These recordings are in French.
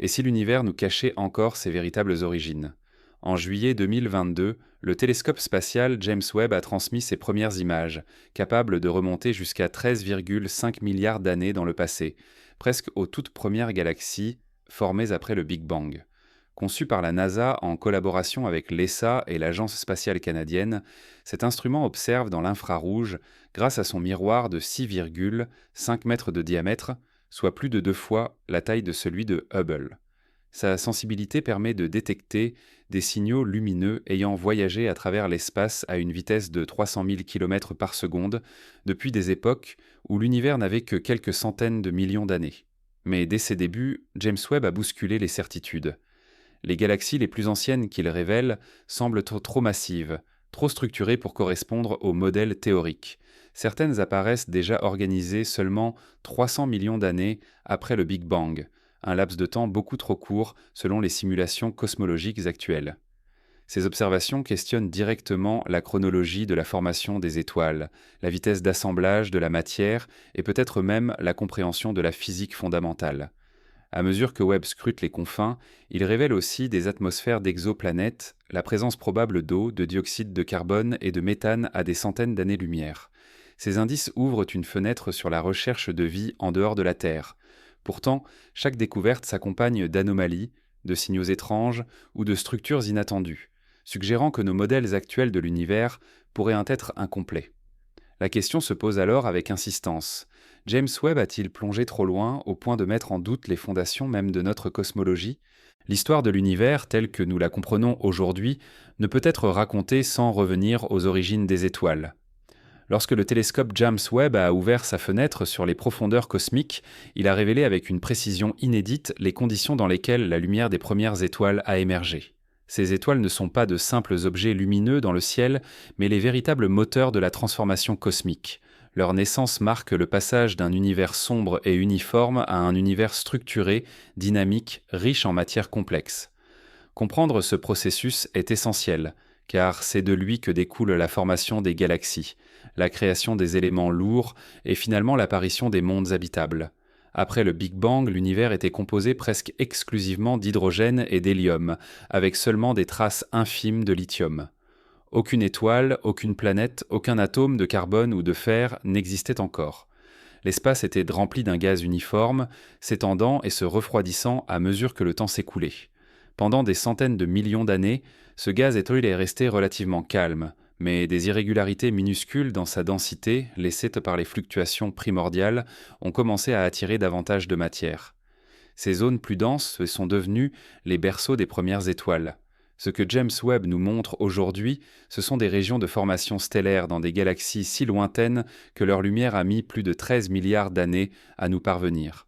Et si l'univers nous cachait encore ses véritables origines? En juillet 2022, le télescope spatial James Webb a transmis ses premières images, capables de remonter jusqu'à 13,5 milliards d'années dans le passé, presque aux toutes premières galaxies formées après le Big Bang. Conçu par la NASA en collaboration avec l'ESA et l'Agence spatiale canadienne, cet instrument observe dans l'infrarouge grâce à son miroir de 6,5 mètres de diamètre, soit plus de 2 fois la taille de celui de Hubble. Sa sensibilité permet de détecter des signaux lumineux ayant voyagé à travers l'espace à une vitesse de 300 000 km par seconde depuis des époques où l'univers n'avait que quelques centaines de millions d'années. Mais dès ses débuts, James Webb a bousculé les certitudes. Les galaxies les plus anciennes qu'il révèle semblent trop massives, trop structurées pour correspondre aux modèles théoriques. Certaines apparaissent déjà organisées seulement 300 millions d'années après le Big Bang, un laps de temps beaucoup trop court selon les simulations cosmologiques actuelles. Ces observations questionnent directement la chronologie de la formation des étoiles, la vitesse d'assemblage de la matière et peut-être même la compréhension de la physique fondamentale. À mesure que Webb scrute les confins, il révèle aussi des atmosphères d'exoplanètes, la présence probable d'eau, de dioxyde de carbone et de méthane à des centaines d'années-lumière. Ces indices ouvrent une fenêtre sur la recherche de vie en dehors de la Terre. Pourtant, chaque découverte s'accompagne d'anomalies, de signaux étranges ou de structures inattendues, suggérant que nos modèles actuels de l'univers pourraient être incomplets. La question se pose alors avec insistance. James Webb a-t-il plongé trop loin au point de mettre en doute les fondations même de notre cosmologie? L'histoire de l'univers, telle que nous la comprenons aujourd'hui, ne peut être racontée sans revenir aux origines des étoiles. Lorsque le télescope James Webb a ouvert sa fenêtre sur les profondeurs cosmiques, il a révélé avec une précision inédite les conditions dans lesquelles la lumière des premières étoiles a émergé. Ces étoiles ne sont pas de simples objets lumineux dans le ciel, mais les véritables moteurs de la transformation cosmique. Leur naissance marque le passage d'un univers sombre et uniforme à un univers structuré, dynamique, riche en matières complexes. Comprendre ce processus est essentiel, car c'est de lui que découle la formation des galaxies, la création des éléments lourds et finalement l'apparition des mondes habitables. Après le Big Bang, l'univers était composé presque exclusivement d'hydrogène et d'hélium, avec seulement des traces infimes de lithium. Aucune étoile, aucune planète, aucun atome de carbone ou de fer n'existait encore. L'espace était rempli d'un gaz uniforme, s'étendant et se refroidissant à mesure que le temps s'écoulait. Pendant des centaines de millions d'années, ce gaz est resté relativement calme, mais des irrégularités minuscules dans sa densité, laissées par les fluctuations primordiales, ont commencé à attirer davantage de matière. Ces zones plus denses sont devenues les berceaux des premières étoiles. Ce que James Webb nous montre aujourd'hui, ce sont des régions de formation stellaire dans des galaxies si lointaines que leur lumière a mis plus de 13 milliards d'années à nous parvenir.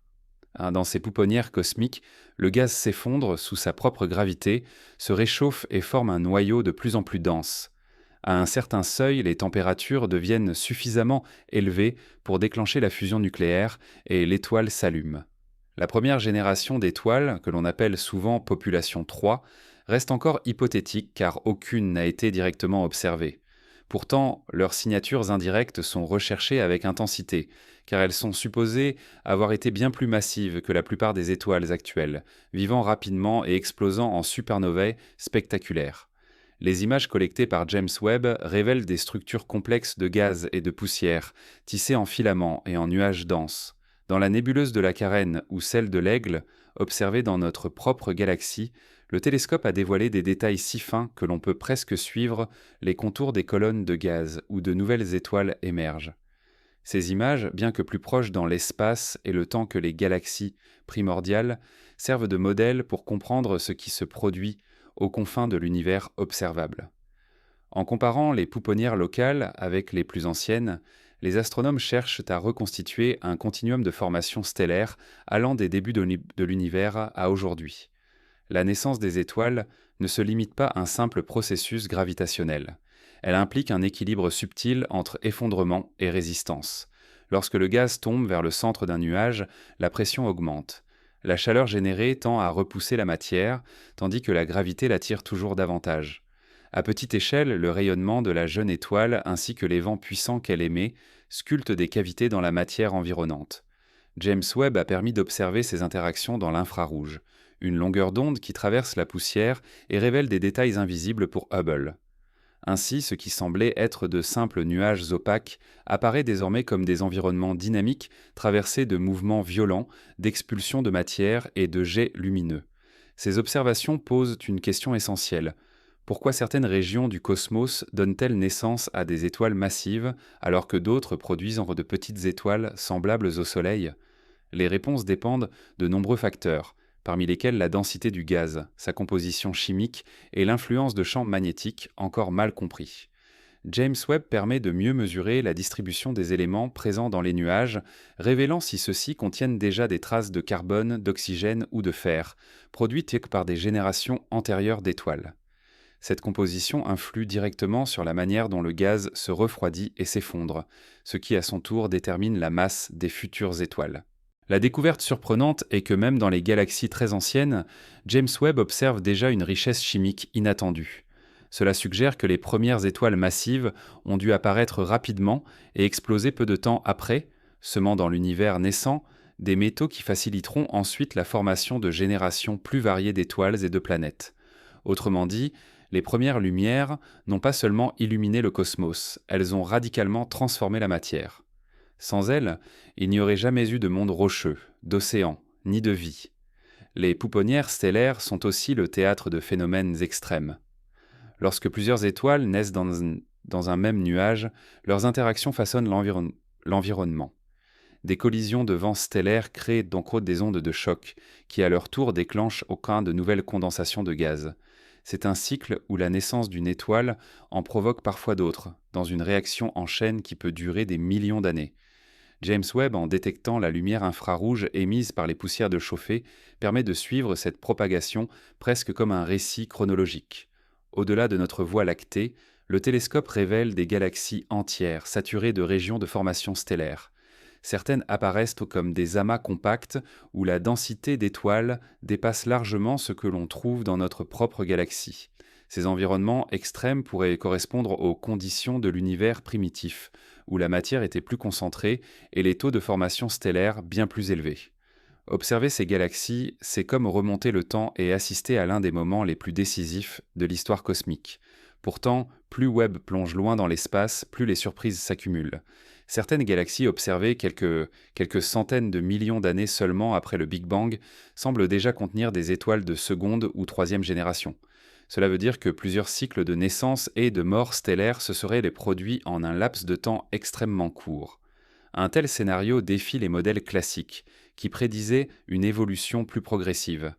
Dans ces pouponnières cosmiques, le gaz s'effondre sous sa propre gravité, se réchauffe et forme un noyau de plus en plus dense. À un certain seuil, les températures deviennent suffisamment élevées pour déclencher la fusion nucléaire et l'étoile s'allume. La première génération d'étoiles, que l'on appelle souvent population 3, reste encore hypothétique car aucune n'a été directement observée. Pourtant, leurs signatures indirectes sont recherchées avec intensité, car elles sont supposées avoir été bien plus massives que la plupart des étoiles actuelles, vivant rapidement et explosant en supernovae spectaculaires. Les images collectées par James Webb révèlent des structures complexes de gaz et de poussière, tissées en filaments et en nuages denses. Dans la nébuleuse de la Carène ou celle de l'Aigle, observée dans notre propre galaxie, le télescope a dévoilé des détails si fins que l'on peut presque suivre les contours des colonnes de gaz où de nouvelles étoiles émergent. Ces images, bien que plus proches dans l'espace et le temps que les galaxies primordiales, servent de modèle pour comprendre ce qui se produit aux confins de l'univers observable. En comparant les pouponnières locales avec les plus anciennes, les astronomes cherchent à reconstituer un continuum de formation stellaire allant des débuts de l'univers à aujourd'hui. La naissance des étoiles ne se limite pas à un simple processus gravitationnel. Elle implique un équilibre subtil entre effondrement et résistance. Lorsque le gaz tombe vers le centre d'un nuage, la pression augmente. La chaleur générée tend à repousser la matière, tandis que la gravité l'attire toujours davantage. À petite échelle, le rayonnement de la jeune étoile ainsi que les vents puissants qu'elle émet sculptent des cavités dans la matière environnante. James Webb a permis d'observer ces interactions dans l'infrarouge, une longueur d'onde qui traverse la poussière et révèle des détails invisibles pour Hubble. Ainsi, ce qui semblait être de simples nuages opaques apparaît désormais comme des environnements dynamiques traversés de mouvements violents, d'expulsions de matière et de jets lumineux. Ces observations posent une question essentielle. Pourquoi certaines régions du cosmos donnent-elles naissance à des étoiles massives alors que d'autres produisent de petites étoiles semblables au Soleil? Les réponses dépendent de nombreux facteurs, parmi lesquels la densité du gaz, sa composition chimique et l'influence de champs magnétiques encore mal compris. James Webb permet de mieux mesurer la distribution des éléments présents dans les nuages, révélant si ceux-ci contiennent déjà des traces de carbone, d'oxygène ou de fer, produites par des générations antérieures d'étoiles. Cette composition influe directement sur la manière dont le gaz se refroidit et s'effondre, ce qui à son tour détermine la masse des futures étoiles. La découverte surprenante est que même dans les galaxies très anciennes, James Webb observe déjà une richesse chimique inattendue. Cela suggère que les premières étoiles massives ont dû apparaître rapidement et exploser peu de temps après, semant dans l'univers naissant des métaux qui faciliteront ensuite la formation de générations plus variées d'étoiles et de planètes. Autrement dit, les premières lumières n'ont pas seulement illuminé le cosmos, elles ont radicalement transformé la matière. Sans elles, il n'y aurait jamais eu de monde rocheux, d'océan, ni de vie. Les pouponnières stellaires sont aussi le théâtre de phénomènes extrêmes. Lorsque plusieurs étoiles naissent dans un même nuage, leurs interactions façonnent l'environnement. Des collisions de vents stellaires créent donc des ondes de choc, qui à leur tour déclenchent aucun de nouvelles condensations de gaz. C'est un cycle où la naissance d'une étoile en provoque parfois d'autres, dans une réaction en chaîne qui peut durer des millions d'années. James Webb, en détectant la lumière infrarouge émise par les poussières de chauffée, permet de suivre cette propagation presque comme un récit chronologique. Au-delà de notre Voie lactée, le télescope révèle des galaxies entières saturées de régions de formation stellaire. Certaines apparaissent comme des amas compacts où la densité d'étoiles dépasse largement ce que l'on trouve dans notre propre galaxie. Ces environnements extrêmes pourraient correspondre aux conditions de l'univers primitif, où la matière était plus concentrée et les taux de formation stellaire bien plus élevés. Observer ces galaxies, c'est comme remonter le temps et assister à l'un des moments les plus décisifs de l'histoire cosmique. Pourtant, plus Webb plonge loin dans l'espace, plus les surprises s'accumulent. Certaines galaxies observées quelques centaines de millions d'années seulement après le Big Bang semblent déjà contenir des étoiles de seconde ou troisième génération. Cela veut dire que plusieurs cycles de naissance et de mort stellaire se seraient les produits en un laps de temps extrêmement court. Un tel scénario défie les modèles classiques, qui prédisaient une évolution plus progressive.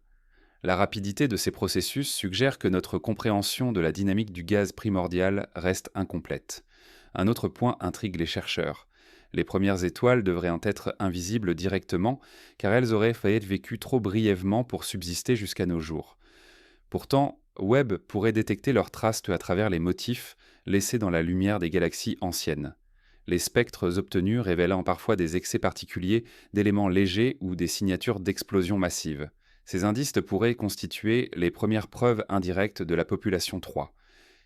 La rapidité de ces processus suggère que notre compréhension de la dynamique du gaz primordial reste incomplète. Un autre point intrigue les chercheurs. Les premières étoiles devraient en être invisibles directement, car elles auraient vécu trop brièvement pour subsister jusqu'à nos jours. Pourtant, Webb pourrait détecter leurs traces à travers les motifs laissés dans la lumière des galaxies anciennes. Les spectres obtenus révélant parfois des excès particuliers d'éléments légers ou des signatures d'explosions massives. Ces indices pourraient constituer les premières preuves indirectes de la population 3.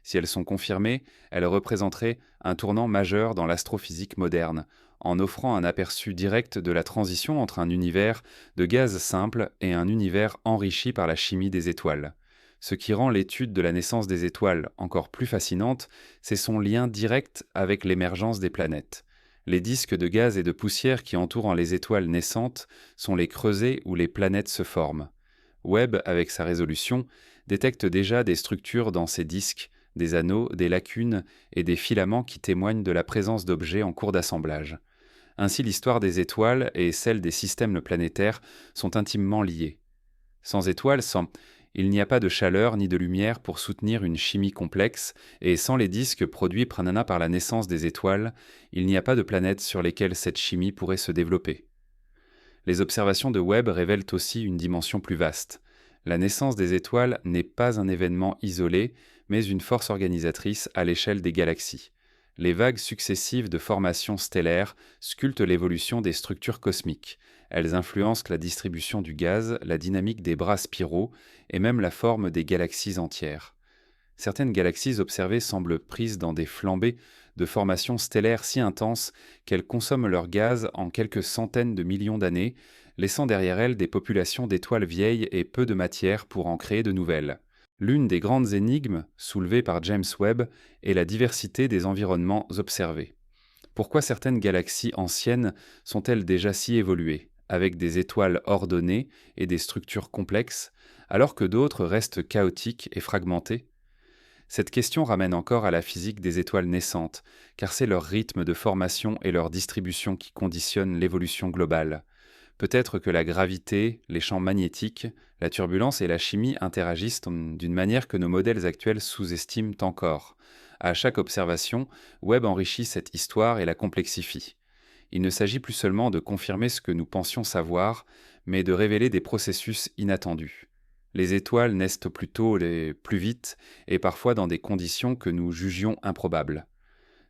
Si elles sont confirmées, elles représenteraient un tournant majeur dans l'astrophysique moderne, en offrant un aperçu direct de la transition entre un univers de gaz simple et un univers enrichi par la chimie des étoiles. Ce qui rend l'étude de la naissance des étoiles encore plus fascinante, c'est son lien direct avec l'émergence des planètes. Les disques de gaz et de poussière qui entourent les étoiles naissantes sont les creusets où les planètes se forment. Webb, avec sa résolution, détecte déjà des structures dans ces disques, des anneaux, des lacunes et des filaments qui témoignent de la présence d'objets en cours d'assemblage. Ainsi, l'histoire des étoiles et celle des systèmes planétaires sont intimement liées. Sans étoiles, il n'y a pas de chaleur ni de lumière pour soutenir une chimie complexe, et sans les disques produits par la naissance des étoiles, il n'y a pas de planètes sur lesquelles cette chimie pourrait se développer. Les observations de Webb révèlent aussi une dimension plus vaste. La naissance des étoiles n'est pas un événement isolé, mais une force organisatrice à l'échelle des galaxies. Les vagues successives de formations stellaires sculptent l'évolution des structures cosmiques. Elles influencent la distribution du gaz, la dynamique des bras spiraux et même la forme des galaxies entières. Certaines galaxies observées semblent prises dans des flambées de formations stellaires si intenses qu'elles consomment leur gaz en quelques centaines de millions d'années, laissant derrière elles des populations d'étoiles vieilles et peu de matière pour en créer de nouvelles. L'une des grandes énigmes soulevées par James Webb est la diversité des environnements observés. Pourquoi certaines galaxies anciennes sont-elles déjà si évoluées, avec des étoiles ordonnées et des structures complexes, alors que d'autres restent chaotiques et fragmentées? Cette question ramène encore à la physique des étoiles naissantes, car c'est leur rythme de formation et leur distribution qui conditionnent l'évolution globale. Peut-être que la gravité, les champs magnétiques, la turbulence et la chimie interagissent d'une manière que nos modèles actuels sous-estiment encore. À chaque observation, Webb enrichit cette histoire et la complexifie. Il ne s'agit plus seulement de confirmer ce que nous pensions savoir, mais de révéler des processus inattendus. Les étoiles naissent plus tôt et plus vite, et parfois dans des conditions que nous jugions improbables.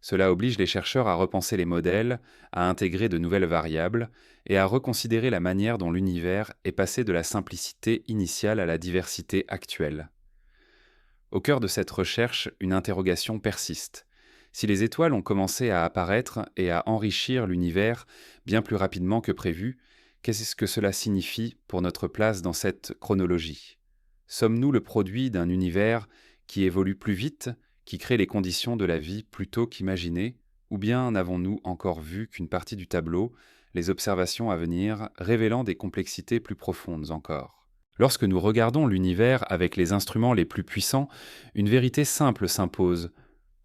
Cela oblige les chercheurs à repenser les modèles, à intégrer de nouvelles variables et à reconsidérer la manière dont l'univers est passé de la simplicité initiale à la diversité actuelle. Au cœur de cette recherche, une interrogation persiste. Si les étoiles ont commencé à apparaître et à enrichir l'univers bien plus rapidement que prévu, qu'est-ce que cela signifie pour notre place dans cette chronologie? Sommes-nous le produit d'un univers qui évolue plus vite, qui crée les conditions de la vie plus tôt qu'imaginé, ou bien n'avons-nous encore vu qu'une partie du tableau, les observations à venir révélant des complexités plus profondes encore? Lorsque nous regardons l'univers avec les instruments les plus puissants, une vérité simple s'impose.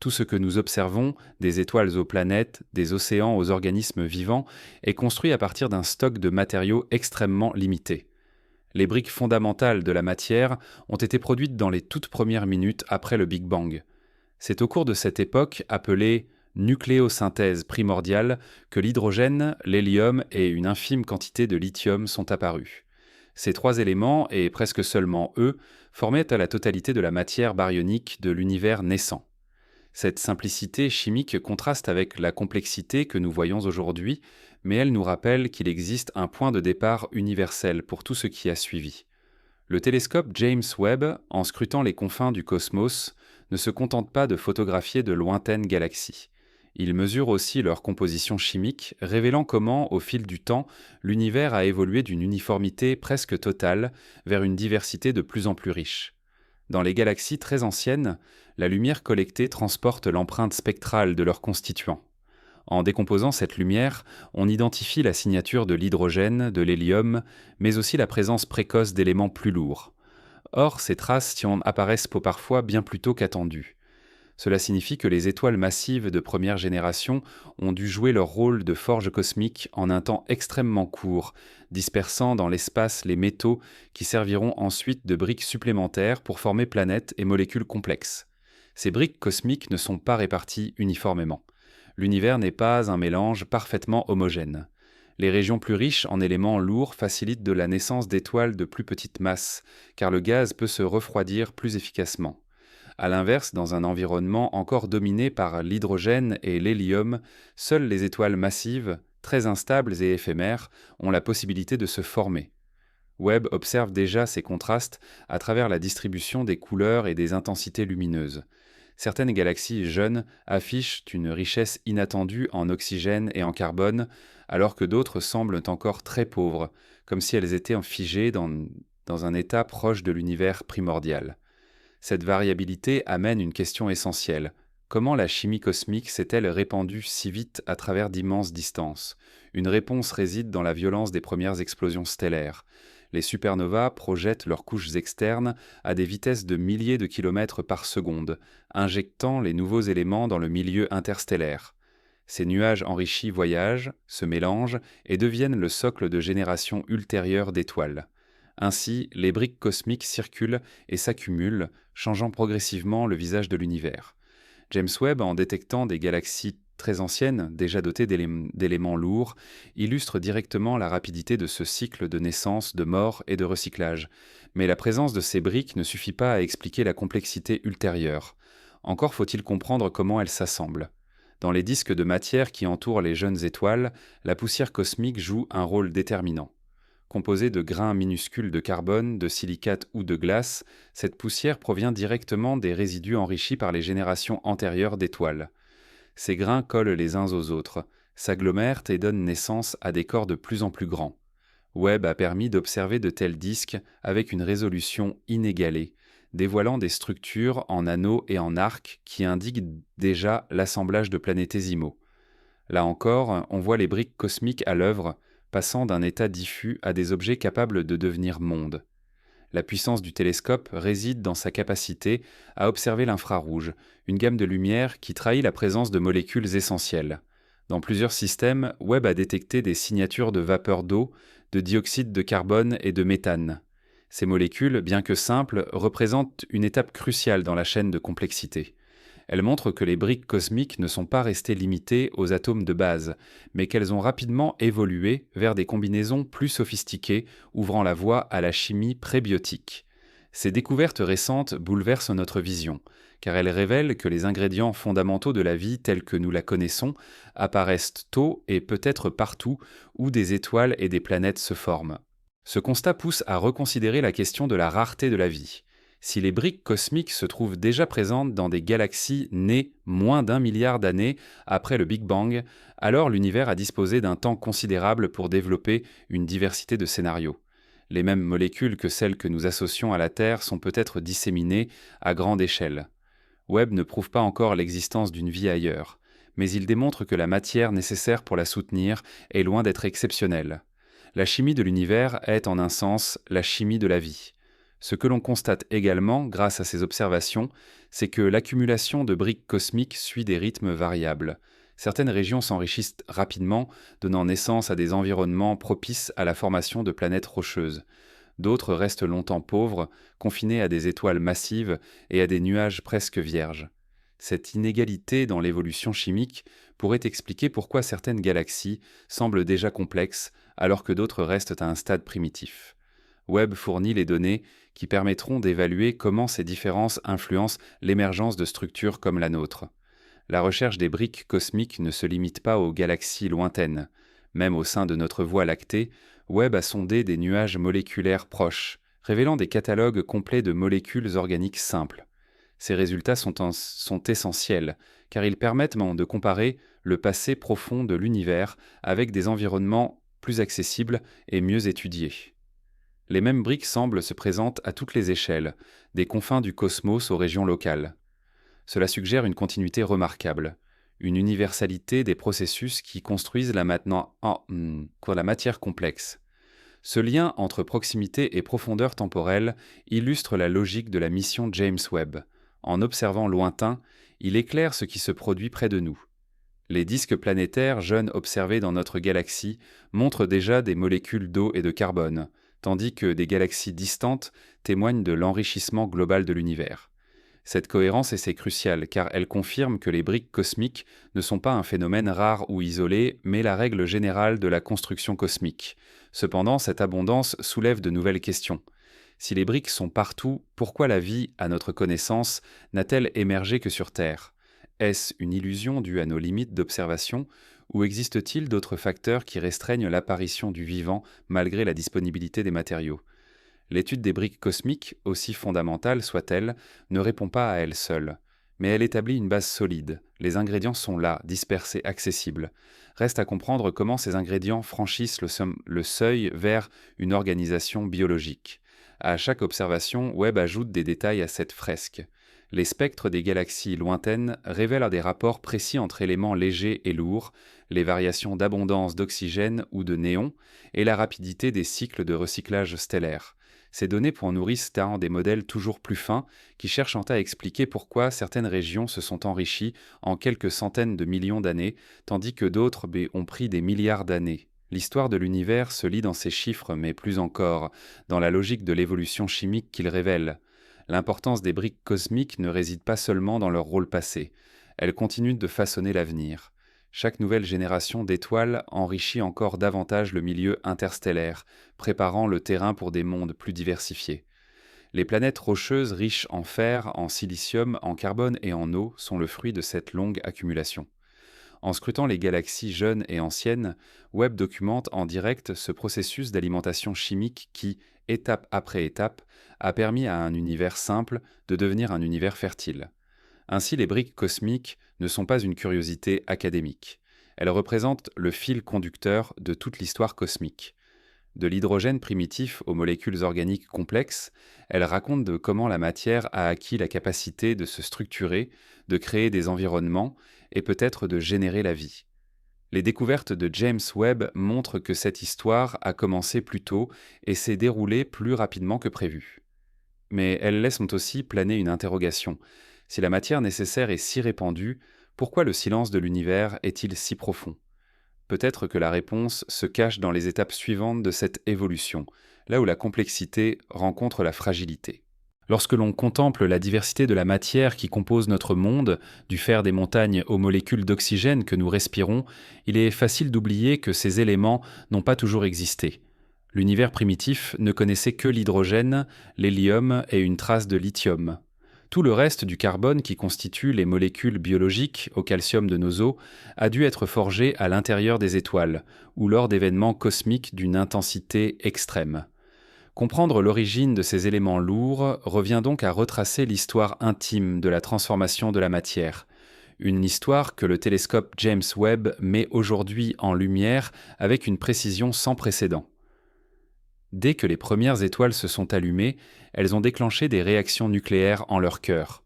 Tout ce que nous observons, des étoiles aux planètes, des océans aux organismes vivants, est construit à partir d'un stock de matériaux extrêmement limité. Les briques fondamentales de la matière ont été produites dans les toutes premières minutes après le Big Bang. C'est au cours de cette époque, appelée nucléosynthèse primordiale, que l'hydrogène, l'hélium et une infime quantité de lithium sont apparus. Ces trois éléments, et presque seulement eux, formaient à la totalité de la matière baryonique de l'univers naissant. Cette simplicité chimique contraste avec la complexité que nous voyons aujourd'hui, mais elle nous rappelle qu'il existe un point de départ universel pour tout ce qui a suivi. Le télescope James Webb, en scrutant les confins du cosmos, ne se contente pas de photographier de lointaines galaxies. Il mesure aussi leur composition chimique, révélant comment, au fil du temps, l'univers a évolué d'une uniformité presque totale vers une diversité de plus en plus riche. Dans les galaxies très anciennes, la lumière collectée transporte l'empreinte spectrale de leurs constituants. En décomposant cette lumière, on identifie la signature de l'hydrogène, de l'hélium, mais aussi la présence précoce d'éléments plus lourds. Or, ces traces apparaissent parfois bien plus tôt qu'attendu. Cela signifie que les étoiles massives de première génération ont dû jouer leur rôle de forge cosmique en un temps extrêmement court, dispersant dans l'espace les métaux qui serviront ensuite de briques supplémentaires pour former planètes et molécules complexes. Ces briques cosmiques ne sont pas réparties uniformément. L'univers n'est pas un mélange parfaitement homogène. Les régions plus riches en éléments lourds facilitent de la naissance d'étoiles de plus petite masse, car le gaz peut se refroidir plus efficacement. À l'inverse, dans un environnement encore dominé par l'hydrogène et l'hélium, seules les étoiles massives, très instables et éphémères, ont la possibilité de se former. Webb observe déjà ces contrastes à travers la distribution des couleurs et des intensités lumineuses. Certaines galaxies jeunes affichent une richesse inattendue en oxygène et en carbone, alors que d'autres semblent encore très pauvres, comme si elles étaient figées dans un état proche de l'univers primordial. Cette variabilité amène une question essentielle. Comment la chimie cosmique s'est-elle répandue si vite à travers d'immenses distances? Une réponse réside dans la violence des premières explosions stellaires. Les supernovas projettent leurs couches externes à des vitesses de milliers de kilomètres par seconde, injectant les nouveaux éléments dans le milieu interstellaire. Ces nuages enrichis voyagent, se mélangent et deviennent le socle de générations ultérieures d'étoiles. Ainsi, les briques cosmiques circulent et s'accumulent, changeant progressivement le visage de l'univers. James Webb, en détectant des galaxies très anciennes, déjà dotées d'éléments lourds, illustre directement la rapidité de ce cycle de naissance, de mort et de recyclage. Mais la présence de ces briques ne suffit pas à expliquer la complexité ultérieure. Encore faut-il comprendre comment elles s'assemblent. Dans les disques de matière qui entourent les jeunes étoiles, la poussière cosmique joue un rôle déterminant. Composée de grains minuscules de carbone, de silicate ou de glace, cette poussière provient directement des résidus enrichis par les générations antérieures d'étoiles. Ces grains collent les uns aux autres, s'agglomèrent et donnent naissance à des corps de plus en plus grands. Webb a permis d'observer de tels disques avec une résolution inégalée, dévoilant des structures en anneaux et en arcs qui indiquent déjà l'assemblage de planétésimaux. Là encore, on voit les briques cosmiques à l'œuvre, passant d'un état diffus à des objets capables de devenir mondes. La puissance du télescope réside dans sa capacité à observer l'infrarouge, une gamme de lumière qui trahit la présence de molécules essentielles. Dans plusieurs systèmes, Webb a détecté des signatures de vapeur d'eau, de dioxyde de carbone et de méthane. Ces molécules, bien que simples, représentent une étape cruciale dans la chaîne de complexité. Elles montrent que les briques cosmiques ne sont pas restées limitées aux atomes de base, mais qu'elles ont rapidement évolué vers des combinaisons plus sophistiquées, ouvrant la voie à la chimie prébiotique. Ces découvertes récentes bouleversent notre vision, car elles révèlent que les ingrédients fondamentaux de la vie telle que nous la connaissons apparaissent tôt et peut-être partout où des étoiles et des planètes se forment. Ce constat pousse à reconsidérer la question de la rareté de la vie. Si les briques cosmiques se trouvent déjà présentes dans des galaxies nées moins d'1 milliard d'années après le Big Bang, alors l'univers a disposé d'un temps considérable pour développer une diversité de scénarios. Les mêmes molécules que celles que nous associons à la Terre sont peut-être disséminées à grande échelle. Webb ne prouve pas encore l'existence d'une vie ailleurs, mais il démontre que la matière nécessaire pour la soutenir est loin d'être exceptionnelle. La chimie de l'univers est en un sens la chimie de la vie. Ce que l'on constate également, grâce à ces observations, c'est que l'accumulation de briques cosmiques suit des rythmes variables. Certaines régions s'enrichissent rapidement, donnant naissance à des environnements propices à la formation de planètes rocheuses. D'autres restent longtemps pauvres, confinés à des étoiles massives et à des nuages presque vierges. Cette inégalité dans l'évolution chimique pourrait expliquer pourquoi certaines galaxies semblent déjà complexes, alors que d'autres restent à un stade primitif. Webb fournit les données qui permettront d'évaluer comment ces différences influencent l'émergence de structures comme la nôtre. La recherche des briques cosmiques ne se limite pas aux galaxies lointaines. Même au sein de notre Voie lactée, Webb a sondé des nuages moléculaires proches, révélant des catalogues complets de molécules organiques simples. Ces résultats sont essentiels, car ils permettent de comparer le passé profond de l'univers avec des environnements plus accessibles et mieux étudiés. Les mêmes briques semblent se présenter à toutes les échelles, des confins du cosmos aux régions locales. Cela suggère une continuité remarquable, une universalité des processus qui construisent la matière complexe. Ce lien entre proximité et profondeur temporelle illustre la logique de la mission James Webb. En observant lointain, il éclaire ce qui se produit près de nous. Les disques planétaires jeunes observés dans notre galaxie montrent déjà des molécules d'eau et de carbone, tandis que des galaxies distantes témoignent de l'enrichissement global de l'univers. Cette cohérence est cruciale car elle confirme que les briques cosmiques ne sont pas un phénomène rare ou isolé, mais la règle générale de la construction cosmique. Cependant, cette abondance soulève de nouvelles questions. Si les briques sont partout, pourquoi la vie, à notre connaissance, n'a-t-elle émergé que sur Terre ? Est-ce une illusion due à nos limites d'observation, ou existe-t-il d'autres facteurs qui restreignent l'apparition du vivant malgré la disponibilité des matériaux ? L'étude des briques cosmiques, aussi fondamentale soit-elle, ne répond pas à elle seule. Mais elle établit une base solide. Les ingrédients sont là, dispersés, accessibles. Reste à comprendre comment ces ingrédients franchissent le seuil vers une organisation biologique. À chaque observation, Webb ajoute des détails à cette fresque. Les spectres des galaxies lointaines révèlent des rapports précis entre éléments légers et lourds, les variations d'abondance d'oxygène ou de néon, et la rapidité des cycles de recyclage stellaire. Ces données nourrissent des modèles toujours plus fins qui cherchent à expliquer pourquoi certaines régions se sont enrichies en quelques centaines de millions d'années, tandis que d'autres ont pris des milliards d'années. L'histoire de l'univers se lit dans ces chiffres, mais plus encore, dans la logique de l'évolution chimique qu'ils révèlent. L'importance des briques cosmiques ne réside pas seulement dans leur rôle passé. Elles continuent de façonner l'avenir. Chaque nouvelle génération d'étoiles enrichit encore davantage le milieu interstellaire, préparant le terrain pour des mondes plus diversifiés. Les planètes rocheuses riches en fer, en silicium, en carbone et en eau sont le fruit de cette longue accumulation. En scrutant les galaxies jeunes et anciennes, Webb documente en direct ce processus d'alimentation chimique qui, étape après étape, a permis à un univers simple de devenir un univers fertile. Ainsi, les briques cosmiques ne sont pas une curiosité académique. Elles représentent le fil conducteur de toute l'histoire cosmique. De l'hydrogène primitif aux molécules organiques complexes, elle raconte de comment la matière a acquis la capacité de se structurer, de créer des environnements et peut-être de générer la vie. Les découvertes de James Webb montrent que cette histoire a commencé plus tôt et s'est déroulée plus rapidement que prévu. Mais elles laissent aussi planer une interrogation. Si la matière nécessaire est si répandue, pourquoi le silence de l'univers est-il si profond? Peut-être que la réponse se cache dans les étapes suivantes de cette évolution, là où la complexité rencontre la fragilité. Lorsque l'on contemple la diversité de la matière qui compose notre monde, du fer des montagnes aux molécules d'oxygène que nous respirons, il est facile d'oublier que ces éléments n'ont pas toujours existé. L'univers primitif ne connaissait que l'hydrogène, l'hélium et une trace de lithium. Tout le reste du carbone qui constitue les molécules biologiques au calcium de nos os a dû être forgé à l'intérieur des étoiles, ou lors d'événements cosmiques d'une intensité extrême. Comprendre l'origine de ces éléments lourds revient donc à retracer l'histoire intime de la transformation de la matière. Une histoire que le télescope James Webb met aujourd'hui en lumière avec une précision sans précédent. Dès que les premières étoiles se sont allumées, elles ont déclenché des réactions nucléaires en leur cœur.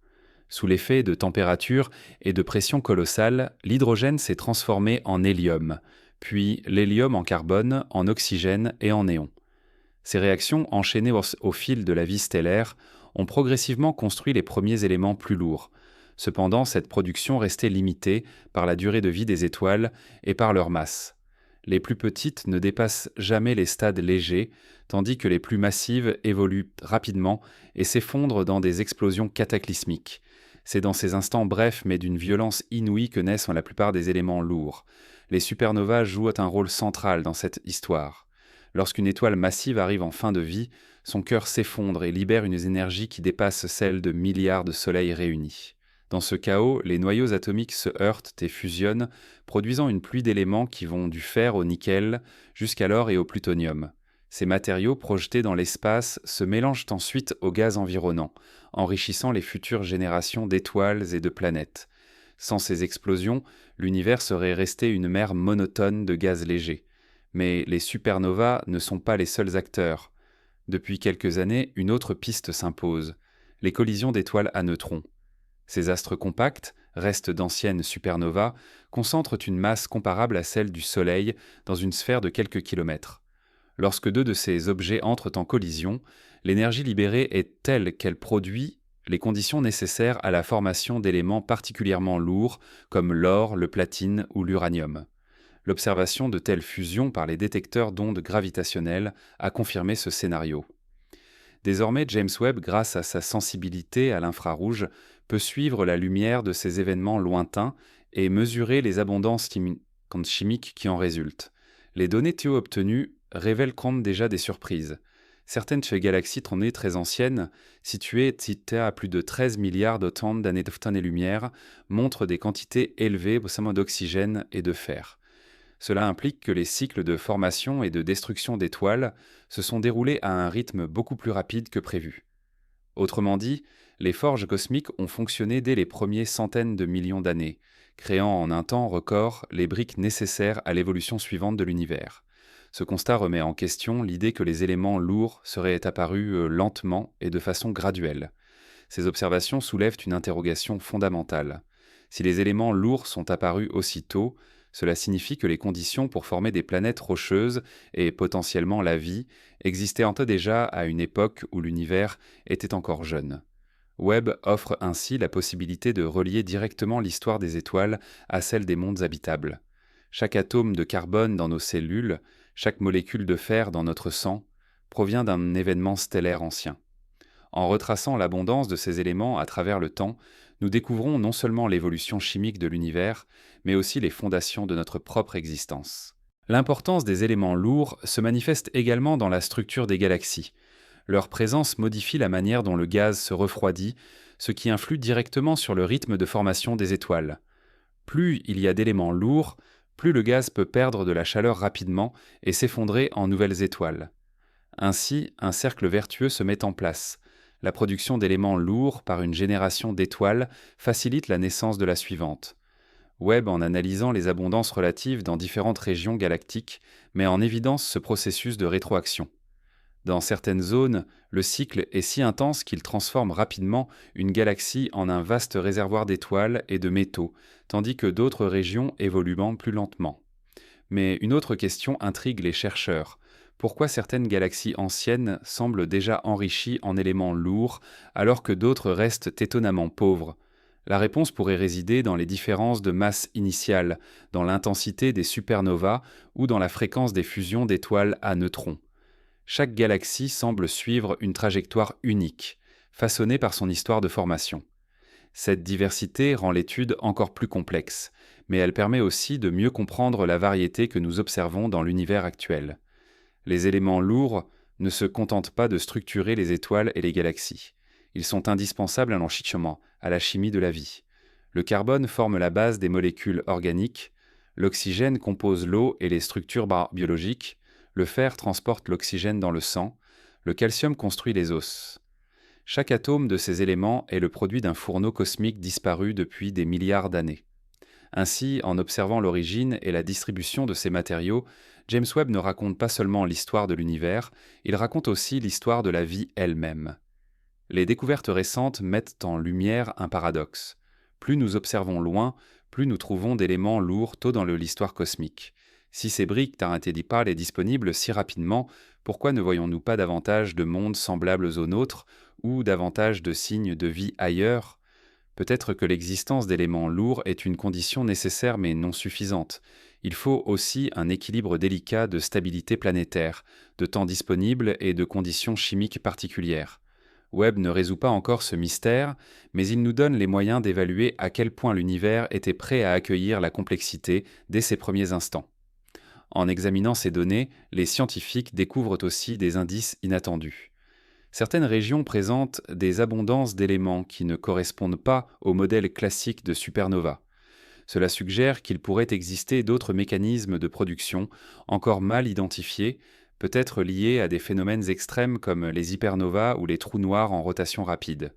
Sous l'effet de température et de pression colossale, l'hydrogène s'est transformé en hélium, puis l'hélium en carbone, en oxygène et en néon. Ces réactions, enchaînées au fil de la vie stellaire, ont progressivement construit les premiers éléments plus lourds. Cependant, cette production restait limitée par la durée de vie des étoiles et par leur masse. Les plus petites ne dépassent jamais les stades légers, tandis que les plus massives évoluent rapidement et s'effondrent dans des explosions cataclysmiques. C'est dans ces instants brefs mais d'une violence inouïe que naissent la plupart des éléments lourds. Les supernovas jouent un rôle central dans cette histoire. Lorsqu'une étoile massive arrive en fin de vie, son cœur s'effondre et libère une énergie qui dépasse celle de milliards de soleils réunis. Dans ce chaos, les noyaux atomiques se heurtent et fusionnent, produisant une pluie d'éléments qui vont du fer au nickel, jusqu'à l'or et au plutonium. Ces matériaux projetés dans l'espace se mélangent ensuite au gaz environnant, enrichissant les futures générations d'étoiles et de planètes. Sans ces explosions, l'univers serait resté une mer monotone de gaz léger. Mais les supernovas ne sont pas les seuls acteurs. Depuis quelques années, une autre piste s'impose, les collisions d'étoiles à neutrons. Ces astres compacts, restes d'anciennes supernovas, concentrent une masse comparable à celle du Soleil dans une sphère de quelques kilomètres. Lorsque deux de ces objets entrent en collision, l'énergie libérée est telle qu'elle produit les conditions nécessaires à la formation d'éléments particulièrement lourds comme l'or, le platine ou l'uranium. L'observation de telles fusions par les détecteurs d'ondes gravitationnelles a confirmé ce scénario. Désormais, James Webb, grâce à sa sensibilité à l'infrarouge, peut suivre la lumière de ces événements lointains et mesurer les abondances chimiques qui en résultent. Les données TEO obtenues révèlent déjà des surprises. Certaines galaxies tournées très anciennes, situées à plus de 13 milliards de d'années-lumière, montrent des quantités élevées d'oxygène et de fer. Cela implique que les cycles de formation et de destruction d'étoiles se sont déroulés à un rythme beaucoup plus rapide que prévu. Autrement dit, les forges cosmiques ont fonctionné dès les premiers centaines de millions d'années, créant en un temps record les briques nécessaires à l'évolution suivante de l'univers. Ce constat remet en question l'idée que les éléments lourds seraient apparus lentement et de façon graduelle. Ces observations soulèvent une interrogation fondamentale. Si les éléments lourds sont apparus aussitôt, cela signifie que les conditions pour former des planètes rocheuses et potentiellement la vie existaient déjà à une époque où l'univers était encore jeune. Webb offre ainsi la possibilité de relier directement l'histoire des étoiles à celle des mondes habitables. Chaque atome de carbone dans nos cellules, chaque molécule de fer dans notre sang, provient d'un événement stellaire ancien. En retraçant l'abondance de ces éléments à travers le temps, nous découvrons non seulement l'évolution chimique de l'univers, mais aussi les fondations de notre propre existence. L'importance des éléments lourds se manifeste également dans la structure des galaxies. Leur présence modifie la manière dont le gaz se refroidit, ce qui influe directement sur le rythme de formation des étoiles. Plus il y a d'éléments lourds, plus le gaz peut perdre de la chaleur rapidement et s'effondrer en nouvelles étoiles. Ainsi, un cercle vertueux se met en place. La production d'éléments lourds par une génération d'étoiles facilite la naissance de la suivante. Webb, en analysant les abondances relatives dans différentes régions galactiques, met en évidence ce processus de rétroaction. Dans certaines zones, le cycle est si intense qu'il transforme rapidement une galaxie en un vaste réservoir d'étoiles et de métaux, tandis que d'autres régions évoluent plus lentement. Mais une autre question intrigue les chercheurs. Pourquoi certaines galaxies anciennes semblent déjà enrichies en éléments lourds alors que d'autres restent étonnamment pauvres? La réponse pourrait résider dans les différences de masse initiale, dans l'intensité des supernovas ou dans la fréquence des fusions d'étoiles à neutrons. Chaque galaxie semble suivre une trajectoire unique, façonnée par son histoire de formation. Cette diversité rend l'étude encore plus complexe, mais elle permet aussi de mieux comprendre la variété que nous observons dans l'univers actuel. Les éléments lourds ne se contentent pas de structurer les étoiles et les galaxies. Ils sont indispensables à l'enrichissement, à la chimie de la vie. Le carbone forme la base des molécules organiques, l'oxygène compose l'eau et les structures biologiques, le fer transporte l'oxygène dans le sang, le calcium construit les os. Chaque atome de ces éléments est le produit d'un fourneau cosmique disparu depuis des milliards d'années. Ainsi, en observant l'origine et la distribution de ces matériaux, James Webb ne raconte pas seulement l'histoire de l'univers, il raconte aussi l'histoire de la vie elle-même. Les découvertes récentes mettent en lumière un paradoxe. Plus nous observons loin, plus nous trouvons d'éléments lourds tôt dans l'histoire cosmique. Si ces briques Tarantelipal est disponible si rapidement, pourquoi ne voyons-nous pas davantage de mondes semblables aux nôtres ou davantage de signes de vie ailleurs? Peut-être que l'existence d'éléments lourds est une condition nécessaire mais non suffisante. Il faut aussi un équilibre délicat de stabilité planétaire, de temps disponible et de conditions chimiques particulières. Webb ne résout pas encore ce mystère, mais il nous donne les moyens d'évaluer à quel point l'univers était prêt à accueillir la complexité dès ses premiers instants. En examinant ces données, les scientifiques découvrent aussi des indices inattendus. Certaines régions présentent des abondances d'éléments qui ne correspondent pas au modèle classique de supernova. Cela suggère qu'il pourrait exister d'autres mécanismes de production encore mal identifiés, peut-être liés à des phénomènes extrêmes comme les hypernovas ou les trous noirs en rotation rapide.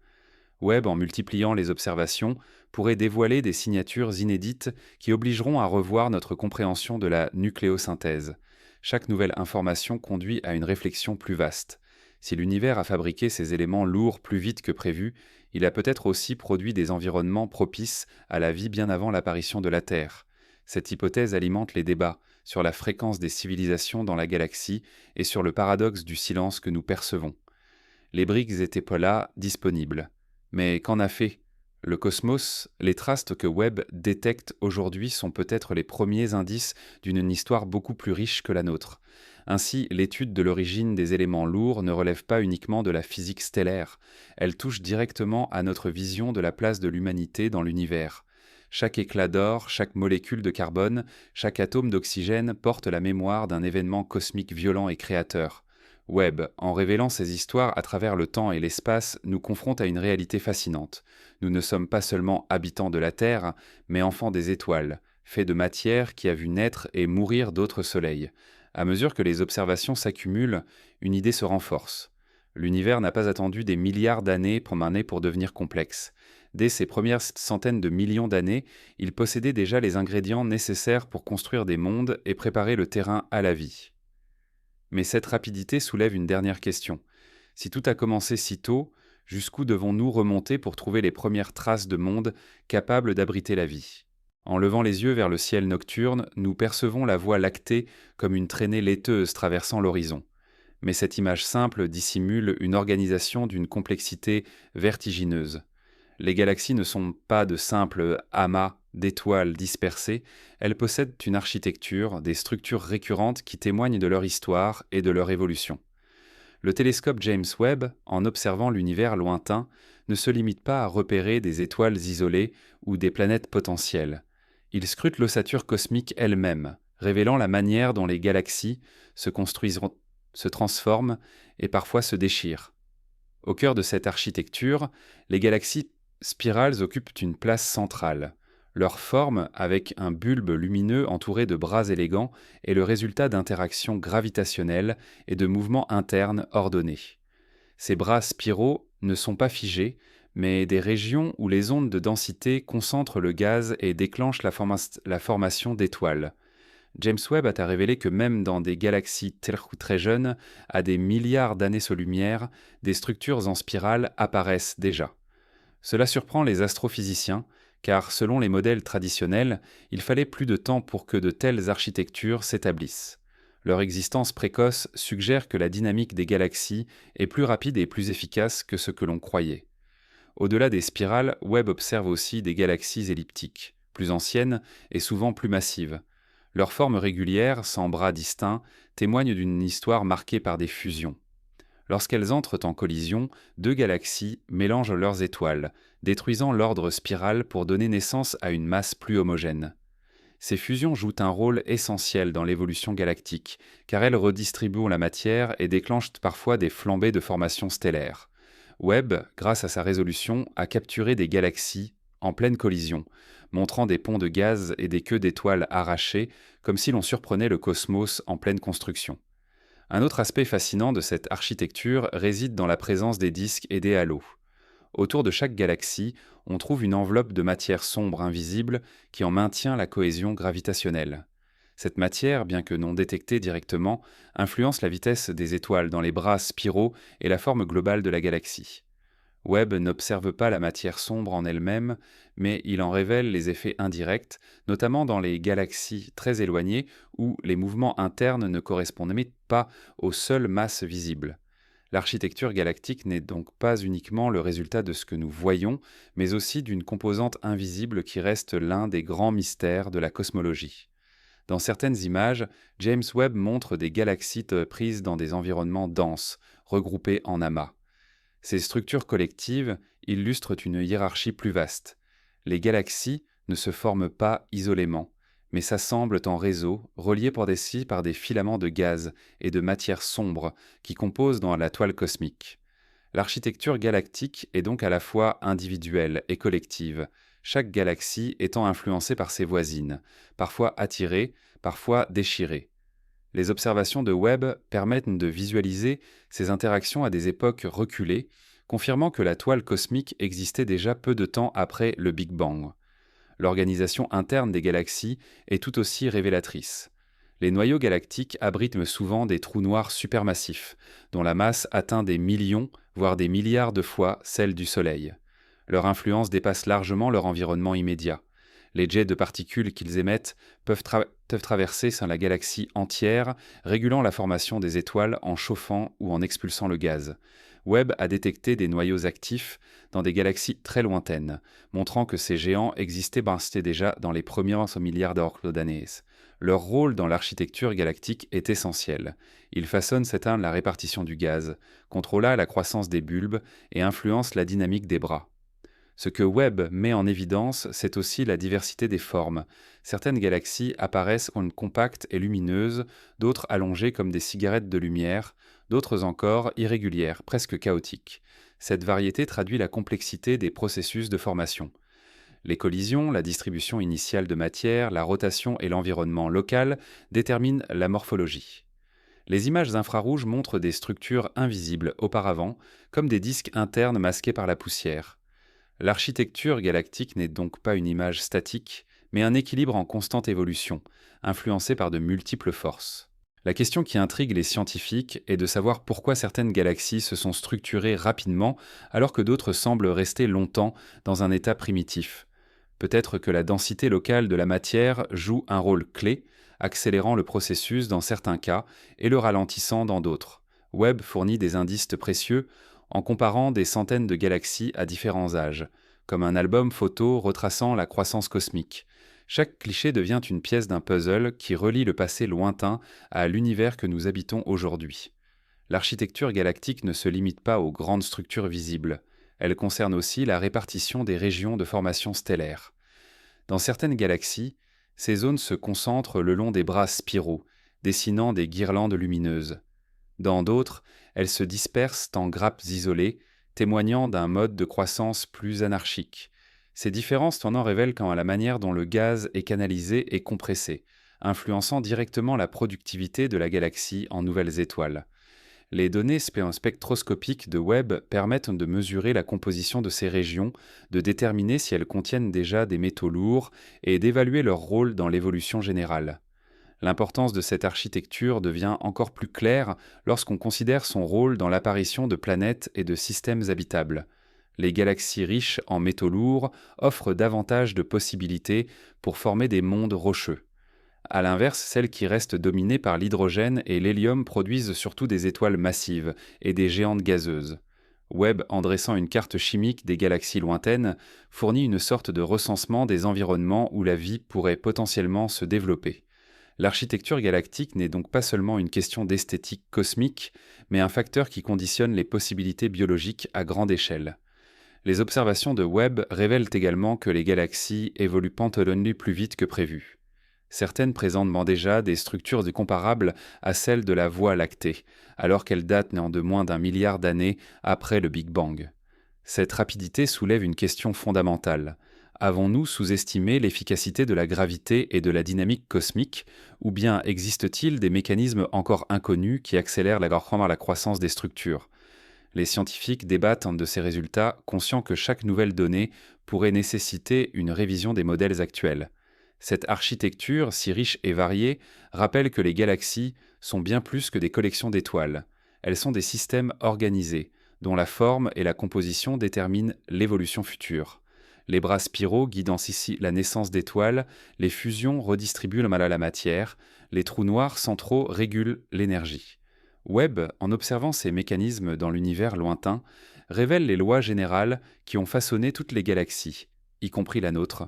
Webb, en multipliant les observations, pourrait dévoiler des signatures inédites qui obligeront à revoir notre compréhension de la nucléosynthèse. Chaque nouvelle information conduit à une réflexion plus vaste. Si l'univers a fabriqué ces éléments lourds plus vite que prévu, il a peut-être aussi produit des environnements propices à la vie bien avant l'apparition de la Terre. Cette hypothèse alimente les débats sur la fréquence des civilisations dans la galaxie et sur le paradoxe du silence que nous percevons. Les briques étaient là, disponibles. Mais qu'en a fait le cosmos? Les traces que Webb détecte aujourd'hui sont peut-être les premiers indices d'une histoire beaucoup plus riche que la nôtre. Ainsi, l'étude de l'origine des éléments lourds ne relève pas uniquement de la physique stellaire, elle touche directement à notre vision de la place de l'humanité dans l'univers. Chaque éclat d'or, chaque molécule de carbone, chaque atome d'oxygène porte la mémoire d'un événement cosmique violent et créateur. Webb, en révélant ces histoires à travers le temps et l'espace, nous confronte à une réalité fascinante. Nous ne sommes pas seulement habitants de la Terre, mais enfants des étoiles, faits de matière qui a vu naître et mourir d'autres soleils. À mesure que les observations s'accumulent, une idée se renforce. L'univers n'a pas attendu des milliards d'années pour devenir complexe. Dès ses premières centaines de millions d'années, il possédait déjà les ingrédients nécessaires pour construire des mondes et préparer le terrain à la vie. Mais cette rapidité soulève une dernière question. Si tout a commencé si tôt, jusqu'où devons-nous remonter pour trouver les premières traces de mondes capables d'abriter la vie? En levant les yeux vers le ciel nocturne, nous percevons la Voie lactée comme une traînée laiteuse traversant l'horizon. Mais cette image simple dissimule une organisation d'une complexité vertigineuse. Les galaxies ne sont pas de simples amas d'étoiles dispersées, elles possèdent une architecture, des structures récurrentes qui témoignent de leur histoire et de leur évolution. Le télescope James Webb, en observant l'univers lointain, ne se limite pas à repérer des étoiles isolées ou des planètes potentielles. Il scrute l'ossature cosmique elle-même, révélant la manière dont les galaxies se construisent, se transforment et parfois se déchirent. Au cœur de cette architecture, les galaxies spirales occupent une place centrale. Leur forme, avec un bulbe lumineux entouré de bras élégants, est le résultat d'interactions gravitationnelles et de mouvements internes ordonnés. Ces bras spiraux ne sont pas figés, mais des régions où les ondes de densité concentrent le gaz et déclenchent la formation d'étoiles. James Webb a révélé que même dans des galaxies très jeunes, à des milliards d'années-lumière, des structures en spirale apparaissent déjà. Cela surprend les astrophysiciens, car selon les modèles traditionnels, il fallait plus de temps pour que de telles architectures s'établissent. Leur existence précoce suggère que la dynamique des galaxies est plus rapide et plus efficace que ce que l'on croyait. Au-delà des spirales, Webb observe aussi des galaxies elliptiques, plus anciennes et souvent plus massives. Leur forme régulière, sans bras distincts, témoigne d'une histoire marquée par des fusions. Lorsqu'elles entrent en collision, deux galaxies mélangent leurs étoiles, détruisant l'ordre spiral pour donner naissance à une masse plus homogène. Ces fusions jouent un rôle essentiel dans l'évolution galactique, car elles redistribuent la matière et déclenchent parfois des flambées de formation stellaire. Webb, grâce à sa résolution, a capturé des galaxies en pleine collision, montrant des ponts de gaz et des queues d'étoiles arrachées, comme si l'on surprenait le cosmos en pleine construction. Un autre aspect fascinant de cette architecture réside dans la présence des disques et des halos. Autour de chaque galaxie, on trouve une enveloppe de matière sombre invisible qui en maintient la cohésion gravitationnelle. Cette matière, bien que non détectée directement, influence la vitesse des étoiles dans les bras spiraux et la forme globale de la galaxie. Webb n'observe pas la matière sombre en elle-même, mais il en révèle les effets indirects, notamment dans les galaxies très éloignées où les mouvements internes ne correspondent pas aux seules masses visibles. L'architecture galactique n'est donc pas uniquement le résultat de ce que nous voyons, mais aussi d'une composante invisible qui reste l'un des grands mystères de la cosmologie. Dans certaines images, James Webb montre des galaxies prises dans des environnements denses, regroupées en amas. Ces structures collectives illustrent une hiérarchie plus vaste. Les galaxies ne se forment pas isolément, mais s'assemblent en réseaux, reliés par des filaments de gaz et de matière sombre qui composent dans la toile cosmique. L'architecture galactique est donc à la fois individuelle et collective, chaque galaxie étant influencée par ses voisines, parfois attirée, parfois déchirée. Les observations de Webb permettent de visualiser ces interactions à des époques reculées, confirmant que la toile cosmique existait déjà peu de temps après le Big Bang. L'organisation interne des galaxies est tout aussi révélatrice. Les noyaux galactiques abritent souvent des trous noirs supermassifs, dont la masse atteint des millions, voire des milliards de fois celle du Soleil. Leur influence dépasse largement leur environnement immédiat. Les jets de particules qu'ils émettent peuvent traverser la galaxie entière, régulant la formation des étoiles en chauffant ou en expulsant le gaz. Webb a détecté des noyaux actifs dans des galaxies très lointaines, montrant que ces géants existaient déjà dans les premiers milliards d'années. Leur rôle dans l'architecture galactique est essentiel. Ils façonnent la répartition du gaz, contrôlent la croissance des bulbes et influencent la dynamique des bras. Ce que Webb met en évidence, c'est aussi la diversité des formes. Certaines galaxies apparaissent compactes et lumineuses, d'autres allongées comme des cigarettes de lumière, d'autres encore irrégulières, presque chaotiques. Cette variété traduit la complexité des processus de formation. Les collisions, la distribution initiale de matière, la rotation et l'environnement local déterminent la morphologie. Les images infrarouges montrent des structures invisibles auparavant, comme des disques internes masqués par la poussière. L'architecture galactique n'est donc pas une image statique, mais un équilibre en constante évolution, influencé par de multiples forces. La question qui intrigue les scientifiques est de savoir pourquoi certaines galaxies se sont structurées rapidement alors que d'autres semblent rester longtemps dans un état primitif. Peut-être que la densité locale de la matière joue un rôle clé, accélérant le processus dans certains cas et le ralentissant dans d'autres. Webb fournit des indices précieux en comparant des centaines de galaxies à différents âges, comme un album photo retraçant la croissance cosmique. Chaque cliché devient une pièce d'un puzzle qui relie le passé lointain à l'univers que nous habitons aujourd'hui. L'architecture galactique ne se limite pas aux grandes structures visibles. Elle concerne aussi la répartition des régions de formation stellaire. Dans certaines galaxies, ces zones se concentrent le long des bras spiraux, dessinant des guirlandes lumineuses. Dans d'autres, elles se dispersent en grappes isolées, témoignant d'un mode de croissance plus anarchique. Ces différences en révèlent quant à la manière dont le gaz est canalisé et compressé, influençant directement la productivité de la galaxie en nouvelles étoiles. Les données spectroscopiques de Webb permettent de mesurer la composition de ces régions, de déterminer si elles contiennent déjà des métaux lourds et d'évaluer leur rôle dans l'évolution générale. L'importance de cette architecture devient encore plus claire lorsqu'on considère son rôle dans l'apparition de planètes et de systèmes habitables. Les galaxies riches en métaux lourds offrent davantage de possibilités pour former des mondes rocheux. À l'inverse, celles qui restent dominées par l'hydrogène et l'hélium produisent surtout des étoiles massives et des géantes gazeuses. Webb, en dressant une carte chimique des galaxies lointaines, fournit une sorte de recensement des environnements où la vie pourrait potentiellement se développer. L'architecture galactique n'est donc pas seulement une question d'esthétique cosmique, mais un facteur qui conditionne les possibilités biologiques à grande échelle. Les observations de Webb révèlent également que les galaxies évoluent pantalonnées plus vite que prévu. Certaines présentent déjà des structures comparables à celles de la Voie lactée, alors qu'elles datent de moins d'1 milliard d'années après le Big Bang. Cette rapidité soulève une question fondamentale. Avons-nous sous-estimé l'efficacité de la gravité et de la dynamique cosmique, ou bien existe-t-il des mécanismes encore inconnus qui accélèrent la croissance des structures? Les scientifiques débattent de ces résultats, conscients que chaque nouvelle donnée pourrait nécessiter une révision des modèles actuels. Cette architecture, si riche et variée, rappelle que les galaxies sont bien plus que des collections d'étoiles. Elles sont des systèmes organisés, dont la forme et la composition déterminent l'évolution future. Les bras spiraux guidant ici la naissance d'étoiles, les fusions redistribuent la matière, les trous noirs centraux régulent l'énergie. Webb, en observant ces mécanismes dans l'univers lointain, révèle les lois générales qui ont façonné toutes les galaxies, y compris la nôtre.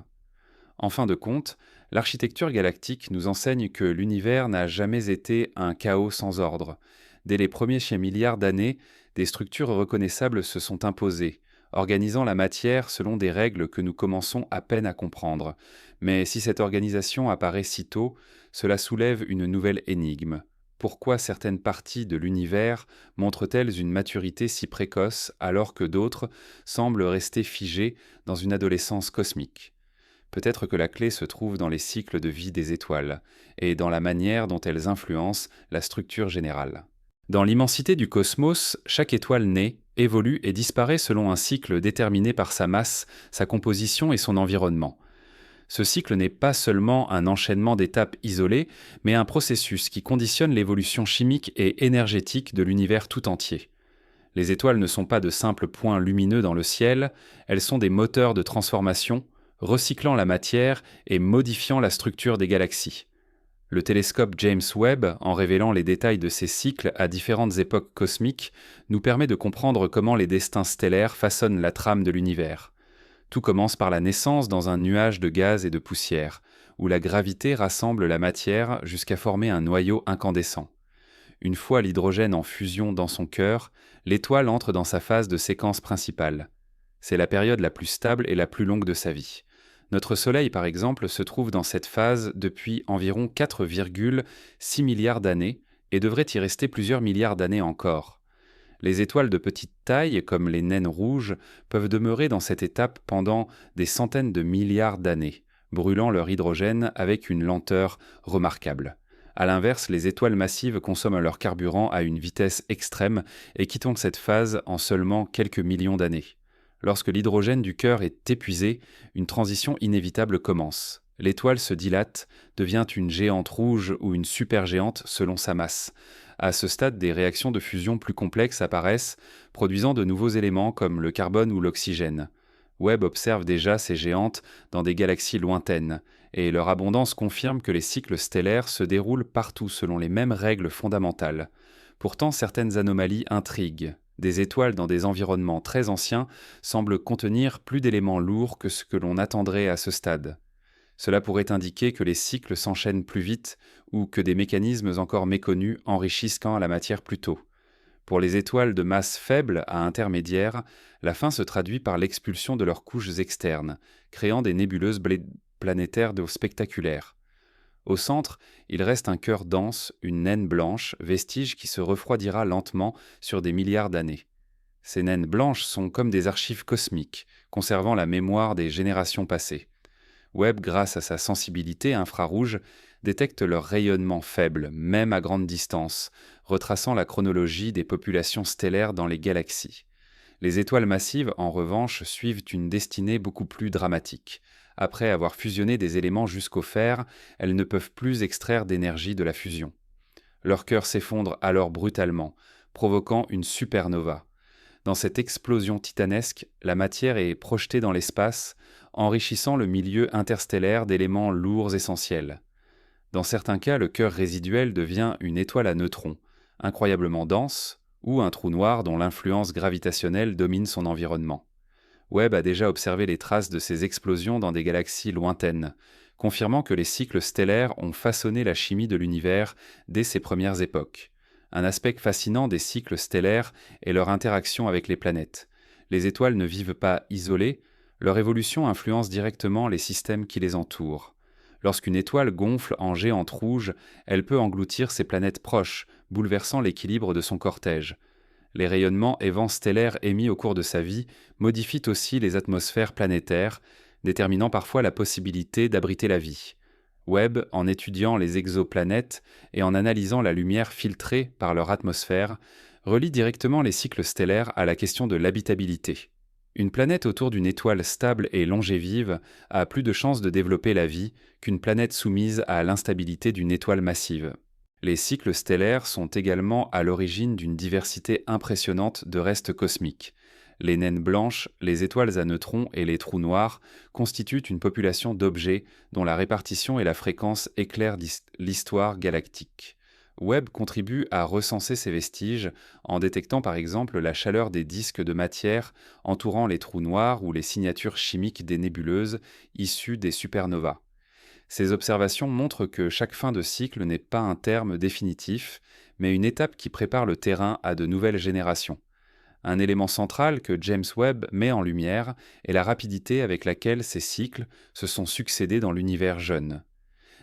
En fin de compte, l'architecture galactique nous enseigne que l'univers n'a jamais été un chaos sans ordre. Dès les premiers milliards d'années, des structures reconnaissables se sont imposées, organisant la matière selon des règles que nous commençons à peine à comprendre. Mais si cette organisation apparaît si tôt, cela soulève une nouvelle énigme. Pourquoi certaines parties de l'univers montrent-elles une maturité si précoce alors que d'autres semblent rester figées dans une adolescence cosmique ? Peut-être que la clé se trouve dans les cycles de vie des étoiles et dans la manière dont elles influencent la structure générale. Dans l'immensité du cosmos, chaque étoile naît, évolue et disparaît selon un cycle déterminé par sa masse, sa composition et son environnement. Ce cycle n'est pas seulement un enchaînement d'étapes isolées, mais un processus qui conditionne l'évolution chimique et énergétique de l'univers tout entier. Les étoiles ne sont pas de simples points lumineux dans le ciel, elles sont des moteurs de transformation, recyclant la matière et modifiant la structure des galaxies. Le télescope James Webb, en révélant les détails de ces cycles à différentes époques cosmiques, nous permet de comprendre comment les destins stellaires façonnent la trame de l'univers. Tout commence par la naissance dans un nuage de gaz et de poussière, où la gravité rassemble la matière jusqu'à former un noyau incandescent. Une fois l'hydrogène en fusion dans son cœur, l'étoile entre dans sa phase de séquence principale. C'est la période la plus stable et la plus longue de sa vie. Notre Soleil, par exemple, se trouve dans cette phase depuis environ 4,6 milliards d'années et devrait y rester plusieurs milliards d'années encore. Les étoiles de petite taille, comme les naines rouges, peuvent demeurer dans cette étape pendant des centaines de milliards d'années, brûlant leur hydrogène avec une lenteur remarquable. À l'inverse, les étoiles massives consomment leur carburant à une vitesse extrême et quittent cette phase en seulement quelques millions d'années. Lorsque l'hydrogène du cœur est épuisé, une transition inévitable commence. L'étoile se dilate, devient une géante rouge ou une supergéante selon sa masse. À ce stade, des réactions de fusion plus complexes apparaissent, produisant de nouveaux éléments comme le carbone ou l'oxygène. Webb observe déjà ces géantes dans des galaxies lointaines, et leur abondance confirme que les cycles stellaires se déroulent partout selon les mêmes règles fondamentales. Pourtant, certaines anomalies intriguent. Des étoiles dans des environnements très anciens semblent contenir plus d'éléments lourds que ce que l'on attendrait à ce stade. Cela pourrait indiquer que les cycles s'enchaînent plus vite ou que des mécanismes encore méconnus enrichissent la matière plus tôt. Pour les étoiles de masse faible à intermédiaire, la fin se traduit par l'expulsion de leurs couches externes, créant des nébuleuses planétaires spectaculaires. Au centre, il reste un cœur dense, une naine blanche, vestige qui se refroidira lentement sur des milliards d'années. Ces naines blanches sont comme des archives cosmiques, conservant la mémoire des générations passées. Webb, grâce à sa sensibilité infrarouge, détecte leur rayonnement faible, même à grande distance, retraçant la chronologie des populations stellaires dans les galaxies. Les étoiles massives, en revanche, suivent une destinée beaucoup plus dramatique. Après avoir fusionné des éléments jusqu'au fer, elles ne peuvent plus extraire d'énergie de la fusion. Leur cœur s'effondre alors brutalement, provoquant une supernova. Dans cette explosion titanesque, la matière est projetée dans l'espace, enrichissant le milieu interstellaire d'éléments lourds essentiels. Dans certains cas, le cœur résiduel devient une étoile à neutrons, incroyablement dense, ou un trou noir dont l'influence gravitationnelle domine son environnement. Webb a déjà observé les traces de ces explosions dans des galaxies lointaines, confirmant que les cycles stellaires ont façonné la chimie de l'univers dès ses premières époques. Un aspect fascinant des cycles stellaires est leur interaction avec les planètes. Les étoiles ne vivent pas isolées, leur évolution influence directement les systèmes qui les entourent. Lorsqu'une étoile gonfle en géante rouge, elle peut engloutir ses planètes proches, bouleversant l'équilibre de son cortège. Les rayonnements et vents stellaires émis au cours de sa vie modifient aussi les atmosphères planétaires, déterminant parfois la possibilité d'abriter la vie. Webb, en étudiant les exoplanètes et en analysant la lumière filtrée par leur atmosphère, relie directement les cycles stellaires à la question de l'habitabilité. Une planète autour d'une étoile stable et longévive a plus de chances de développer la vie qu'une planète soumise à l'instabilité d'une étoile massive. Les cycles stellaires sont également à l'origine d'une diversité impressionnante de restes cosmiques. Les naines blanches, les étoiles à neutrons et les trous noirs constituent une population d'objets dont la répartition et la fréquence éclairent l'histoire galactique. Webb contribue à recenser ces vestiges en détectant par exemple la chaleur des disques de matière entourant les trous noirs ou les signatures chimiques des nébuleuses issues des supernovas. Ces observations montrent que chaque fin de cycle n'est pas un terme définitif, mais une étape qui prépare le terrain à de nouvelles générations. Un élément central que James Webb met en lumière est la rapidité avec laquelle ces cycles se sont succédés dans l'univers jeune.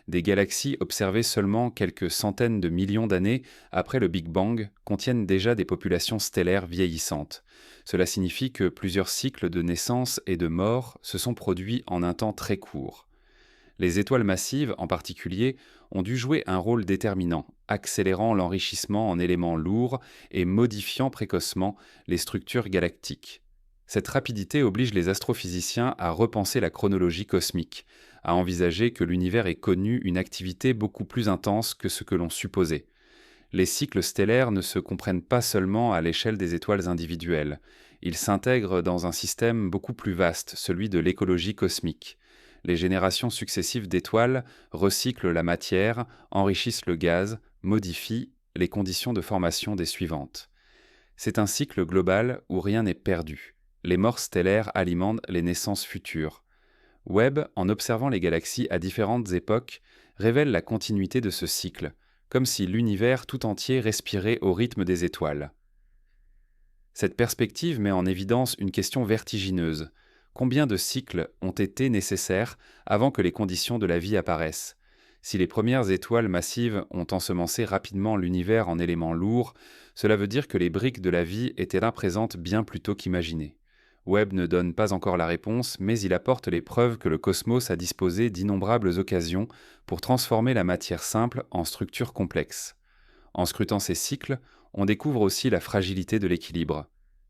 Des galaxies observées seulement quelques centaines de millions d'années après le Big Bang contiennent déjà des populations stellaires vieillissantes. Cela signifie que plusieurs cycles de naissance et de mort se sont produits en un temps très court. Les étoiles massives, en particulier, ont dû jouer un rôle déterminant, accélérant l'enrichissement en éléments lourds et modifiant précocement les structures galactiques. Cette rapidité oblige les astrophysiciens à repenser la chronologie cosmique, à envisager que l'univers ait connu une activité beaucoup plus intense que ce que l'on supposait. Les cycles stellaires ne se comprennent pas seulement à l'échelle des étoiles individuelles, ils s'intègrent dans un système beaucoup plus vaste, celui de l'écologie cosmique. Les générations successives d'étoiles recyclent la matière, enrichissent le gaz, modifient les conditions de formation des suivantes. C'est un cycle global où rien n'est perdu. Les morts stellaires alimentent les naissances futures. Webb, en observant les galaxies à différentes époques, révèle la continuité de ce cycle, comme si l'univers tout entier respirait au rythme des étoiles. Cette perspective met en évidence une question vertigineuse. Combien de cycles ont été nécessaires avant que les conditions de la vie apparaissent ? Si les premières étoiles massives ont ensemencé rapidement l'univers en éléments lourds, cela veut dire que les briques de la vie étaient là présentes bien plus tôt qu'imaginé. Webb ne donne pas encore la réponse, mais il apporte les preuves que le cosmos a disposé d'innombrables occasions pour transformer la matière simple en structure complexe. En scrutant ces cycles, on découvre aussi la fragilité de l'équilibre.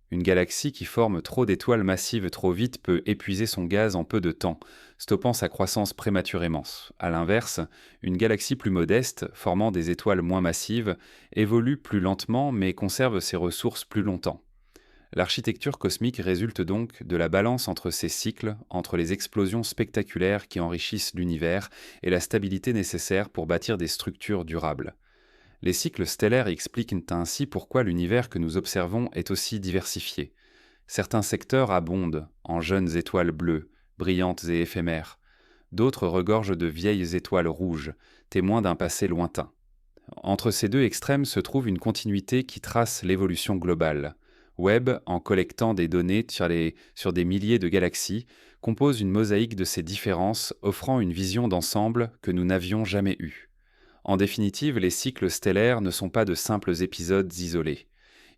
Une galaxie qui forme trop d'étoiles massives trop vite peut épuiser son gaz en peu de temps, stoppant sa croissance prématurément. A l'inverse, une galaxie plus modeste, formant des étoiles moins massives, évolue plus lentement mais conserve ses ressources plus longtemps. L'architecture cosmique résulte donc de la balance entre ces cycles, entre les explosions spectaculaires qui enrichissent l'univers et la stabilité nécessaire pour bâtir des structures durables. Les cycles stellaires expliquent ainsi pourquoi l'univers que nous observons est aussi diversifié. Certains secteurs abondent en jeunes étoiles bleues, brillantes et éphémères. D'autres regorgent de vieilles étoiles rouges, témoins d'un passé lointain. Entre ces deux extrêmes se trouve une continuité qui trace l'évolution globale. Webb, en collectant des données sur des milliers de galaxies, compose une mosaïque de ces différences, offrant une vision d'ensemble que nous n'avions jamais eue. En définitive, les cycles stellaires ne sont pas de simples épisodes isolés.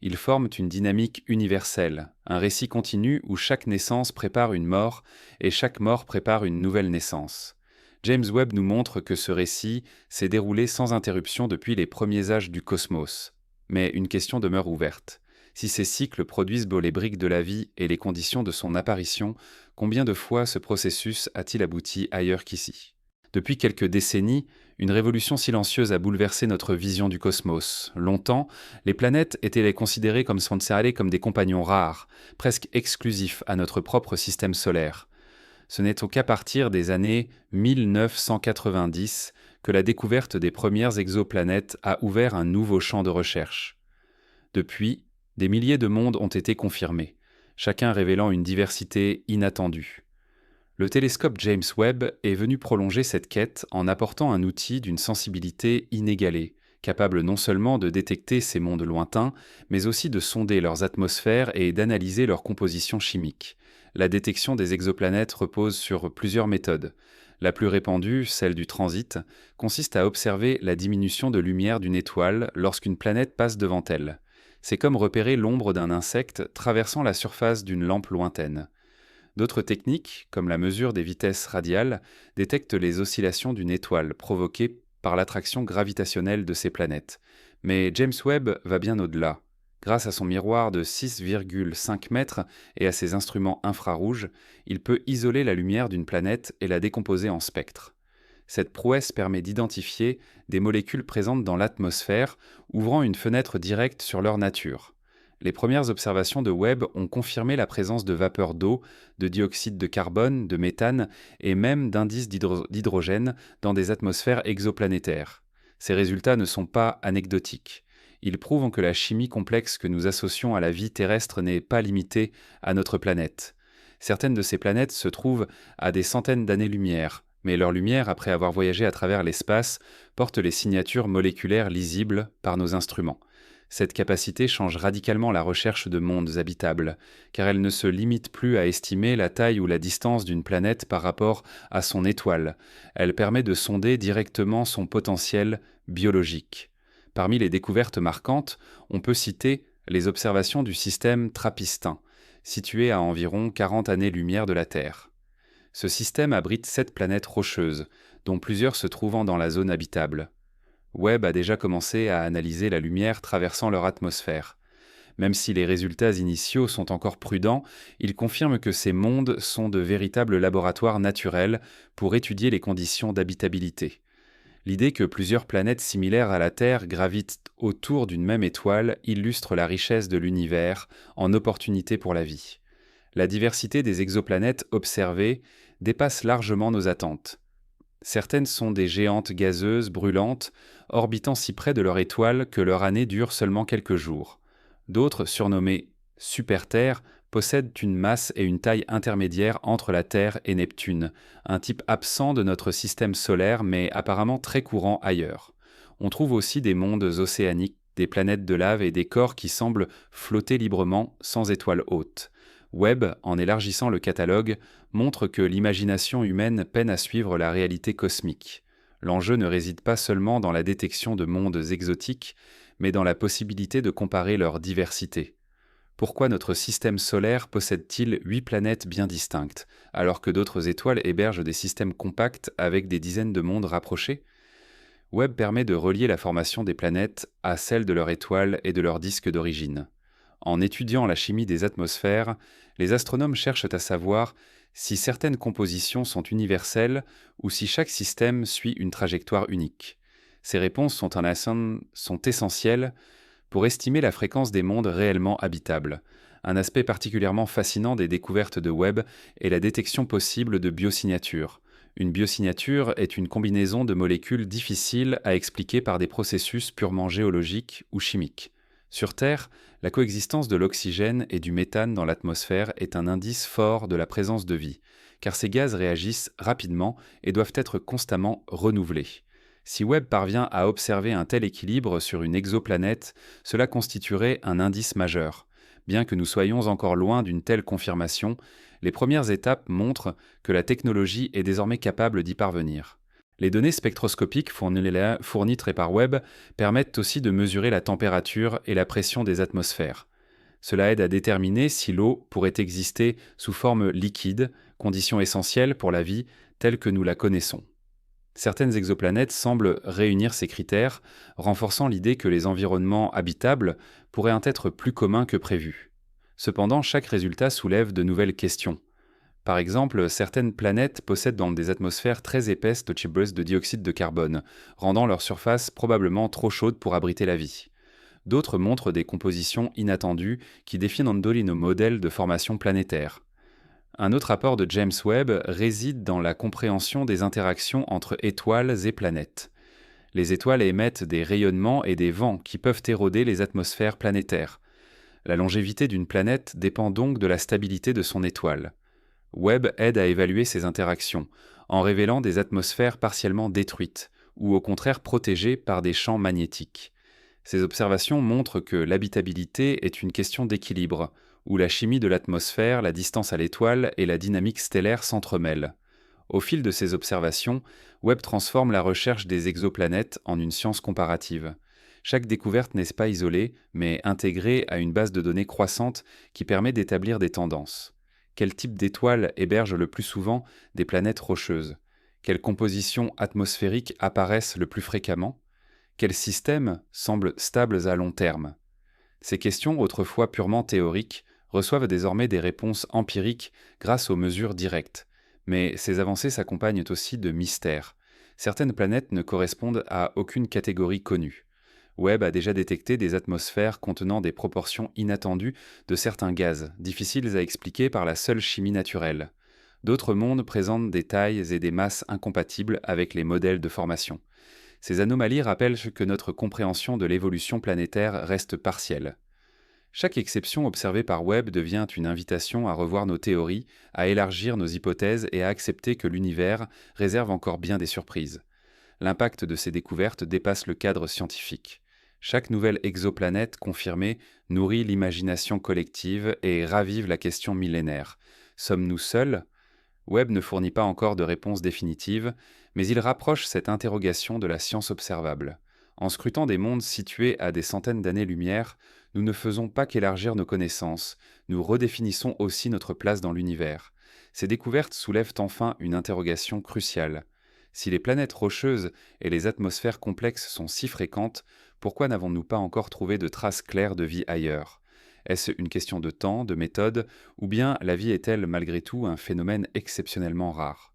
Ils forment une dynamique universelle, un récit continu où chaque naissance prépare une mort et chaque mort prépare une nouvelle naissance. James Webb nous montre que ce récit s'est déroulé sans interruption depuis les premiers âges du cosmos. Mais une question demeure ouverte. Si ces cycles produisent les briques de la vie et les conditions de son apparition, combien de fois ce processus a-t-il abouti ailleurs qu'ici? Depuis quelques décennies, une révolution silencieuse a bouleversé notre vision du cosmos. Longtemps, les planètes étaient considérées comme des compagnons rares, presque exclusifs à notre propre système solaire. Ce n'est qu'à partir des années 1990 que la découverte des premières exoplanètes a ouvert un nouveau champ de recherche. Depuis, des milliers de mondes ont été confirmés, chacun révélant une diversité inattendue. Le télescope James Webb est venu prolonger cette quête en apportant un outil d'une sensibilité inégalée, capable non seulement de détecter ces mondes lointains, mais aussi de sonder leurs atmosphères et d'analyser leur composition chimique. La détection des exoplanètes repose sur plusieurs méthodes. La plus répandue, celle du transit, consiste à observer la diminution de lumière d'une étoile lorsqu'une planète passe devant elle. C'est comme repérer l'ombre d'un insecte traversant la surface d'une lampe lointaine. D'autres techniques, comme la mesure des vitesses radiales, détectent les oscillations d'une étoile provoquées par l'attraction gravitationnelle de ces planètes. Mais James Webb va bien au-delà. Grâce à son miroir de 6,5 mètres et à ses instruments infrarouges, il peut isoler la lumière d'une planète et la décomposer en spectres. Cette prouesse permet d'identifier des molécules présentes dans l'atmosphère, ouvrant une fenêtre directe sur leur nature. Les premières observations de Webb ont confirmé la présence de vapeur d'eau, de dioxyde de carbone, de méthane et même d'indices d'hydrogène dans des atmosphères exoplanétaires. Ces résultats ne sont pas anecdotiques. Ils prouvent que la chimie complexe que nous associons à la vie terrestre n'est pas limitée à notre planète. Certaines de ces planètes se trouvent à des centaines d'années-lumière, mais leur lumière, après avoir voyagé à travers l'espace, porte les signatures moléculaires lisibles par nos instruments. Cette capacité change radicalement la recherche de mondes habitables, car elle ne se limite plus à estimer la taille ou la distance d'une planète par rapport à son étoile. Elle permet de sonder directement son potentiel biologique. Parmi les découvertes marquantes, on peut citer les observations du système trappistin, situé à environ 40 années-lumière de la Terre. Ce système abrite 7 planètes rocheuses, dont plusieurs se trouvant dans la zone habitable. Webb a déjà commencé à analyser la lumière traversant leur atmosphère. Même si les résultats initiaux sont encore prudents, il confirme que ces mondes sont de véritables laboratoires naturels pour étudier les conditions d'habitabilité. L'idée que plusieurs planètes similaires à la Terre gravitent autour d'une même étoile illustre la richesse de l'univers en opportunités pour la vie. La diversité des exoplanètes observées dépasse largement nos attentes. Certaines sont des géantes gazeuses brûlantes, orbitant si près de leur étoile que leur année dure seulement quelques jours. D'autres, surnommées super-Terres, possèdent une masse et une taille intermédiaires entre la Terre et Neptune, un type absent de notre système solaire mais apparemment très courant ailleurs. On trouve aussi des mondes océaniques, des planètes de lave et des corps qui semblent flotter librement sans étoile haute. Webb, en élargissant le catalogue, montre que l'imagination humaine peine à suivre la réalité cosmique. L'enjeu ne réside pas seulement dans la détection de mondes exotiques, mais dans la possibilité de comparer leur diversité. Pourquoi notre système solaire possède-t-il 8 planètes bien distinctes, alors que d'autres étoiles hébergent des systèmes compacts avec des dizaines de mondes rapprochés? Webb permet de relier la formation des planètes à celle de leur étoile et de leur disque d'origine. En étudiant la chimie des atmosphères, les astronomes cherchent à savoir si certaines compositions sont universelles ou si chaque système suit une trajectoire unique. Ces réponses sont essentielles pour estimer la fréquence des mondes réellement habitables. Un aspect particulièrement fascinant des découvertes de Webb est la détection possible de biosignatures. Une biosignature est une combinaison de molécules difficiles à expliquer par des processus purement géologiques ou chimiques. Sur Terre, la coexistence de l'oxygène et du méthane dans l'atmosphère est un indice fort de la présence de vie, car ces gaz réagissent rapidement et doivent être constamment renouvelés. Si Webb parvient à observer un tel équilibre sur une exoplanète, cela constituerait un indice majeur. Bien que nous soyons encore loin d'une telle confirmation, les premières étapes montrent que la technologie est désormais capable d'y parvenir. Les données spectroscopiques fournies par Webb permettent aussi de mesurer la température et la pression des atmosphères. Cela aide à déterminer si l'eau pourrait exister sous forme liquide, condition essentielle pour la vie telle que nous la connaissons. Certaines exoplanètes semblent réunir ces critères, renforçant l'idée que les environnements habitables pourraient être plus communs que prévu. Cependant, chaque résultat soulève de nouvelles questions. Par exemple, certaines planètes possèdent dans des atmosphères très épaisses de dioxyde de carbone, rendant leur surface probablement trop chaude pour abriter la vie. D'autres montrent des compositions inattendues qui défient nos modèles de formation planétaire. Un autre apport de James Webb réside dans la compréhension des interactions entre étoiles et planètes. Les étoiles émettent des rayonnements et des vents qui peuvent éroder les atmosphères planétaires. La longévité d'une planète dépend donc de la stabilité de son étoile. Webb aide à évaluer ces interactions, en révélant des atmosphères partiellement détruites, ou au contraire protégées par des champs magnétiques. Ces observations montrent que l'habitabilité est une question d'équilibre, où la chimie de l'atmosphère, la distance à l'étoile et la dynamique stellaire s'entremêlent. Au fil de ces observations, Webb transforme la recherche des exoplanètes en une science comparative. Chaque découverte n'est pas isolée, mais intégrée à une base de données croissante qui permet d'établir des tendances. Quel type d'étoiles héberge le plus souvent des planètes rocheuses? Quelles compositions atmosphériques apparaissent le plus fréquemment? Quels systèmes semblent stables à long terme? Ces questions, autrefois purement théoriques, reçoivent désormais des réponses empiriques grâce aux mesures directes. Mais ces avancées s'accompagnent aussi de mystères. Certaines planètes ne correspondent à aucune catégorie connue. Webb a déjà détecté des atmosphères contenant des proportions inattendues de certains gaz, difficiles à expliquer par la seule chimie naturelle. D'autres mondes présentent des tailles et des masses incompatibles avec les modèles de formation. Ces anomalies rappellent que notre compréhension de l'évolution planétaire reste partielle. Chaque exception observée par Webb devient une invitation à revoir nos théories, à élargir nos hypothèses et à accepter que l'univers réserve encore bien des surprises. L'impact de ces découvertes dépasse le cadre scientifique. Chaque nouvelle exoplanète confirmée nourrit l'imagination collective et ravive la question millénaire. Sommes-nous seuls? Webb ne fournit pas encore de réponse définitive, mais il rapproche cette interrogation de la science observable. En scrutant des mondes situés à des centaines d'années-lumière, nous ne faisons pas qu'élargir nos connaissances, nous redéfinissons aussi notre place dans l'univers. Ces découvertes soulèvent enfin une interrogation cruciale. Si les planètes rocheuses et les atmosphères complexes sont si fréquentes, pourquoi n'avons-nous pas encore trouvé de traces claires de vie ailleurs? Est-ce une question de temps, de méthode, ou bien la vie est-elle malgré tout un phénomène exceptionnellement rare?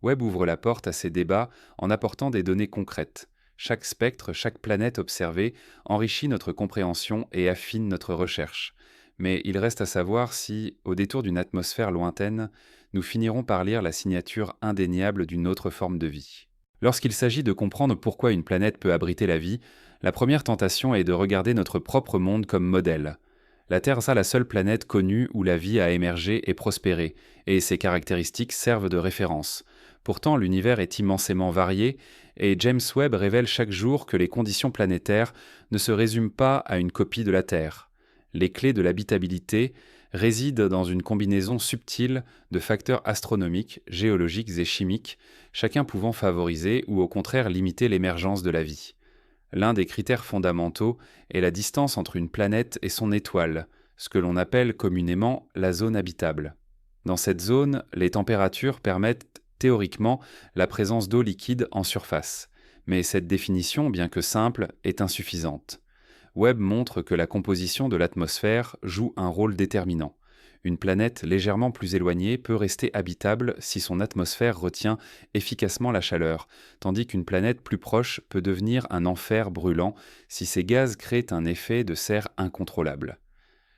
Webb ouvre la porte à ces débats en apportant des données concrètes. Chaque spectre, chaque planète observée enrichit notre compréhension et affine notre recherche. Mais il reste à savoir si, au détour d'une atmosphère lointaine, nous finirons par lire la signature indéniable d'une autre forme de vie. Lorsqu'il s'agit de comprendre pourquoi une planète peut abriter la vie, la première tentation est de regarder notre propre monde comme modèle. La Terre sera la seule planète connue où la vie a émergé et prospéré, et ses caractéristiques servent de référence. Pourtant, l'univers est immensément varié, et James Webb révèle chaque jour que les conditions planétaires ne se résument pas à une copie de la Terre. Les clés de l'habitabilité résident dans une combinaison subtile de facteurs astronomiques, géologiques et chimiques, chacun pouvant favoriser ou au contraire limiter l'émergence de la vie. L'un des critères fondamentaux est la distance entre une planète et son étoile, ce que l'on appelle communément la zone habitable. Dans cette zone, les températures permettent théoriquement la présence d'eau liquide en surface, mais cette définition, bien que simple, est insuffisante. Webb montre que la composition de l'atmosphère joue un rôle déterminant. Une planète légèrement plus éloignée peut rester habitable si son atmosphère retient efficacement la chaleur, tandis qu'une planète plus proche peut devenir un enfer brûlant si ses gaz créent un effet de serre incontrôlable.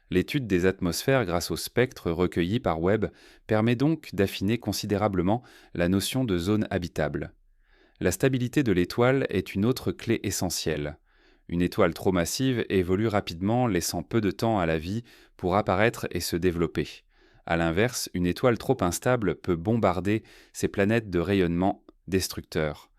L'étude des atmosphères grâce au spectre recueilli par Webb permet donc d'affiner considérablement la notion de zone habitable. La stabilité de l'étoile est une autre clé essentielle. Une étoile trop massive évolue rapidement, laissant peu de temps à la vie pour apparaître et se développer. A l'inverse, une étoile trop instable peut bombarder ses planètes de rayonnements destructeurs.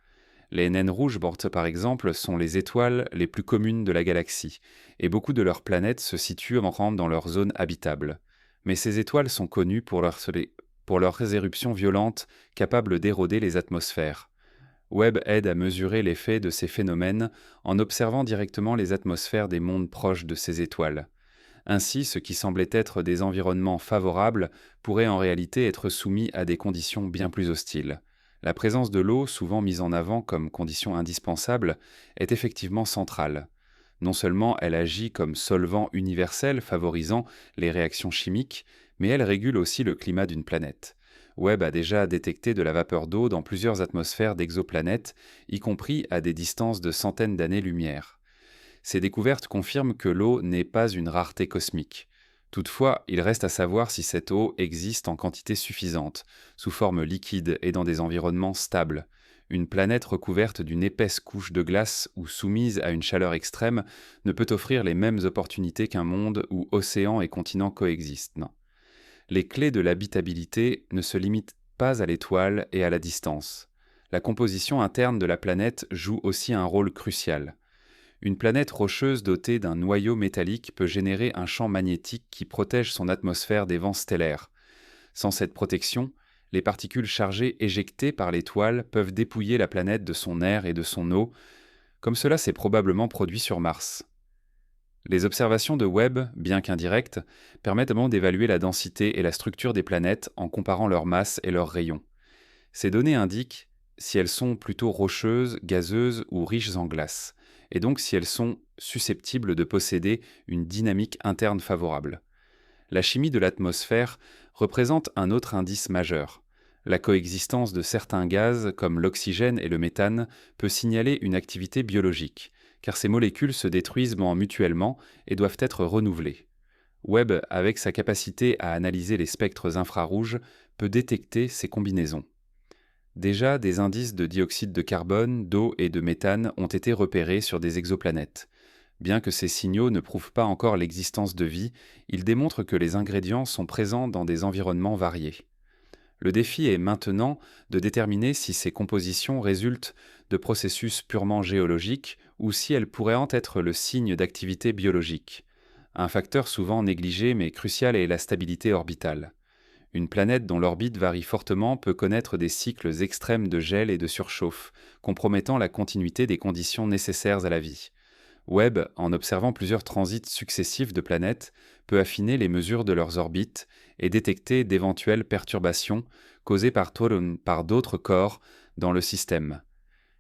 Les naines rouges, par exemple, sont les étoiles les plus communes de la galaxie, et beaucoup de leurs planètes se situent dans leur zone habitable. Mais ces étoiles sont connues pour leurs éruptions violentes capables d'éroder les atmosphères. Webb aide à mesurer l'effet de ces phénomènes en observant directement les atmosphères des mondes proches de ces étoiles. Ainsi, ce qui semblait être des environnements favorables pourrait en réalité être soumis à des conditions bien plus hostiles. La présence de l'eau, souvent mise en avant comme condition indispensable, est effectivement centrale. Non seulement elle agit comme solvant universel favorisant les réactions chimiques, mais elle régule aussi le climat d'une planète. Webb a déjà détecté de la vapeur d'eau dans plusieurs atmosphères d'exoplanètes, y compris à des distances de centaines d'années-lumière. Ces découvertes confirment que l'eau n'est pas une rareté cosmique. Toutefois, il reste à savoir si cette eau existe en quantité suffisante, sous forme liquide et dans des environnements stables. Une planète recouverte d'une épaisse couche de glace ou soumise à une chaleur extrême ne peut offrir les mêmes opportunités qu'un monde où océans et continents coexistent. Non. Les clés de l'habitabilité ne se limitent pas à l'étoile et à la distance. La composition interne de la planète joue aussi un rôle crucial. Une planète rocheuse dotée d'un noyau métallique peut générer un champ magnétique qui protège son atmosphère des vents stellaires. Sans cette protection, les particules chargées éjectées par l'étoile peuvent dépouiller la planète de son air et de son eau, comme cela s'est probablement produit sur Mars. Les observations de Webb, bien qu'indirectes, permettent également d'évaluer la densité et la structure des planètes en comparant leur masse et leurs rayons. Ces données indiquent si elles sont plutôt rocheuses, gazeuses ou riches en glace, et donc si elles sont susceptibles de posséder une dynamique interne favorable. La chimie de l'atmosphère représente un autre indice majeur. La coexistence de certains gaz, comme l'oxygène et le méthane, peut signaler une activité biologique, car ces molécules se détruisent mutuellement et doivent être renouvelées. Webb, avec sa capacité à analyser les spectres infrarouges, peut détecter ces combinaisons. Déjà, des indices de dioxyde de carbone, d'eau et de méthane ont été repérés sur des exoplanètes. Bien que ces signaux ne prouvent pas encore l'existence de vie, ils démontrent que les ingrédients sont présents dans des environnements variés. Le défi est maintenant de déterminer si ces compositions résultent de processus purement géologiques ou si elles pourraient en être le signe d'activité biologique. Un facteur souvent négligé mais crucial est la stabilité orbitale. Une planète dont l'orbite varie fortement peut connaître des cycles extrêmes de gel et de surchauffe, compromettant la continuité des conditions nécessaires à la vie. Webb, en observant plusieurs transits successifs de planètes, peut affiner les mesures de leurs orbites et détecter d'éventuelles perturbations causées par d'autres corps dans le système.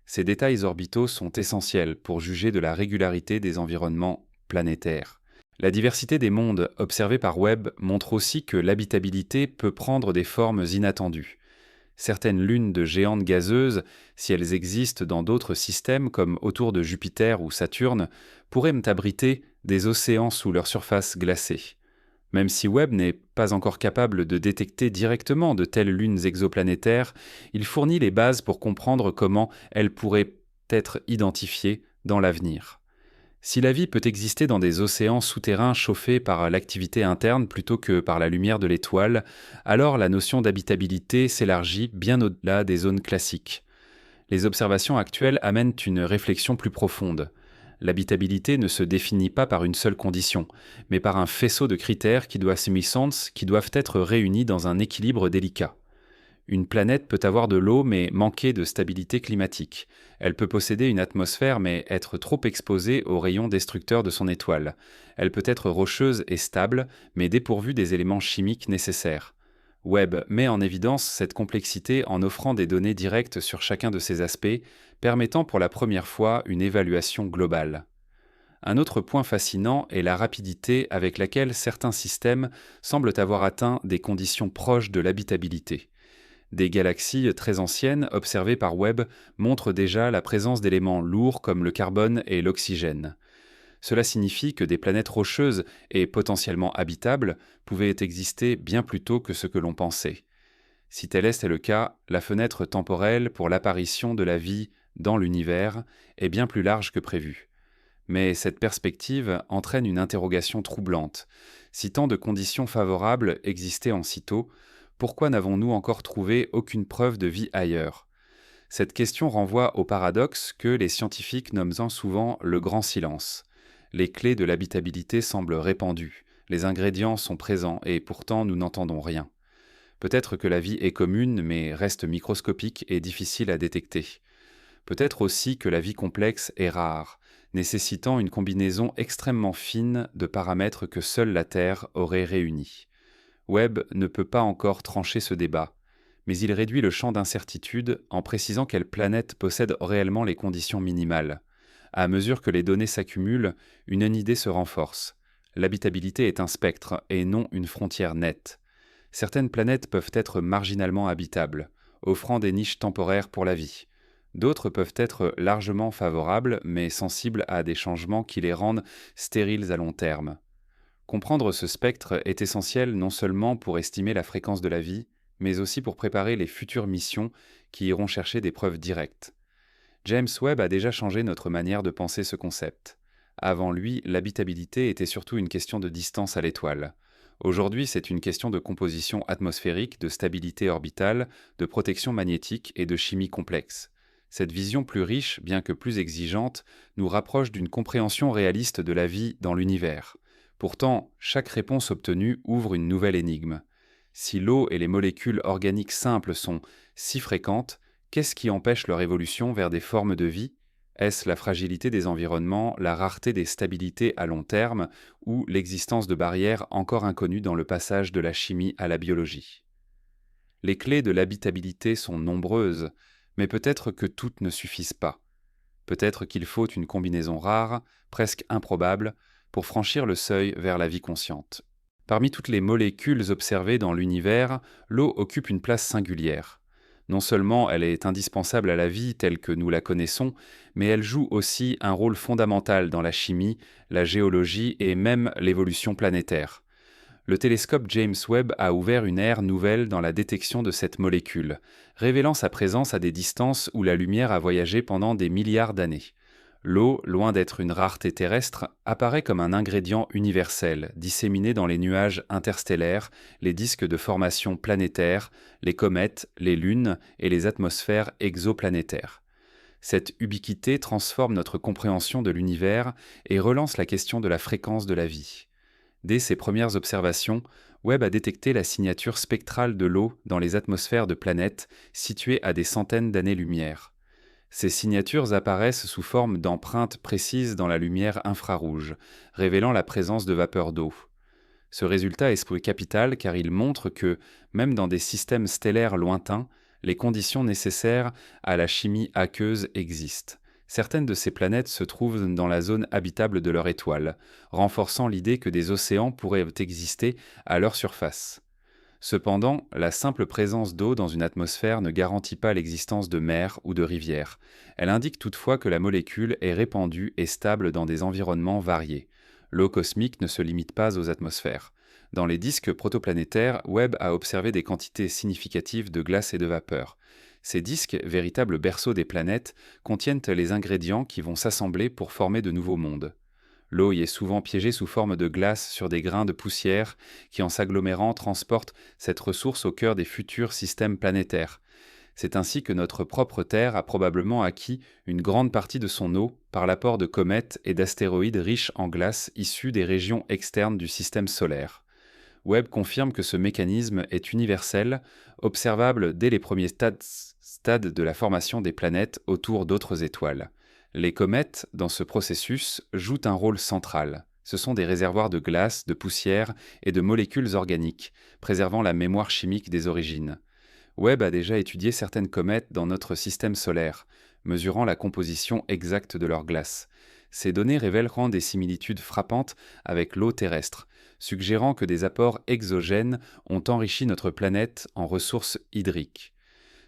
Ces détails orbitaux sont essentiels pour juger de la régularité des environnements planétaires. La diversité des mondes observés par Webb montre aussi que l'habitabilité peut prendre des formes inattendues. Certaines lunes de géantes gazeuses, si elles existent dans d'autres systèmes comme autour de Jupiter ou Saturne, pourraient abriter des océans sous leur surface glacée. Même si Webb n'est pas encore capable de détecter directement de telles lunes exoplanétaires, il fournit les bases pour comprendre comment elles pourraient être identifiées dans l'avenir. Si la vie peut exister dans des océans souterrains chauffés par l'activité interne plutôt que par la lumière de l'étoile, alors la notion d'habitabilité s'élargit bien au-delà des zones classiques. Les observations actuelles amènent une réflexion plus profonde. L'habitabilité ne se définit pas par une seule condition, mais par un faisceau de critères qui doivent être réunis dans un équilibre délicat. Une planète peut avoir de l'eau mais manquer de stabilité climatique. Elle peut posséder une atmosphère mais être trop exposée aux rayons destructeurs de son étoile. Elle peut être rocheuse et stable mais dépourvue des éléments chimiques nécessaires. Webb met en évidence cette complexité en offrant des données directes sur chacun de ces aspects, permettant pour la première fois une évaluation globale. Un autre point fascinant est la rapidité avec laquelle certains systèmes semblent avoir atteint des conditions proches de l'habitabilité. Des galaxies très anciennes observées par Webb montrent déjà la présence d'éléments lourds comme le carbone et l'oxygène. Cela signifie que des planètes rocheuses et potentiellement habitables pouvaient exister bien plus tôt que ce que l'on pensait. Si tel est le cas, la fenêtre temporelle pour l'apparition de la vie dans l'univers est bien plus large que prévu. Mais cette perspective entraîne une interrogation troublante. Si tant de conditions favorables existaient en si tôt, pourquoi n'avons-nous encore trouvé aucune preuve de vie ailleurs ? Cette question renvoie au paradoxe que les scientifiques nomment souvent le grand silence. Les clés de l'habitabilité semblent répandues, les ingrédients sont présents et pourtant nous n'entendons rien. Peut-être que la vie est commune mais reste microscopique et difficile à détecter. Peut-être aussi que la vie complexe est rare, nécessitant une combinaison extrêmement fine de paramètres que seule la Terre aurait réunis. Webb ne peut pas encore trancher ce débat, mais il réduit le champ d'incertitude en précisant quelle planète possède réellement les conditions minimales. À mesure que les données s'accumulent, une idée se renforce. L'habitabilité est un spectre et non une frontière nette. Certaines planètes peuvent être marginalement habitables, offrant des niches temporaires pour la vie. D'autres peuvent être largement favorables, mais sensibles à des changements qui les rendent stériles à long terme. Comprendre ce spectre est essentiel non seulement pour estimer la fréquence de la vie, mais aussi pour préparer les futures missions qui iront chercher des preuves directes. James Webb a déjà changé notre manière de penser ce concept. Avant lui, l'habitabilité était surtout une question de distance à l'étoile. Aujourd'hui, c'est une question de composition atmosphérique, de stabilité orbitale, de protection magnétique et de chimie complexe. Cette vision plus riche, bien que plus exigeante, nous rapproche d'une compréhension réaliste de la vie dans l'univers. Pourtant, chaque réponse obtenue ouvre une nouvelle énigme. Si l'eau et les molécules organiques simples sont si fréquentes, qu'est-ce qui empêche leur évolution vers des formes de vie? Est-ce la fragilité des environnements, la rareté des stabilités à long terme ou l'existence de barrières encore inconnues dans le passage de la chimie à la biologie? Les clés de l'habitabilité sont nombreuses, mais peut-être que toutes ne suffisent pas. Peut-être qu'il faut une combinaison rare, presque improbable, pour franchir le seuil vers la vie consciente. Parmi toutes les molécules observées dans l'univers, l'eau occupe une place singulière. Non seulement elle est indispensable à la vie telle que nous la connaissons, mais elle joue aussi un rôle fondamental dans la chimie, la géologie et même l'évolution planétaire. Le télescope James Webb a ouvert une ère nouvelle dans la détection de cette molécule, révélant sa présence à des distances où la lumière a voyagé pendant des milliards d'années. L'eau, loin d'être une rareté terrestre, apparaît comme un ingrédient universel, disséminé dans les nuages interstellaires, les disques de formation planétaires, les comètes, les lunes et les atmosphères exoplanétaires. Cette ubiquité transforme notre compréhension de l'univers et relance la question de la fréquence de la vie. Dès ses premières observations, Webb a détecté la signature spectrale de l'eau dans les atmosphères de planètes situées à des centaines d'années-lumière. Ces signatures apparaissent sous forme d'empreintes précises dans la lumière infrarouge, révélant la présence de vapeur d'eau. Ce résultat est capital car il montre que, même dans des systèmes stellaires lointains, les conditions nécessaires à la chimie aqueuse existent. Certaines de ces planètes se trouvent dans la zone habitable de leur étoile, renforçant l'idée que des océans pourraient exister à leur surface. Cependant, la simple présence d'eau dans une atmosphère ne garantit pas l'existence de mers ou de rivières. Elle indique toutefois que la molécule est répandue et stable dans des environnements variés. L'eau cosmique ne se limite pas aux atmosphères. Dans les disques protoplanétaires, Webb a observé des quantités significatives de glace et de vapeur. Ces disques, véritables berceaux des planètes, contiennent les ingrédients qui vont s'assembler pour former de nouveaux mondes. L'eau y est souvent piégée sous forme de glace sur des grains de poussière qui, en s'agglomérant, transportent cette ressource au cœur des futurs systèmes planétaires. C'est ainsi que notre propre Terre a probablement acquis une grande partie de son eau par l'apport de comètes et d'astéroïdes riches en glace issus des régions externes du système solaire. Webb confirme que ce mécanisme est universel, observable dès les premiers stades de la formation des planètes autour d'autres étoiles. Les comètes, dans ce processus, jouent un rôle central. Ce sont des réservoirs de glace, de poussière et de molécules organiques, préservant la mémoire chimique des origines. Webb a déjà étudié certaines comètes dans notre système solaire, mesurant la composition exacte de leur glace. Ces données révéleront des similitudes frappantes avec l'eau terrestre, suggérant que des apports exogènes ont enrichi notre planète en ressources hydriques.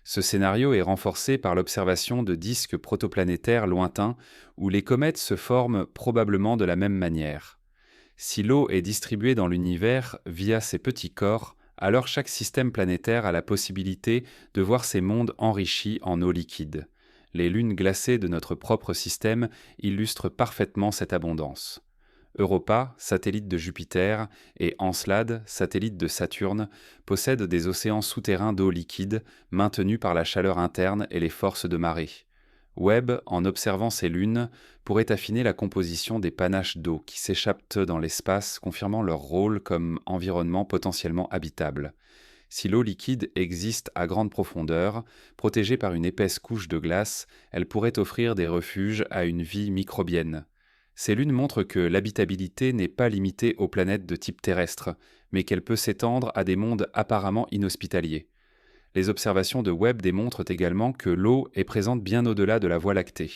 Ce scénario est renforcé par l'observation de disques protoplanétaires lointains où les comètes se forment probablement de la même manière. Si l'eau est distribuée dans l'univers via ces petits corps, alors chaque système planétaire a la possibilité de voir ses mondes enrichis en eau liquide. Les lunes glacées de notre propre système illustrent parfaitement cette abondance. Europa, satellite de Jupiter, et Encelade, satellite de Saturne, possèdent des océans souterrains d'eau liquide, maintenus par la chaleur interne et les forces de marée. Webb, en observant ces lunes, pourrait affiner la composition des panaches d'eau qui s'échappent dans l'espace, confirmant leur rôle comme environnement potentiellement habitable. Si l'eau liquide existe à grande profondeur, protégée par une épaisse couche de glace, elle pourrait offrir des refuges à une vie microbienne. Ces lunes montrent que l'habitabilité n'est pas limitée aux planètes de type terrestre, mais qu'elle peut s'étendre à des mondes apparemment inhospitaliers. Les observations de Webb démontrent également que l'eau est présente bien au-delà de la Voie lactée.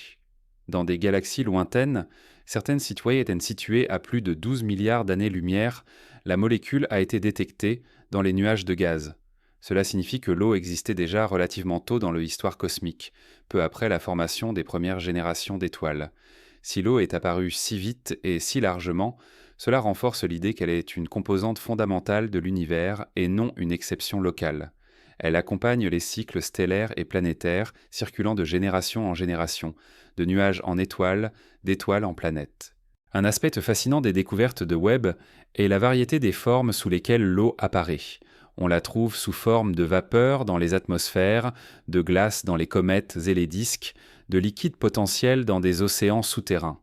Dans des galaxies lointaines, certaines situées à plus de 12 milliards d'années-lumière, la molécule a été détectée dans les nuages de gaz. Cela signifie que l'eau existait déjà relativement tôt dans l'histoire cosmique, peu après la formation des premières générations d'étoiles. Si l'eau est apparue si vite et si largement, cela renforce l'idée qu'elle est une composante fondamentale de l'univers et non une exception locale. Elle accompagne les cycles stellaires et planétaires circulant de génération en génération, de nuages en étoiles, d'étoiles en planètes. Un aspect fascinant des découvertes de Webb est la variété des formes sous lesquelles l'eau apparaît. On la trouve sous forme de vapeur dans les atmosphères, de glace dans les comètes et les disques, de liquide potentiel dans des océans souterrains.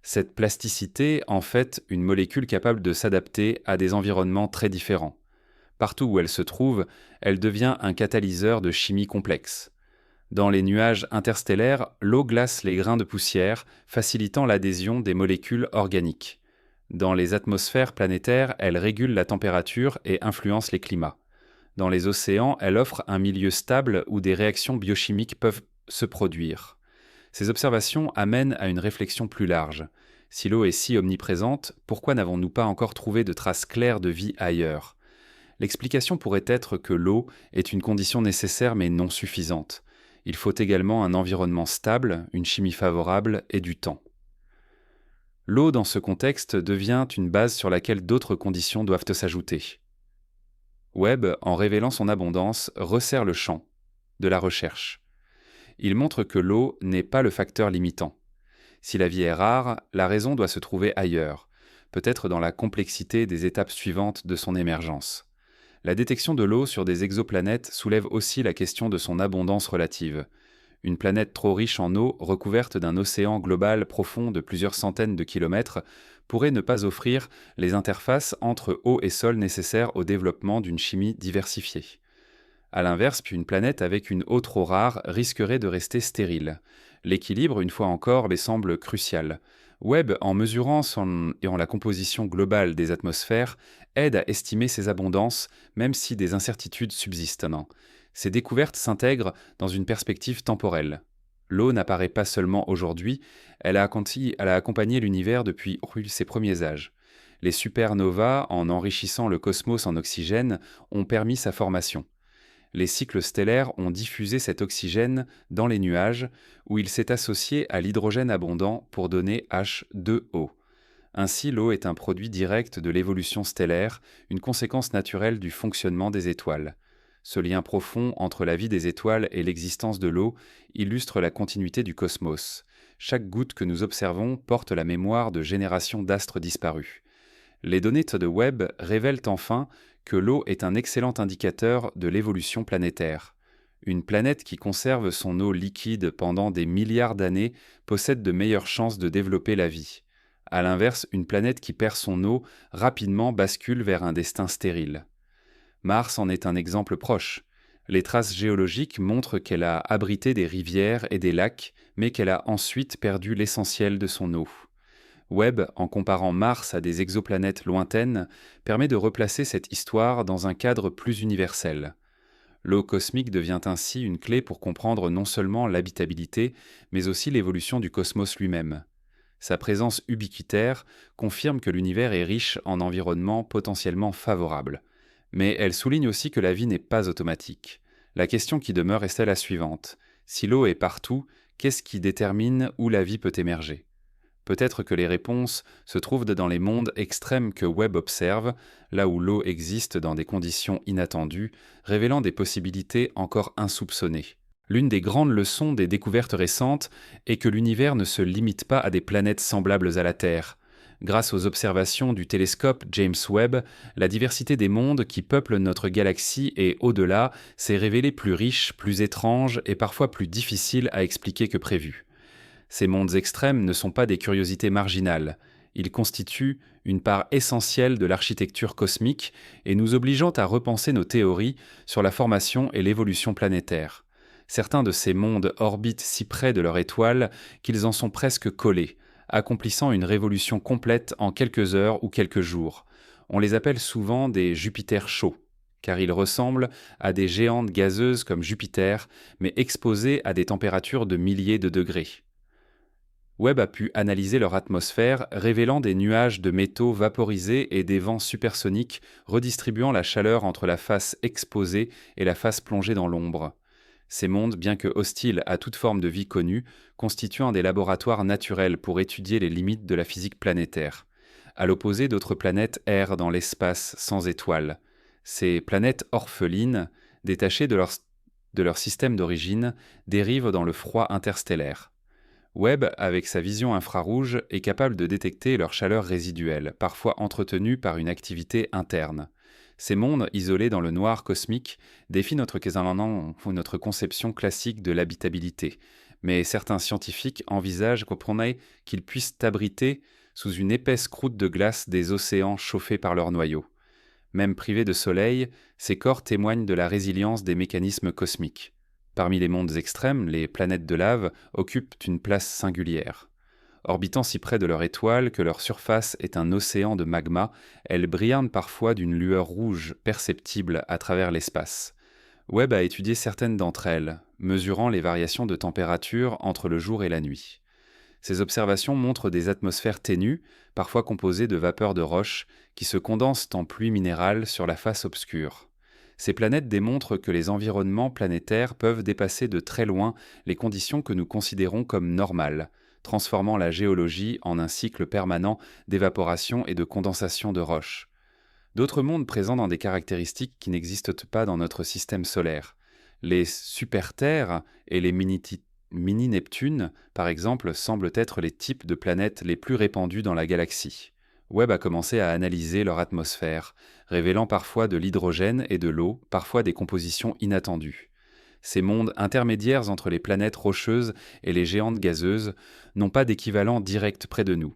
Cette plasticité en fait une molécule capable de s'adapter à des environnements très différents. Partout où elle se trouve, elle devient un catalyseur de chimie complexe. Dans les nuages interstellaires, l'eau glace les grains de poussière, facilitant l'adhésion des molécules organiques. Dans les atmosphères planétaires, elle régule la température et influence les climats. Dans les océans, elle offre un milieu stable où des réactions biochimiques peuvent se produire. Ces observations amènent à une réflexion plus large. Si l'eau est si omniprésente, pourquoi n'avons-nous pas encore trouvé de traces claires de vie ailleurs ? L'explication pourrait être que l'eau est une condition nécessaire mais non suffisante. Il faut également un environnement stable, une chimie favorable et du temps. L'eau, dans ce contexte, devient une base sur laquelle d'autres conditions doivent s'ajouter. Webb, en révélant son abondance, resserre le champ de la recherche. Il montre que l'eau n'est pas le facteur limitant. Si la vie est rare, la raison doit se trouver ailleurs, peut-être dans la complexité des étapes suivantes de son émergence. La détection de l'eau sur des exoplanètes soulève aussi la question de son abondance relative. Une planète trop riche en eau, recouverte d'un océan global profond de plusieurs centaines de kilomètres, pourrait ne pas offrir les interfaces entre eau et sol nécessaires au développement d'une chimie diversifiée. A l'inverse, une planète avec une eau trop rare risquerait de rester stérile. L'équilibre, une fois encore, les semble crucial. Webb, en mesurant la composition globale des atmosphères, aide à estimer ces abondances, même si des incertitudes subsistent. Ces découvertes s'intègrent dans une perspective temporelle. L'eau n'apparaît pas seulement aujourd'hui, elle a accompagné l'univers depuis ses premiers âges. Les supernovas, en enrichissant le cosmos en oxygène, ont permis sa formation. Les cycles stellaires ont diffusé cet oxygène dans les nuages, où il s'est associé à l'hydrogène abondant pour donner H2O. Ainsi, l'eau est un produit direct de l'évolution stellaire, une conséquence naturelle du fonctionnement des étoiles. Ce lien profond entre la vie des étoiles et l'existence de l'eau illustre la continuité du cosmos. Chaque goutte que nous observons porte la mémoire de générations d'astres disparus. Les données de Webb révèlent enfin que l'eau est un excellent indicateur de l'évolution planétaire. Une planète qui conserve son eau liquide pendant des milliards d'années possède de meilleures chances de développer la vie. A l'inverse, une planète qui perd son eau rapidement bascule vers un destin stérile. Mars en est un exemple proche. Les traces géologiques montrent qu'elle a abrité des rivières et des lacs, mais qu'elle a ensuite perdu l'essentiel de son eau. Webb, en comparant Mars à des exoplanètes lointaines, permet de replacer cette histoire dans un cadre plus universel. L'eau cosmique devient ainsi une clé pour comprendre non seulement l'habitabilité, mais aussi l'évolution du cosmos lui-même. Sa présence ubiquitaire confirme que l'univers est riche en environnements potentiellement favorables. Mais elle souligne aussi que la vie n'est pas automatique. La question qui demeure est celle suivante. Si l'eau est partout, qu'est-ce qui détermine où la vie peut émerger ? Peut-être que les réponses se trouvent dans les mondes extrêmes que Webb observe, là où l'eau existe dans des conditions inattendues, révélant des possibilités encore insoupçonnées. L'une des grandes leçons des découvertes récentes est que l'univers ne se limite pas à des planètes semblables à la Terre. Grâce aux observations du télescope James Webb, la diversité des mondes qui peuplent notre galaxie et au-delà s'est révélée plus riche, plus étrange et parfois plus difficile à expliquer que prévu. Ces mondes extrêmes ne sont pas des curiosités marginales. Ils constituent une part essentielle de l'architecture cosmique et nous obligeant à repenser nos théories sur la formation et l'évolution planétaire. Certains de ces mondes orbitent si près de leur étoile qu'ils en sont presque collés, accomplissant une révolution complète en quelques heures ou quelques jours. On les appelle souvent des Jupiters chauds. car ils ressemblent à des géantes gazeuses comme Jupiter, mais exposées à des températures de milliers de degrés. Webb a pu analyser leur atmosphère, révélant des nuages de métaux vaporisés et des vents supersoniques redistribuant la chaleur entre la face exposée et la face plongée dans l'ombre. Ces mondes, bien que hostiles à toute forme de vie connue, constituent un des laboratoires naturels pour étudier les limites de la physique planétaire. À l'opposé, d'autres planètes errent dans l'espace sans étoiles. Ces planètes orphelines, détachées de leur système d'origine, dérivent dans le froid interstellaire. Webb, avec sa vision infrarouge, est capable de détecter leur chaleur résiduelle, parfois entretenue par une activité interne. Ces mondes, isolés dans le noir cosmique, défient notre conception classique de l'habitabilité, mais certains scientifiques envisagent qu'ils puissent abriter sous une épaisse croûte de glace des océans chauffés par leurs noyaux. Même privés de soleil, ces corps témoignent de la résilience des mécanismes cosmiques. Parmi les mondes extrêmes, les planètes de lave occupent une place singulière. Orbitant si près de leur étoile que leur surface est un océan de magma, elles brillent parfois d'une lueur rouge perceptible à travers l'espace. Webb a étudié certaines d'entre elles, mesurant les variations de température entre le jour et la nuit. Ces observations montrent des atmosphères ténues, parfois composées de vapeurs de roche, qui se condensent en pluie minérale sur la face obscure. Ces planètes démontrent que les environnements planétaires peuvent dépasser de très loin les conditions que nous considérons comme normales, transformant la géologie en un cycle permanent d'évaporation et de condensation de roches. D'autres mondes présentent dans des caractéristiques qui n'existent pas dans notre système solaire. Les super-Terres et les mini-Neptunes, par exemple, semblent être les types de planètes les plus répandues dans la galaxie. Webb a commencé à analyser leur atmosphère, révélant parfois de l'hydrogène et de l'eau, parfois des compositions inattendues. Ces mondes intermédiaires entre les planètes rocheuses et les géantes gazeuses n'ont pas d'équivalent direct près de nous.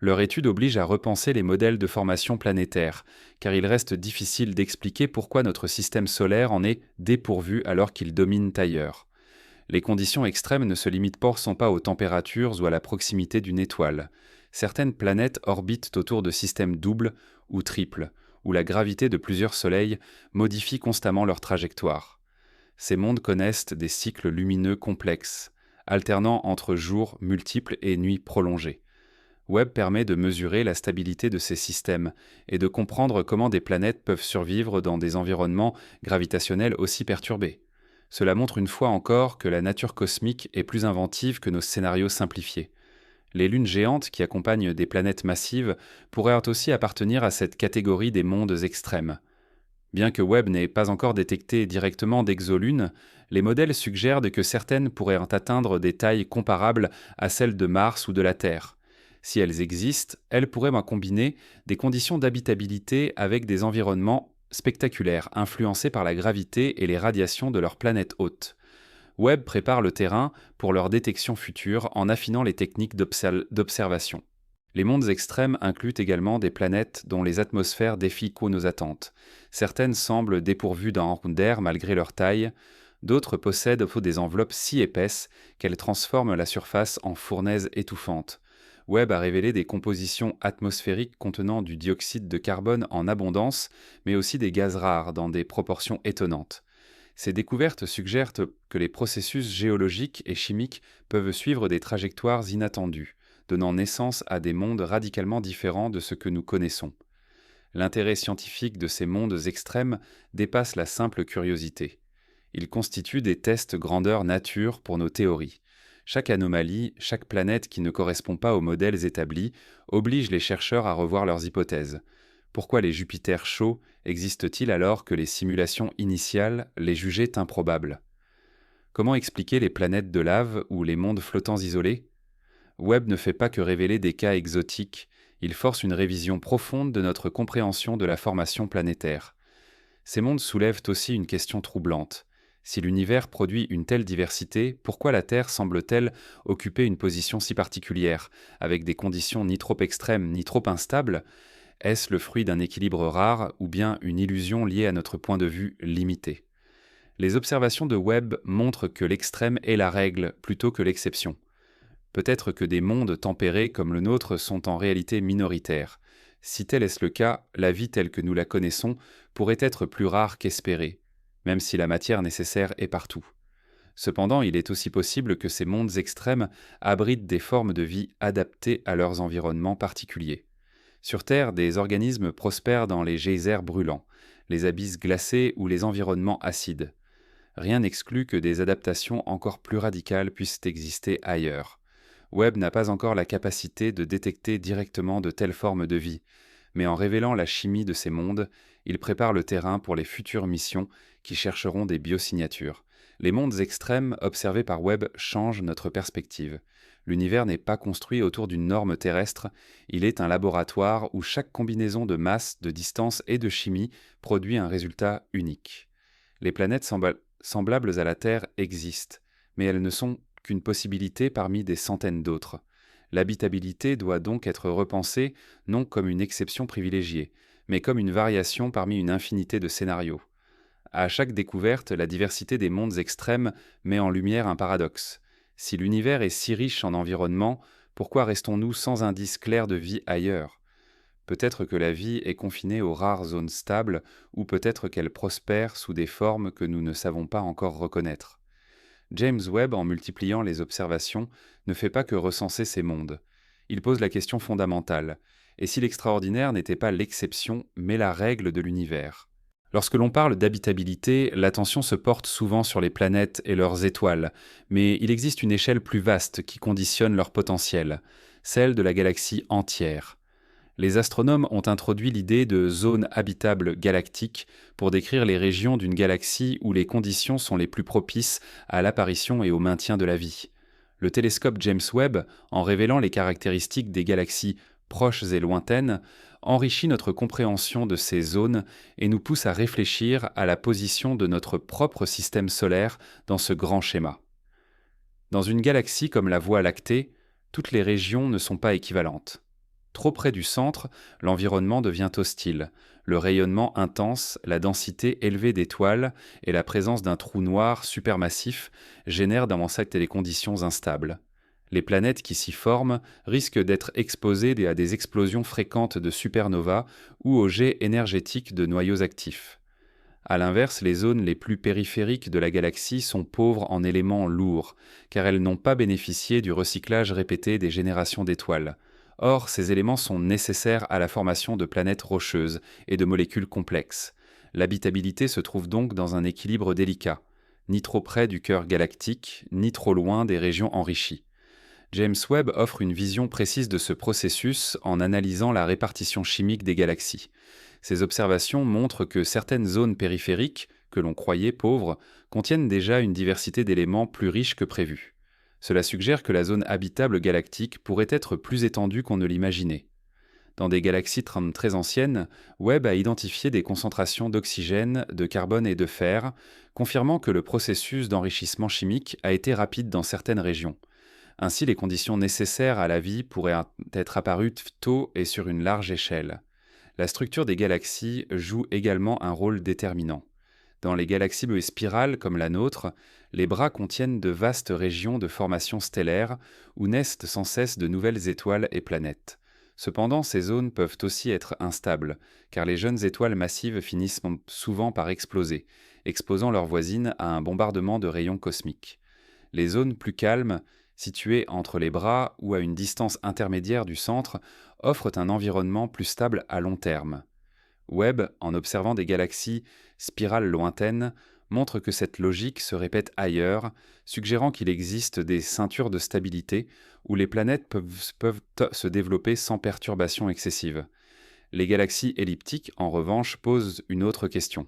Leur étude oblige à repenser les modèles de formation planétaire, car il reste difficile d'expliquer pourquoi notre système solaire en est dépourvu alors qu'il domine ailleurs. Les conditions extrêmes ne se limitent pas aux températures ou à la proximité d'une étoile. Certaines planètes orbitent autour de systèmes doubles ou triples, où la gravité de plusieurs soleils modifie constamment leur trajectoire. Ces mondes connaissent des cycles lumineux complexes, alternant entre jours multiples et nuits prolongées. Webb permet de mesurer la stabilité de ces systèmes et de comprendre comment des planètes peuvent survivre dans des environnements gravitationnels aussi perturbés. Cela montre une fois encore que la nature cosmique est plus inventive que nos scénarios simplifiés. Les lunes géantes qui accompagnent des planètes massives pourraient aussi appartenir à cette catégorie des mondes extrêmes. Bien que Webb n'ait pas encore détecté directement d'exolunes, les modèles suggèrent que certaines pourraient atteindre des tailles comparables à celles de Mars ou de la Terre. Si elles existent, elles pourraient combiner des conditions d'habitabilité avec des environnements spectaculaires, influencés par la gravité et les radiations de leurs planètes hôtes. Webb prépare le terrain pour leur détection future en affinant les techniques d'observation. Les mondes extrêmes incluent également des planètes dont les atmosphères défient nos attentes. Certaines semblent dépourvues d'air malgré leur taille, d'autres possèdent des enveloppes si épaisses qu'elles transforment la surface en fournaise étouffante. Webb a révélé des compositions atmosphériques contenant du dioxyde de carbone en abondance, mais aussi des gaz rares dans des proportions étonnantes. Ces découvertes suggèrent que les processus géologiques et chimiques peuvent suivre des trajectoires inattendues, donnant naissance à des mondes radicalement différents de ce que nous connaissons. L'intérêt scientifique de ces mondes extrêmes dépasse la simple curiosité. Ils constituent des tests grandeur nature pour nos théories. Chaque anomalie, chaque planète qui ne correspond pas aux modèles établis, oblige les chercheurs à revoir leurs hypothèses. Pourquoi les Jupiters chauds existent-ils alors que les simulations initiales les jugeaient improbables? Comment expliquer les planètes de lave ou les mondes flottants isolés? Webb ne fait pas que révéler des cas exotiques, il force une révision profonde de notre compréhension de la formation planétaire. Ces mondes soulèvent aussi une question troublante. Si l'univers produit une telle diversité, pourquoi la Terre semble-t-elle occuper une position si particulière, avec des conditions ni trop extrêmes ni trop instables? Est-ce le fruit d'un équilibre rare ou bien une illusion liée à notre point de vue limité? Les observations de Webb montrent que l'extrême est la règle plutôt que l'exception. Peut-être que des mondes tempérés comme le nôtre sont en réalité minoritaires. Si tel est le cas, la vie telle que nous la connaissons pourrait être plus rare qu'espérée, même si la matière nécessaire est partout. Cependant, il est aussi possible que ces mondes extrêmes abritent des formes de vie adaptées à leurs environnements particuliers. Sur Terre, des organismes prospèrent dans les geysers brûlants, les abysses glacés ou les environnements acides. Rien n'exclut que des adaptations encore plus radicales puissent exister ailleurs. Webb n'a pas encore la capacité de détecter directement de telles formes de vie, mais en révélant la chimie de ces mondes, il prépare le terrain pour les futures missions qui chercheront des biosignatures. Les mondes extrêmes observés par Webb changent notre perspective. L'univers n'est pas construit autour d'une norme terrestre, il est un laboratoire où chaque combinaison de masse, de distance et de chimie produit un résultat unique. Les planètes semblables à la Terre existent, mais elles ne sont qu'une possibilité parmi des centaines d'autres. L'habitabilité doit donc être repensée non comme une exception privilégiée, mais comme une variation parmi une infinité de scénarios. À chaque découverte, la diversité des mondes extrêmes met en lumière un paradoxe. Si l'univers est si riche en environnement, pourquoi restons-nous sans indice clair de vie ailleurs ? Peut-être que la vie est confinée aux rares zones stables, ou peut-être qu'elle prospère sous des formes que nous ne savons pas encore reconnaître. James Webb, en multipliant les observations, ne fait pas que recenser ces mondes. Il pose la question fondamentale. Et si l'extraordinaire n'était pas l'exception, mais la règle de l'univers ? Lorsque l'on parle d'habitabilité, l'attention se porte souvent sur les planètes et leurs étoiles, mais il existe une échelle plus vaste qui conditionne leur potentiel, celle de la galaxie entière. Les astronomes ont introduit l'idée de zone habitable galactique pour décrire les régions d'une galaxie où les conditions sont les plus propices à l'apparition et au maintien de la vie. Le télescope James Webb, en révélant les caractéristiques des galaxies proches et lointaines, enrichit notre compréhension de ces zones et nous pousse à réfléchir à la position de notre propre système solaire dans ce grand schéma. Dans une galaxie comme la Voie lactée, toutes les régions ne sont pas équivalentes. Trop près du centre, l'environnement devient hostile. Le rayonnement intense, la densité élevée d'étoiles et la présence d'un trou noir supermassif génèrent dans l'enceinte des conditions instables. Les planètes qui s'y forment risquent d'être exposées à des explosions fréquentes de supernovas ou aux jets énergétiques de noyaux actifs. À l'inverse, les zones les plus périphériques de la galaxie sont pauvres en éléments lourds, car elles n'ont pas bénéficié du recyclage répété des générations d'étoiles. Or, ces éléments sont nécessaires à la formation de planètes rocheuses et de molécules complexes. L'habitabilité se trouve donc dans un équilibre délicat, ni trop près du cœur galactique, ni trop loin des régions enrichies. James Webb offre une vision précise de ce processus en analysant la répartition chimique des galaxies. Ces observations montrent que certaines zones périphériques, que l'on croyait pauvres, contiennent déjà une diversité d'éléments plus riche que prévu. Cela suggère que la zone habitable galactique pourrait être plus étendue qu'on ne l'imaginait. Dans des galaxies très anciennes, Webb a identifié des concentrations d'oxygène, de carbone et de fer, confirmant que le processus d'enrichissement chimique a été rapide dans certaines régions. Ainsi, les conditions nécessaires à la vie pourraient être apparues tôt et sur une large échelle. La structure des galaxies joue également un rôle déterminant. Dans les galaxies spirales comme la nôtre, les bras contiennent de vastes régions de formation stellaire où naissent sans cesse de nouvelles étoiles et planètes. Cependant, ces zones peuvent aussi être instables, car les jeunes étoiles massives finissent souvent par exploser, exposant leurs voisines à un bombardement de rayons cosmiques. Les zones plus calmes, situées entre les bras ou à une distance intermédiaire du centre, offrent un environnement plus stable à long terme. Webb, en observant des galaxies spirales lointaines, montre que cette logique se répète ailleurs, suggérant qu'il existe des ceintures de stabilité où les planètes peuvent se développer sans perturbation excessive. Les galaxies elliptiques, en revanche, posent une autre question.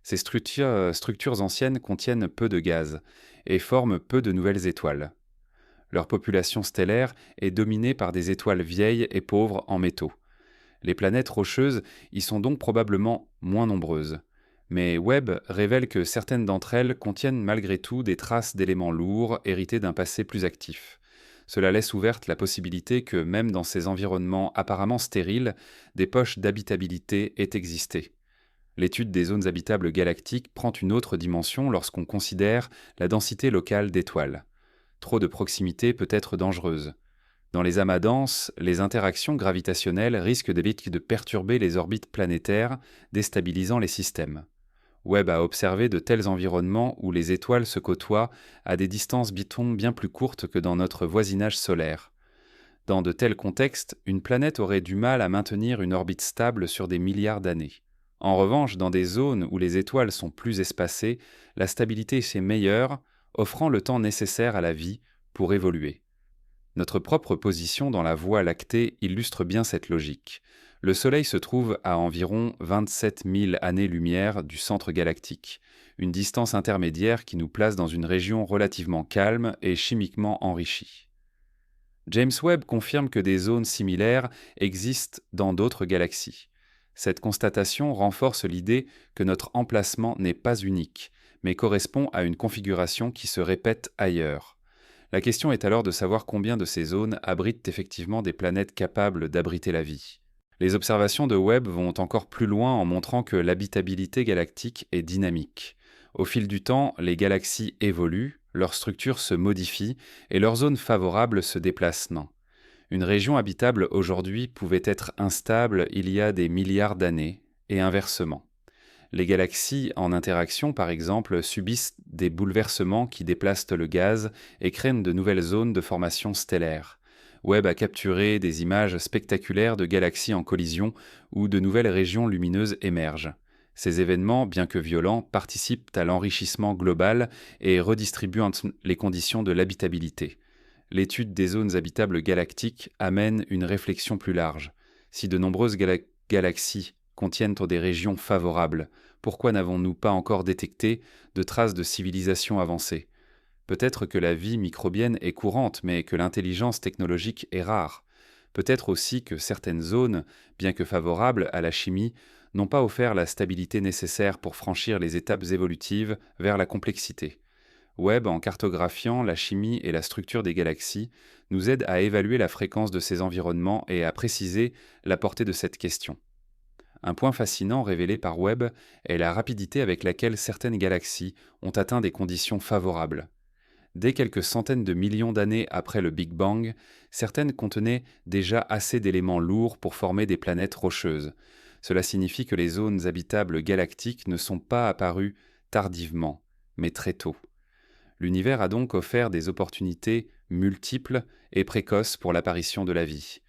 Ces structures anciennes contiennent peu de gaz et forment peu de nouvelles étoiles. Leur population stellaire est dominée par des étoiles vieilles et pauvres en métaux. Les planètes rocheuses y sont donc probablement moins nombreuses. Mais Webb révèle que certaines d'entre elles contiennent malgré tout des traces d'éléments lourds hérités d'un passé plus actif. Cela laisse ouverte la possibilité que, même dans ces environnements apparemment stériles, des poches d'habitabilité aient existé. L'étude des zones habitables galactiques prend une autre dimension lorsqu'on considère la densité locale d'étoiles. Trop de proximité peut être dangereuse. Dans les amas denses, les interactions gravitationnelles risquent de perturber les orbites planétaires, déstabilisant les systèmes. Webb a observé de tels environnements où les étoiles se côtoient à des distances bien plus courtes que dans notre voisinage solaire. Dans de tels contextes, une planète aurait du mal à maintenir une orbite stable sur des milliards d'années. En revanche, dans des zones où les étoiles sont plus espacées, la stabilité est meilleure, offrant le temps nécessaire à la vie pour évoluer. Notre propre position dans la Voie lactée illustre bien cette logique. Le Soleil se trouve à environ 27 000 années-lumière du centre galactique, une distance intermédiaire qui nous place dans une région relativement calme et chimiquement enrichie. James Webb confirme que des zones similaires existent dans d'autres galaxies. Cette constatation renforce l'idée que notre emplacement n'est pas unique, mais correspond à une configuration qui se répète ailleurs. La question est alors de savoir combien de ces zones abritent effectivement des planètes capables d'abriter la vie. Les observations de Webb vont encore plus loin en montrant que l'habitabilité galactique est dynamique. Au fil du temps, les galaxies évoluent, leur structure se modifie et leurs zones favorables se déplacent. Une région habitable aujourd'hui pouvait être instable il y a des milliards d'années, et inversement. Les galaxies en interaction, par exemple, subissent des bouleversements qui déplacent le gaz et créent de nouvelles zones de formation stellaire. Webb a capturé des images spectaculaires de galaxies en collision où de nouvelles régions lumineuses émergent. Ces événements, bien que violents, participent à l'enrichissement global et redistribuent les conditions de l'habitabilité. L'étude des zones habitables galactiques amène une réflexion plus large. Si de nombreuses galaxies contiennent des régions favorables, pourquoi n'avons-nous pas encore détecté de traces de civilisation avancée ? Peut-être que la vie microbienne est courante, mais que l'intelligence technologique est rare. Peut-être aussi que certaines zones, bien que favorables à la chimie, n'ont pas offert la stabilité nécessaire pour franchir les étapes évolutives vers la complexité. Webb, en cartographiant la chimie et la structure des galaxies, nous aide à évaluer la fréquence de ces environnements et à préciser la portée de cette question. Un point fascinant révélé par Webb est la rapidité avec laquelle certaines galaxies ont atteint des conditions favorables. Dès quelques centaines de millions d'années après le Big Bang, certaines contenaient déjà assez d'éléments lourds pour former des planètes rocheuses. Cela signifie que les zones habitables galactiques ne sont pas apparues tardivement, mais très tôt. L'univers a donc offert des opportunités multiples et précoces pour l'apparition de la vie.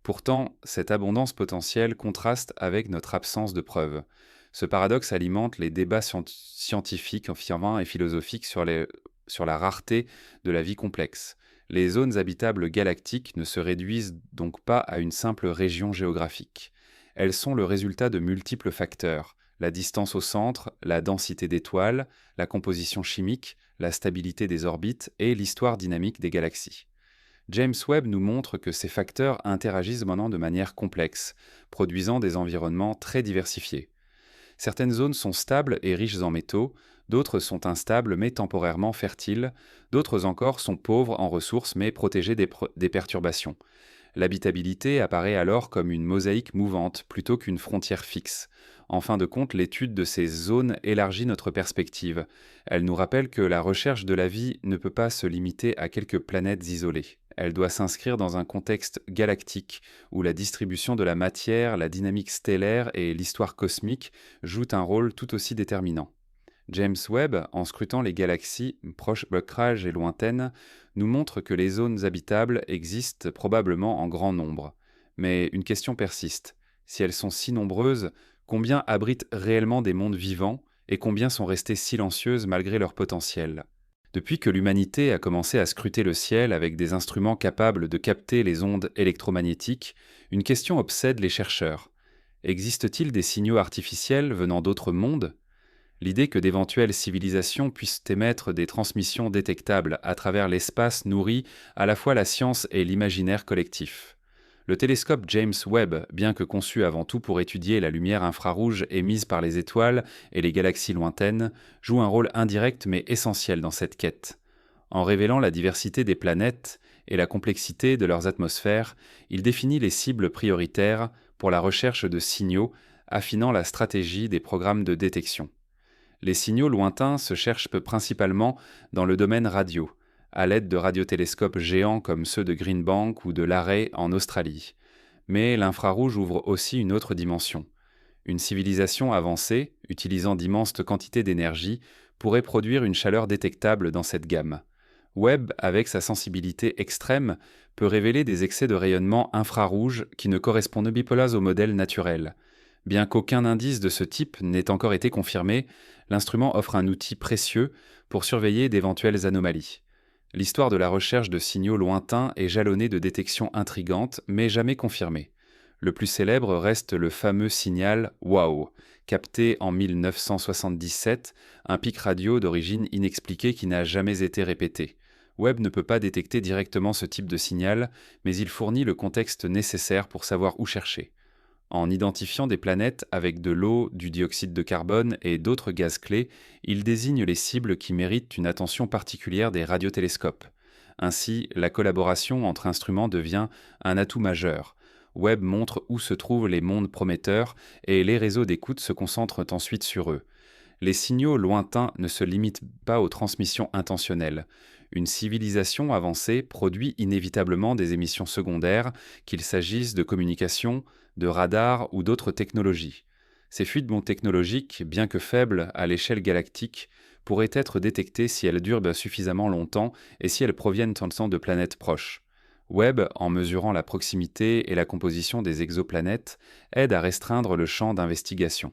Pourtant, cette abondance potentielle contraste avec notre absence de preuves. Ce paradoxe alimente les débats scientifiques, et philosophiques sur la rareté de la vie complexe. Les zones habitables galactiques ne se réduisent donc pas à une simple région géographique. Elles sont le résultat de multiples facteurs: la distance au centre, la densité d'étoiles, la composition chimique, la stabilité des orbites et l'histoire dynamique des galaxies. James Webb nous montre que ces facteurs interagissent maintenant de manière complexe, produisant des environnements très diversifiés. Certaines zones sont stables et riches en métaux, d'autres sont instables mais temporairement fertiles, d'autres encore sont pauvres en ressources mais protégées des perturbations. L'habitabilité apparaît alors comme une mosaïque mouvante plutôt qu'une frontière fixe. En fin de compte, l'étude de ces zones élargit notre perspective. Elle nous rappelle que la recherche de la vie ne peut pas se limiter à quelques planètes isolées. Elle doit s'inscrire dans un contexte galactique où la distribution de la matière, la dynamique stellaire et l'histoire cosmique jouent un rôle tout aussi déterminant. James Webb, en scrutant les galaxies proches et lointaines, nous montre que les zones habitables existent probablement en grand nombre. Mais une question persiste. Si elles sont si nombreuses, combien abritent réellement des mondes vivants et combien sont restées silencieuses malgré leur potentiel ? Depuis que l'humanité a commencé à scruter le ciel avec des instruments capables de capter les ondes électromagnétiques, une question obsède les chercheurs. Existe-t-il des signaux artificiels venant d'autres mondes ? L'idée que d'éventuelles civilisations puissent émettre des transmissions détectables à travers l'espace nourrit à la fois la science et l'imaginaire collectif. Le télescope James Webb, bien que conçu avant tout pour étudier la lumière infrarouge émise par les étoiles et les galaxies lointaines, joue un rôle indirect mais essentiel dans cette quête. En révélant la diversité des planètes et la complexité de leurs atmosphères, il définit les cibles prioritaires pour la recherche de signaux, affinant la stratégie des programmes de détection. Les signaux lointains se cherchent principalement dans le domaine radio. à l'aide de radiotélescopes géants comme ceux de Green Bank ou de l'Array en Australie. Mais l'infrarouge ouvre aussi une autre dimension. Une civilisation avancée, utilisant d'immenses quantités d'énergie, pourrait produire une chaleur détectable dans cette gamme. Webb, avec sa sensibilité extrême, peut révéler des excès de rayonnement infrarouge qui ne correspondent pas au modèle naturel. Bien qu'aucun indice de ce type n'ait encore été confirmé, l'instrument offre un outil précieux pour surveiller d'éventuelles anomalies. L'histoire de la recherche de signaux lointains est jalonnée de détections intrigantes, mais jamais confirmées. Le plus célèbre reste le fameux signal WOW, capté en 1977, un pic radio d'origine inexpliquée qui n'a jamais été répété. Webb ne peut pas détecter directement ce type de signal, mais il fournit le contexte nécessaire pour savoir où chercher. En identifiant des planètes avec de l'eau, du dioxyde de carbone et d'autres gaz clés, il désigne les cibles qui méritent une attention particulière des radiotélescopes. Ainsi, la collaboration entre instruments devient un atout majeur. Webb montre où se trouvent les mondes prometteurs et les réseaux d'écoute se concentrent ensuite sur eux. Les signaux lointains ne se limitent pas aux transmissions intentionnelles. Une civilisation avancée produit inévitablement des émissions secondaires, qu'il s'agisse de communication, de radars ou d'autres technologies. Ces fuites technologiques, bien que faibles à l'échelle galactique, pourraient être détectées si elles durent suffisamment longtemps et si elles proviennent en temps de planètes proches. Webb, en mesurant la proximité et la composition des exoplanètes, aide à restreindre le champ d'investigation.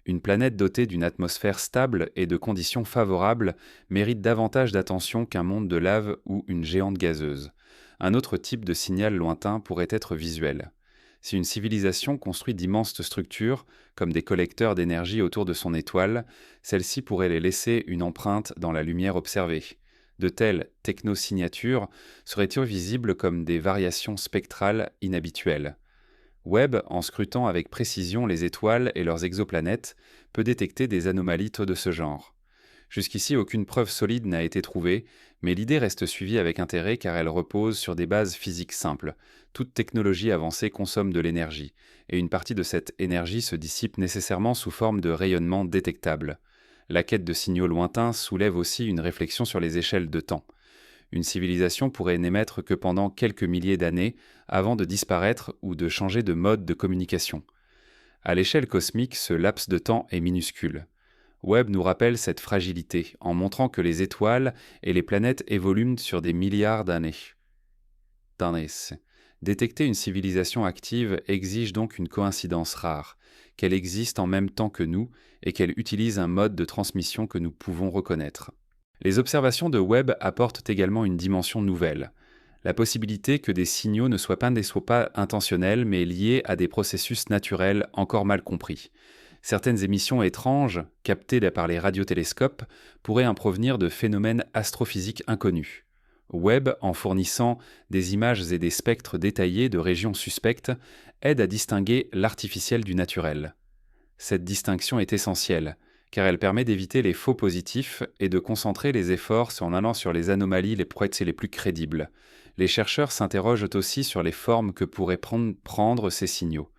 Une planète dotée d'une atmosphère stable et de conditions favorables mérite davantage d'attention qu'un monde de lave ou une géante gazeuse. Un autre type de signal lointain pourrait être visuel. Si une civilisation construit d'immenses structures, comme des collecteurs d'énergie autour de son étoile, celle-ci pourrait les laisser une empreinte dans la lumière observée. De telles technosignatures seraient visibles comme des variations spectrales inhabituelles. Webb, en scrutant avec précision les étoiles et leurs exoplanètes, peut détecter des anomalies de ce genre. Jusqu'ici, aucune preuve solide n'a été trouvée, mais l'idée reste suivie avec intérêt car elle repose sur des bases physiques simples. Toute technologie avancée consomme de l'énergie, et une partie de cette énergie se dissipe nécessairement sous forme de rayonnement détectable. La quête de signaux lointains soulève aussi une réflexion sur les échelles de temps. Une civilisation pourrait n'émettre que pendant quelques milliers d'années avant de disparaître ou de changer de mode de communication. À l'échelle cosmique, ce laps de temps est minuscule. Webb nous rappelle cette fragilité en montrant que les étoiles et les planètes évoluent sur des milliards d'années. Détecter une civilisation active exige donc une coïncidence rare, qu'elle existe en même temps que nous et qu'elle utilise un mode de transmission que nous pouvons reconnaître. Les observations de Webb apportent également une dimension nouvelle, la possibilité que des signaux ne soient pas intentionnels mais liés à des processus naturels encore mal compris. Certaines émissions étranges, captées par les radiotélescopes, pourraient en provenir de phénomènes astrophysiques inconnus. Webb, en fournissant des images et des spectres détaillés de régions suspectes, aide à distinguer l'artificiel du naturel. Cette distinction est essentielle, car elle permet d'éviter les faux positifs et de concentrer les efforts en allant sur les anomalies les plus crédibles. Les chercheurs s'interrogent aussi sur les formes que pourraient prendre ces signaux.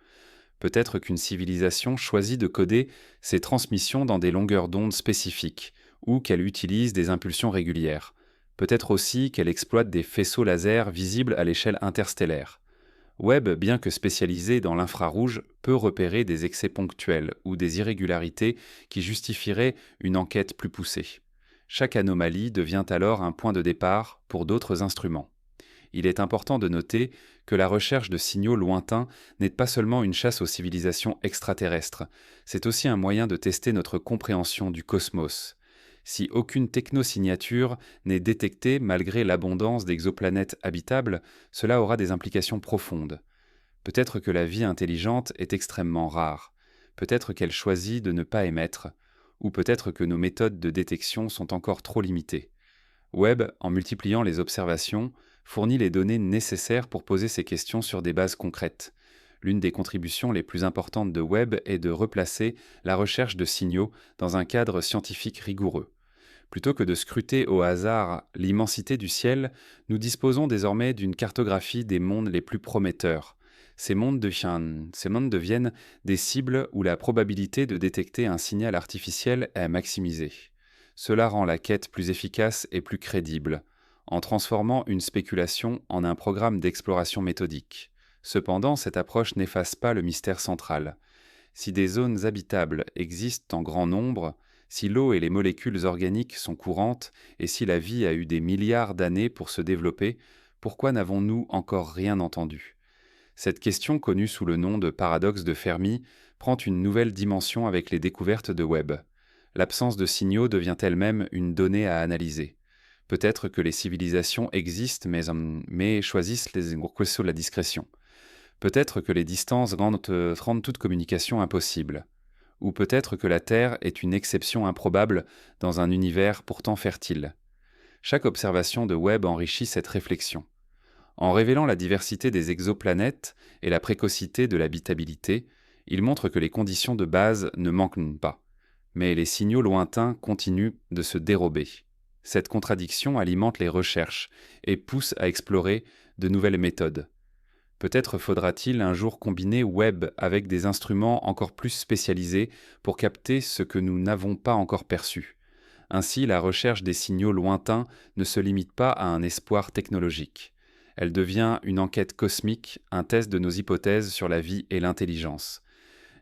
Peut-être qu'une civilisation choisit de coder ses transmissions dans des longueurs d'onde spécifiques, ou qu'elle utilise des impulsions régulières. Peut-être aussi qu'elle exploite des faisceaux laser visibles à l'échelle interstellaire. Webb, bien que spécialisé dans l'infrarouge, peut repérer des excès ponctuels ou des irrégularités qui justifieraient une enquête plus poussée. Chaque anomalie devient alors un point de départ pour d'autres instruments. Il est important de noter que la recherche de signaux lointains n'est pas seulement une chasse aux civilisations extraterrestres, c'est aussi un moyen de tester notre compréhension du cosmos. Si aucune technosignature n'est détectée malgré l'abondance d'exoplanètes habitables, cela aura des implications profondes. Peut-être que la vie intelligente est extrêmement rare, peut-être qu'elle choisit de ne pas émettre, ou peut-être que nos méthodes de détection sont encore trop limitées. Webb, en multipliant les observations, fournit les données nécessaires pour poser ces questions sur des bases concrètes. L'une des contributions les plus importantes de Webb est de replacer la recherche de signaux dans un cadre scientifique rigoureux. Plutôt que de scruter au hasard l'immensité du ciel, nous disposons désormais d'une cartographie des mondes les plus prometteurs. Ces mondes deviennent des cibles où la probabilité de détecter un signal artificiel est maximisée. Cela rend la quête plus efficace et plus crédible. en transformant une spéculation en un programme d'exploration méthodique. Cependant, cette approche n'efface pas le mystère central. Si des zones habitables existent en grand nombre, si l'eau et les molécules organiques sont courantes, et si la vie a eu des milliards d'années pour se développer, pourquoi n'avons-nous encore rien entendu? Cette question, connue sous le nom de paradoxe de Fermi, prend une nouvelle dimension avec les découvertes de Webb. L'absence de signaux devient elle-même une donnée à analyser. Peut-être que les civilisations existent, mais choisissent les de la discrétion. Peut-être que les distances rendent toute communication impossible. Ou peut-être que la Terre est une exception improbable dans un univers pourtant fertile. Chaque observation de Webb enrichit cette réflexion. En révélant la diversité des exoplanètes et la précocité de l'habitabilité, il montre que les conditions de base ne manquent pas. Mais les signaux lointains continuent de se dérober. Cette contradiction alimente les recherches et pousse à explorer de nouvelles méthodes. Peut-être faudra-t-il un jour combiner Webb avec des instruments encore plus spécialisés pour capter ce que nous n'avons pas encore perçu. Ainsi, la recherche des signaux lointains ne se limite pas à un espoir technologique. Elle devient une enquête cosmique, un test de nos hypothèses sur la vie et l'intelligence.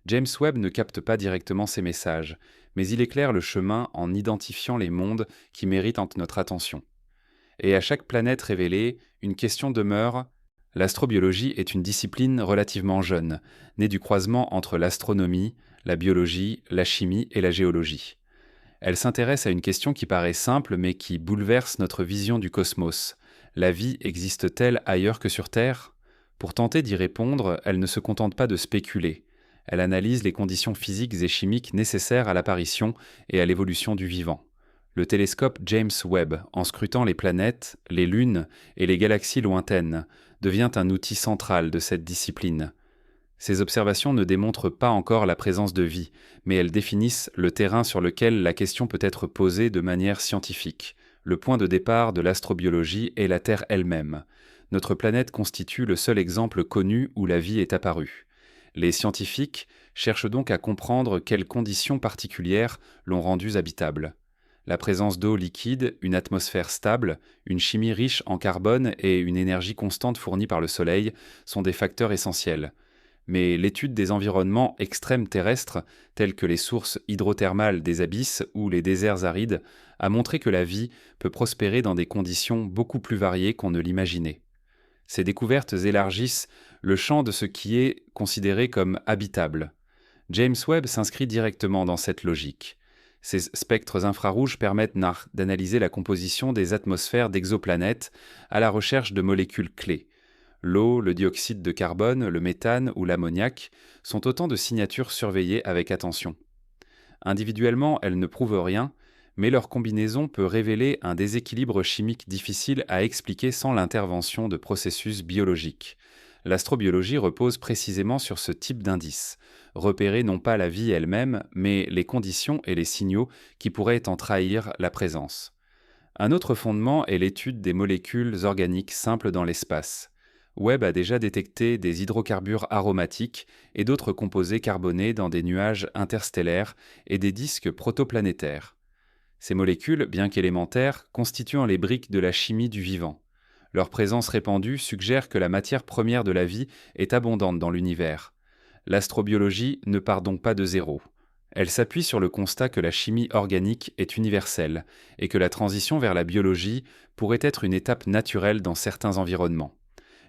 James Webb ne capte pas directement ces messages, mais il éclaire le chemin en identifiant les mondes qui méritent notre attention. Et à chaque planète révélée, une question demeure. L'astrobiologie est une discipline relativement jeune, née du croisement entre l'astronomie, la biologie, la chimie et la géologie. Elle s'intéresse à une question qui paraît simple mais qui bouleverse notre vision du cosmos. La vie existe-t-elle ailleurs que sur Terre? Pour tenter d'y répondre, elle ne se contente pas de spéculer. Elle analyse les conditions physiques et chimiques nécessaires à l'apparition et à l'évolution du vivant. Le télescope James Webb, en scrutant les planètes, les lunes et les galaxies lointaines, devient un outil central de cette discipline. Ces observations ne démontrent pas encore la présence de vie, mais elles définissent le terrain sur lequel la question peut être posée de manière scientifique. Le point de départ de l'astrobiologie est la Terre elle-même. Notre planète constitue le seul exemple connu où la vie est apparue. Les scientifiques cherchent donc à comprendre quelles conditions particulières l'ont rendue habitable. La présence d'eau liquide, une atmosphère stable, une chimie riche en carbone et une énergie constante fournie par le Soleil sont des facteurs essentiels. Mais l'étude des environnements extrêmes terrestres, tels que les sources hydrothermales des abysses ou les déserts arides, a montré que la vie peut prospérer dans des conditions beaucoup plus variées qu'on ne l'imaginait. Ces découvertes élargissent le champ de ce qui est considéré comme habitable. James Webb s'inscrit directement dans cette logique. Ces spectres infrarouges permettent d'analyser la composition des atmosphères d'exoplanètes à la recherche de molécules clés. L'eau, le dioxyde de carbone, le méthane ou l'ammoniac sont autant de signatures surveillées avec attention. Individuellement, elles ne prouvent rien, mais leur combinaison peut révéler un déséquilibre chimique difficile à expliquer sans l'intervention de processus biologiques. L'astrobiologie repose précisément sur ce type d'indices, repérer non pas la vie elle-même, mais les conditions et les signaux qui pourraient en trahir la présence. Un autre fondement est l'étude des molécules organiques simples dans l'espace. Webb a déjà détecté des hydrocarbures aromatiques et d'autres composés carbonés dans des nuages interstellaires et des disques protoplanétaires. Ces molécules, bien qu'élémentaires, constituent les briques de la chimie du vivant. Leur présence répandue suggère que la matière première de la vie est abondante dans l'univers. L'astrobiologie ne part donc pas de zéro. Elle s'appuie sur le constat que la chimie organique est universelle et que la transition vers la biologie pourrait être une étape naturelle dans certains environnements.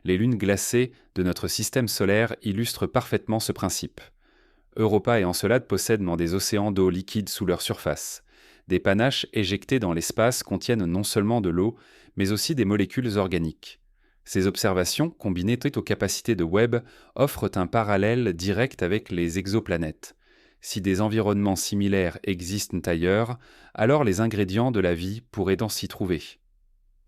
Les lunes glacées de notre système solaire illustrent parfaitement ce principe. Europa et Encelade possèdent des océans d'eau liquide sous leur surface. Des panaches éjectés dans l'espace contiennent non seulement de l'eau, mais aussi des molécules organiques. Ces observations, combinées aux capacités de Webb, offrent un parallèle direct avec les exoplanètes. Si des environnements similaires existent ailleurs, alors les ingrédients de la vie pourraient s'y trouver.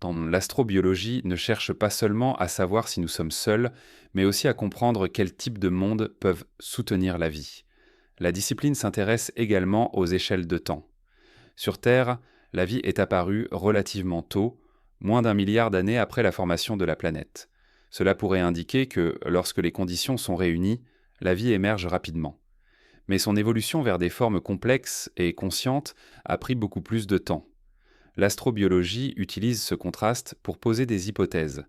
L'astrobiologie ne cherche pas seulement à savoir si nous sommes seuls, mais aussi à comprendre quels types de mondes peuvent soutenir la vie. La discipline s'intéresse également aux échelles de temps. Sur Terre, la vie est apparue relativement tôt, moins d'1 milliard d'années après la formation de la planète. Cela pourrait indiquer que, lorsque les conditions sont réunies, la vie émerge rapidement. Mais son évolution vers des formes complexes et conscientes a pris beaucoup plus de temps. L'astrobiologie utilise ce contraste pour poser des hypothèses.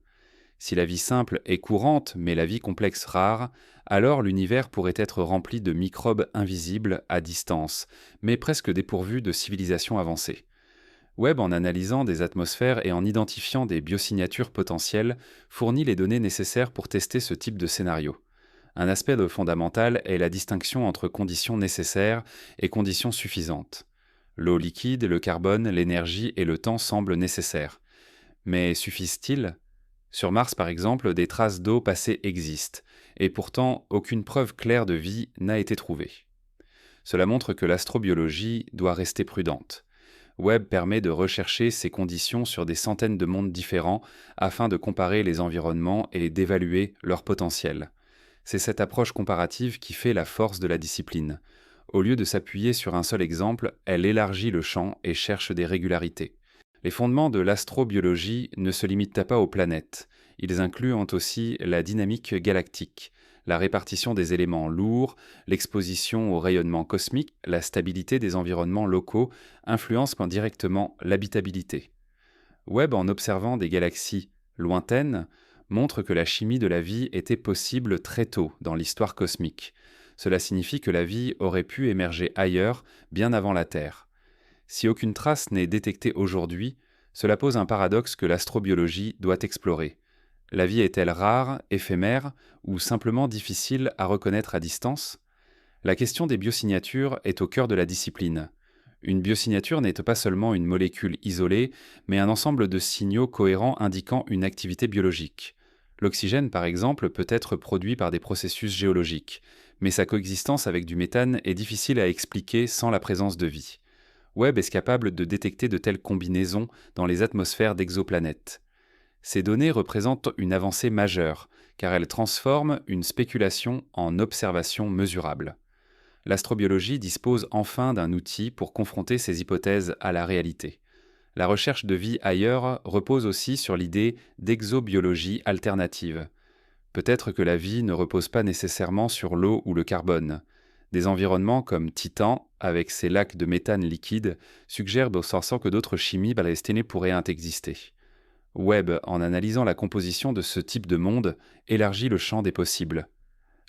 Si la vie simple est courante, mais la vie complexe rare, alors l'univers pourrait être rempli de microbes invisibles à distance, mais presque dépourvus de civilisation avancée. Webb, en analysant des atmosphères et en identifiant des biosignatures potentielles, fournit les données nécessaires pour tester ce type de scénario. Un aspect fondamental est la distinction entre conditions nécessaires et conditions suffisantes. L'eau liquide, le carbone, l'énergie et le temps semblent nécessaires. Mais suffisent-ils ? Sur Mars, par exemple, des traces d'eau passée existent, et pourtant aucune preuve claire de vie n'a été trouvée. Cela montre que l'astrobiologie doit rester prudente. Webb permet de rechercher ces conditions sur des centaines de mondes différents afin de comparer les environnements et d'évaluer leur potentiel. C'est cette approche comparative qui fait la force de la discipline. Au lieu de s'appuyer sur un seul exemple, elle élargit le champ et cherche des régularités. Les fondements de l'astrobiologie ne se limitent pas aux planètes. Ils incluent aussi la dynamique galactique, la répartition des éléments lourds, l'exposition au rayonnement cosmique, la stabilité des environnements locaux influencent directement l'habitabilité. Webb, en observant des galaxies lointaines, montre que la chimie de la vie était possible très tôt dans l'histoire cosmique. Cela signifie que la vie aurait pu émerger ailleurs, bien avant la Terre. Si aucune trace n'est détectée aujourd'hui, cela pose un paradoxe que l'astrobiologie doit explorer. La vie est-elle rare, éphémère ou simplement difficile à reconnaître à distance ? La question des biosignatures est au cœur de la discipline. Une biosignature n'est pas seulement une molécule isolée, mais un ensemble de signaux cohérents indiquant une activité biologique. L'oxygène, par exemple, peut être produit par des processus géologiques, mais sa coexistence avec du méthane est difficile à expliquer sans la présence de vie. Webb est capable de détecter de telles combinaisons dans les atmosphères d'exoplanètes. Ces données représentent une avancée majeure, car elles transforment une spéculation en observation mesurable. L'astrobiologie dispose enfin d'un outil pour confronter ces hypothèses à la réalité. La recherche de vie ailleurs repose aussi sur l'idée d'exobiologie alternative. Peut-être que la vie ne repose pas nécessairement sur l'eau ou le carbone. Des environnements comme Titan, avec ses lacs de méthane liquide, suggèrent que d'autres chimies balestinées pourraient exister. Webb, en analysant la composition de ce type de monde, élargit le champ des possibles.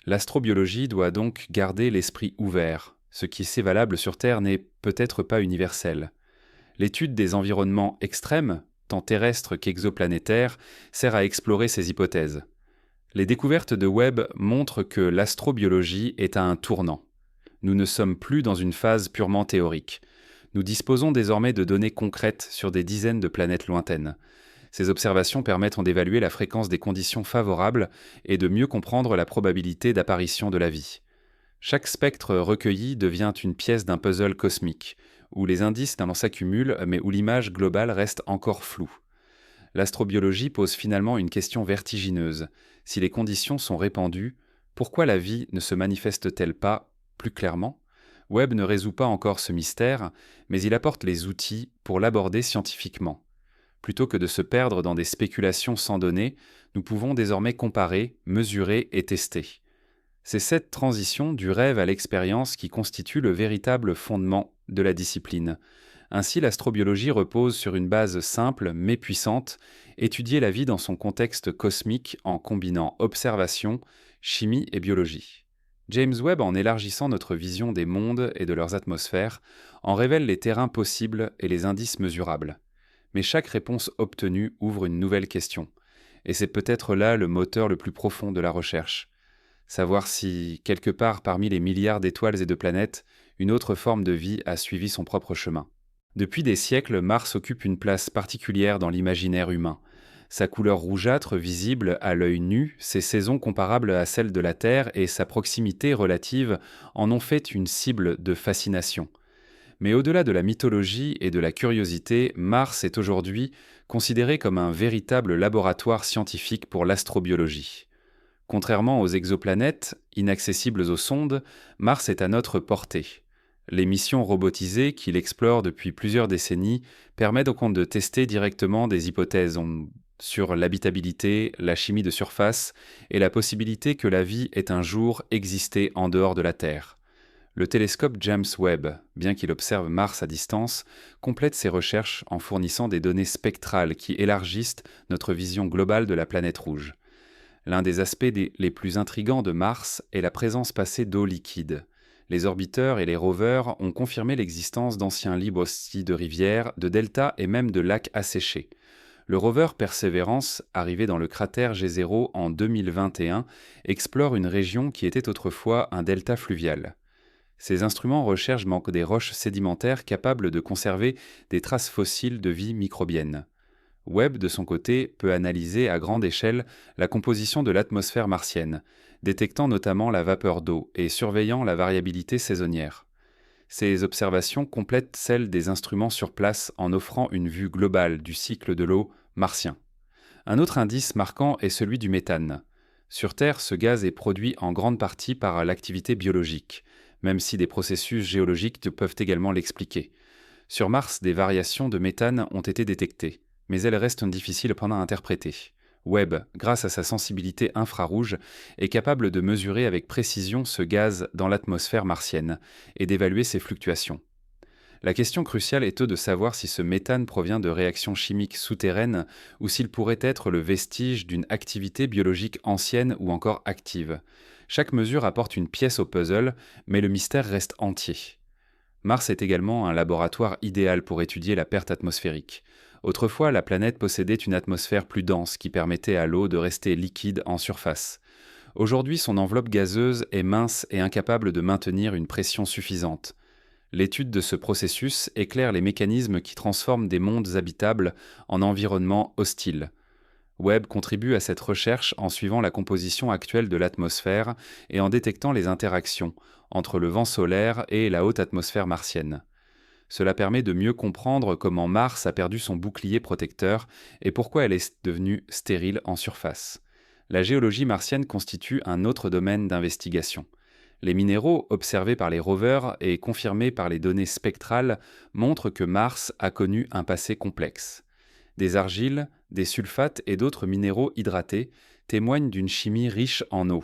L'astrobiologie doit donc garder l'esprit ouvert. Ce qui est valable sur Terre n'est peut-être pas universel. L'étude des environnements extrêmes, tant terrestres qu'exoplanétaires, sert à explorer ces hypothèses. Les découvertes de Webb montrent que l'astrobiologie est à un tournant. Nous ne sommes plus dans une phase purement théorique. Nous disposons désormais de données concrètes sur des dizaines de planètes lointaines. Ces observations permettent d'évaluer la fréquence des conditions favorables et de mieux comprendre la probabilité d'apparition de la vie. Chaque spectre recueilli devient une pièce d'un puzzle cosmique, où les indices s'accumulent mais où l'image globale reste encore floue. L'astrobiologie pose finalement une question vertigineuse. Si les conditions sont répandues, pourquoi la vie ne se manifeste-t-elle pas plus clairement ? Webb ne résout pas encore ce mystère, mais il apporte les outils pour l'aborder scientifiquement. Plutôt que de se perdre dans des spéculations sans données, nous pouvons désormais comparer, mesurer et tester. C'est cette transition du rêve à l'expérience qui constitue le véritable fondement de la discipline. Ainsi, l'astrobiologie repose sur une base simple mais puissante, étudier la vie dans son contexte cosmique en combinant observation, chimie et biologie. James Webb, en élargissant notre vision des mondes et de leurs atmosphères, en révèle les terrains possibles et les indices mesurables. Mais chaque réponse obtenue ouvre une nouvelle question. Et c'est peut-être là le moteur le plus profond de la recherche. Savoir si, quelque part parmi les milliards d'étoiles et de planètes, une autre forme de vie a suivi son propre chemin. Depuis des siècles, Mars occupe une place particulière dans l'imaginaire humain. Sa couleur rougeâtre, visible à l'œil nu, ses saisons comparables à celles de la Terre et sa proximité relative en ont fait une cible de fascination. Mais au-delà de la mythologie et de la curiosité, Mars est aujourd'hui considéré comme un véritable laboratoire scientifique pour l'astrobiologie. Contrairement aux exoplanètes, inaccessibles aux sondes, Mars est à notre portée. Les missions robotisées qu'il explore depuis plusieurs décennies permettent donc de tester directement des hypothèses sur l'habitabilité, la chimie de surface et la possibilité que la vie ait un jour existé en dehors de la Terre. Le télescope James Webb, bien qu'il observe Mars à distance, complète ses recherches en fournissant des données spectrales qui élargissent notre vision globale de la planète rouge. L'un des aspects les plus intrigants de Mars est la présence passée d'eau liquide. Les orbiteurs et les rovers ont confirmé l'existence d'anciens lits de rivières, de deltas et même de lacs asséchés. Le rover Perseverance, arrivé dans le cratère G0 en 2021, explore une région qui était autrefois un delta fluvial. Ces instruments recherchent des roches sédimentaires capables de conserver des traces fossiles de vie microbienne. Webb, de son côté, peut analyser à grande échelle la composition de l'atmosphère martienne, détectant notamment la vapeur d'eau et surveillant la variabilité saisonnière. Ces observations complètent celles des instruments sur place en offrant une vue globale du cycle de l'eau martien. Un autre indice marquant est celui du méthane. Sur Terre, ce gaz est produit en grande partie par l'activité biologique, même si des processus géologiques peuvent également l'expliquer. Sur Mars, des variations de méthane ont été détectées, mais elles restent difficiles à interpréter. Webb, grâce à sa sensibilité infrarouge, est capable de mesurer avec précision ce gaz dans l'atmosphère martienne et d'évaluer ses fluctuations. La question cruciale est de savoir si ce méthane provient de réactions chimiques souterraines ou s'il pourrait être le vestige d'une activité biologique ancienne ou encore active. Chaque mesure apporte une pièce au puzzle, mais le mystère reste entier. Mars est également un laboratoire idéal pour étudier la perte atmosphérique. Autrefois, la planète possédait une atmosphère plus dense qui permettait à l'eau de rester liquide en surface. Aujourd'hui, son enveloppe gazeuse est mince et incapable de maintenir une pression suffisante. L'étude de ce processus éclaire les mécanismes qui transforment des mondes habitables en environnements hostiles. Webb contribue à cette recherche en suivant la composition actuelle de l'atmosphère et en détectant les interactions entre le vent solaire et la haute atmosphère martienne. Cela permet de mieux comprendre comment Mars a perdu son bouclier protecteur et pourquoi elle est devenue stérile en surface. La géologie martienne constitue un autre domaine d'investigation. Les minéraux observés par les rovers et confirmés par les données spectrales montrent que Mars a connu un passé complexe. Des argiles, des sulfates et d'autres minéraux hydratés témoignent d'une chimie riche en eau.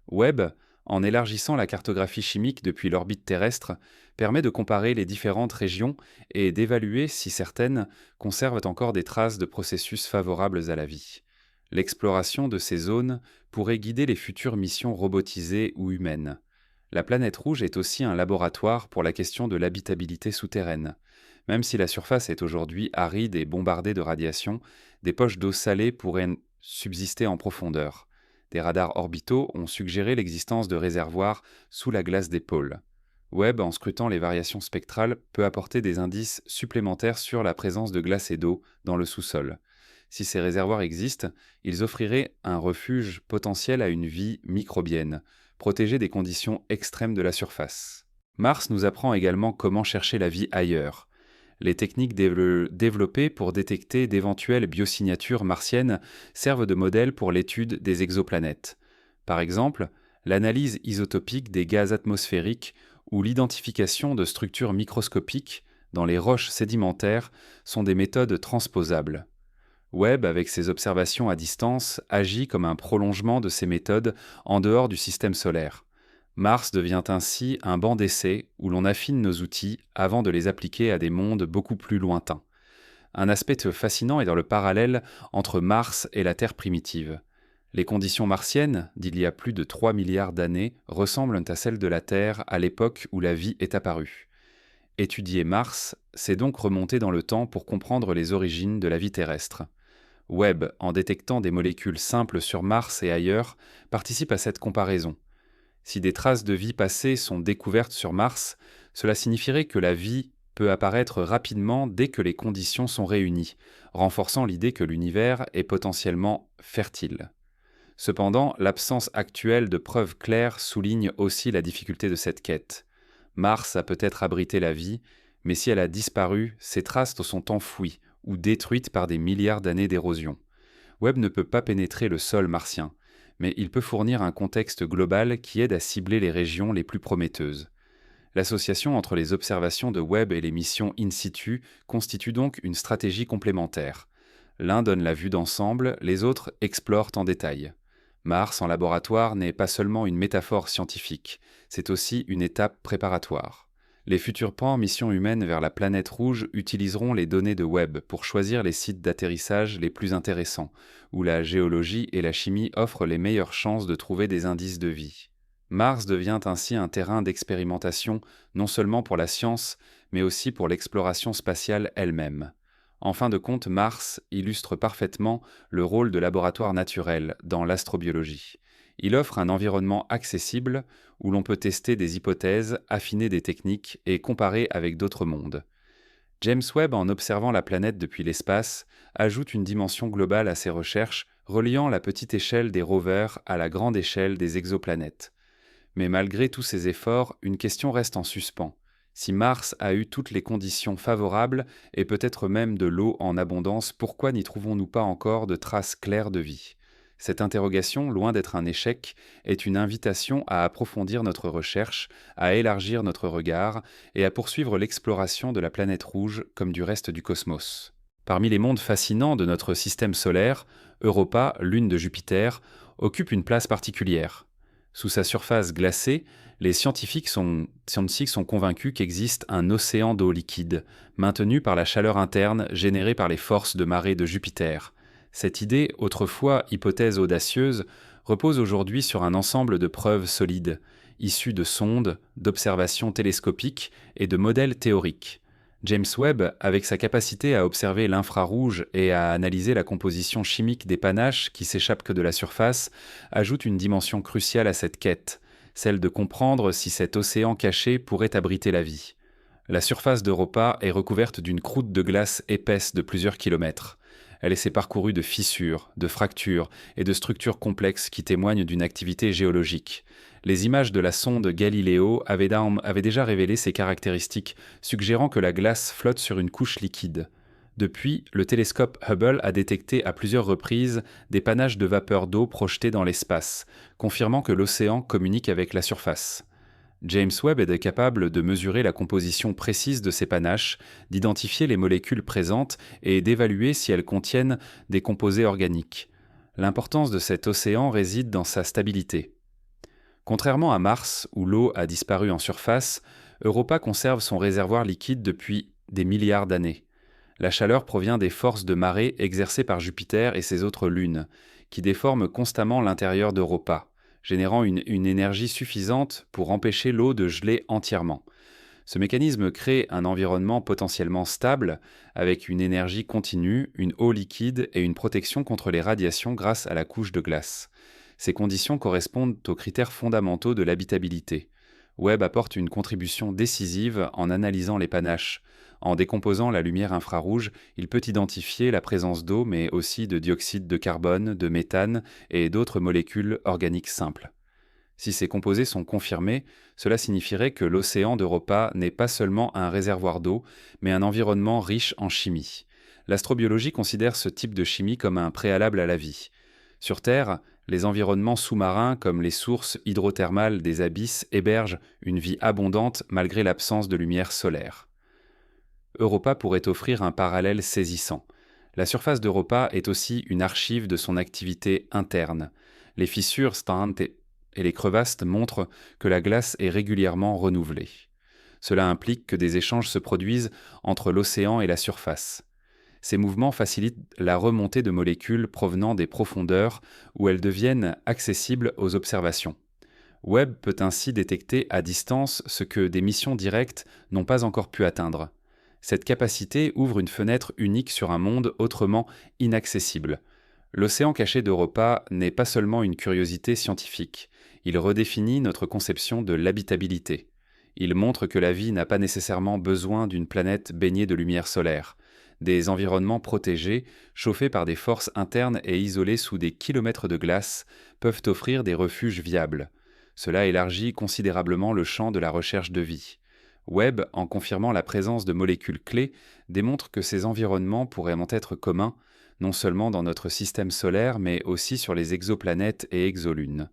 Webb, en élargissant la cartographie chimique depuis l'orbite terrestre, permet de comparer les différentes régions et d'évaluer si certaines conservent encore des traces de processus favorables à la vie. L'exploration de ces zones pourrait guider les futures missions robotisées ou humaines. La planète rouge est aussi un laboratoire pour la question de l'habitabilité souterraine. Même si la surface est aujourd'hui aride et bombardée de radiation, des poches d'eau salée pourraient subsister en profondeur. Des radars orbitaux ont suggéré l'existence de réservoirs sous la glace des pôles. Webb, en scrutant les variations spectrales, peut apporter des indices supplémentaires sur la présence de glace et d'eau dans le sous-sol. Si ces réservoirs existent, ils offriraient un refuge potentiel à une vie microbienne, protégée des conditions extrêmes de la surface. Mars nous apprend également comment chercher la vie ailleurs. Les techniques développées pour détecter d'éventuelles biosignatures martiennes servent de modèle pour l'étude des exoplanètes. Par exemple, l'analyse isotopique des gaz atmosphériques ou l'identification de structures microscopiques dans les roches sédimentaires sont des méthodes transposables. Webb, avec ses observations à distance, agit comme un prolongement de ces méthodes en dehors du système solaire. Mars devient ainsi un banc d'essai où l'on affine nos outils avant de les appliquer à des mondes beaucoup plus lointains. Un aspect fascinant est dans le parallèle entre Mars et la Terre primitive. Les conditions martiennes, d'il y a plus de 3 milliards d'années, ressemblent à celles de la Terre à l'époque où la vie est apparue. Étudier Mars, c'est donc remonter dans le temps pour comprendre les origines de la vie terrestre. Webb, en détectant des molécules simples sur Mars et ailleurs, participe à cette comparaison. Si des traces de vie passée sont découvertes sur Mars, cela signifierait que la vie peut apparaître rapidement dès que les conditions sont réunies, renforçant l'idée que l'univers est potentiellement fertile. Cependant, l'absence actuelle de preuves claires souligne aussi la difficulté de cette quête. Mars a peut-être abrité la vie, mais si elle a disparu, ses traces sont enfouies ou détruites par des milliards d'années d'érosion. Webb ne peut pas pénétrer le sol martien, mais il peut fournir un contexte global qui aide à cibler les régions les plus prometteuses. L'association entre les observations de Webb et les missions in situ constitue donc une stratégie complémentaire. L'un donne la vue d'ensemble, les autres explorent en détail. Mars en laboratoire n'est pas seulement une métaphore scientifique, c'est aussi une étape préparatoire. Les futurs plans missions humaines vers la planète rouge utiliseront les données de Webb pour choisir les sites d'atterrissage les plus intéressants, où la géologie et la chimie offrent les meilleures chances de trouver des indices de vie. Mars devient ainsi un terrain d'expérimentation non seulement pour la science, mais aussi pour l'exploration spatiale elle-même. En fin de compte, Mars illustre parfaitement le rôle de laboratoire naturel dans l'astrobiologie. Il offre un environnement accessible où l'on peut tester des hypothèses, affiner des techniques et comparer avec d'autres mondes. James Webb, en observant la planète depuis l'espace, ajoute une dimension globale à ses recherches, reliant la petite échelle des rovers à la grande échelle des exoplanètes. Mais malgré tous ces efforts, une question reste en suspens. Si Mars a eu toutes les conditions favorables et peut-être même de l'eau en abondance, pourquoi n'y trouvons-nous pas encore de traces claires de vie ? Cette interrogation, loin d'être un échec, est une invitation à approfondir notre recherche, à élargir notre regard et à poursuivre l'exploration de la planète rouge comme du reste du cosmos. Parmi les mondes fascinants de notre système solaire, Europa, lune de Jupiter, occupe une place particulière. Sous sa surface glacée, les scientifiques sont convaincus qu'existe un océan d'eau liquide, maintenu par la chaleur interne générée par les forces de marée de Jupiter. Cette idée, autrefois hypothèse audacieuse, repose aujourd'hui sur un ensemble de preuves solides, issues de sondes, d'observations télescopiques et de modèles théoriques. James Webb, avec sa capacité à observer l'infrarouge et à analyser la composition chimique des panaches qui s'échappent que de la surface, ajoute une dimension cruciale à cette quête, celle de comprendre si cet océan caché pourrait abriter la vie. La surface d'Europa est recouverte d'une croûte de glace épaisse de plusieurs kilomètres. Elle s'est parcourue de fissures, de fractures et de structures complexes qui témoignent d'une activité géologique. Les images de la sonde Galileo avaient déjà révélé ces caractéristiques, suggérant que la glace flotte sur une couche liquide. Depuis, le télescope Hubble a détecté à plusieurs reprises des panaches de vapeur d'eau projetées dans l'espace, confirmant que l'océan communique avec la surface. James Webb est capable de mesurer la composition précise de ces panaches, d'identifier les molécules présentes et d'évaluer si elles contiennent des composés organiques. L'importance de cet océan réside dans sa stabilité. Contrairement à Mars, où l'eau a disparu en surface, Europa conserve son réservoir liquide depuis des milliards d'années. La chaleur provient des forces de marée exercées par Jupiter et ses autres lunes, qui déforment constamment l'intérieur d'Europa, générant une énergie suffisante pour empêcher l'eau de geler entièrement. Ce mécanisme crée un environnement potentiellement stable, avec une énergie continue, une eau liquide et une protection contre les radiations grâce à la couche de glace. Ces conditions correspondent aux critères fondamentaux de l'habitabilité. Webb apporte une contribution décisive en analysant les panaches. En décomposant la lumière infrarouge, il peut identifier la présence d'eau, mais aussi de dioxyde de carbone, de méthane et d'autres molécules organiques simples. Si ces composés sont confirmés, cela signifierait que l'océan d'Europa n'est pas seulement un réservoir d'eau, mais un environnement riche en chimie. L'astrobiologie considère ce type de chimie comme un préalable à la vie. Sur Terre, les environnements sous-marins comme les sources hydrothermales des abysses hébergent une vie abondante malgré l'absence de lumière solaire. Europa pourrait offrir un parallèle saisissant. La surface d'Europa est aussi une archive de son activité interne. Les fissures stantes et les crevasses montrent que la glace est régulièrement renouvelée. Cela implique que des échanges se produisent entre l'océan et la surface. Ces mouvements facilitent la remontée de molécules provenant des profondeurs où elles deviennent accessibles aux observations. Webb peut ainsi détecter à distance ce que des missions directes n'ont pas encore pu atteindre. Cette capacité ouvre une fenêtre unique sur un monde autrement inaccessible. L'océan caché d'Europa n'est pas seulement une curiosité scientifique, il redéfinit notre conception de l'habitabilité. Il montre que la vie n'a pas nécessairement besoin d'une planète baignée de lumière solaire. Des environnements protégés, chauffés par des forces internes et isolés sous des kilomètres de glace, peuvent offrir des refuges viables. Cela élargit considérablement le champ de la recherche de vie. Webb, en confirmant la présence de molécules clés, démontre que ces environnements pourraient en être communs, non seulement dans notre système solaire, mais aussi sur les exoplanètes et exolunes.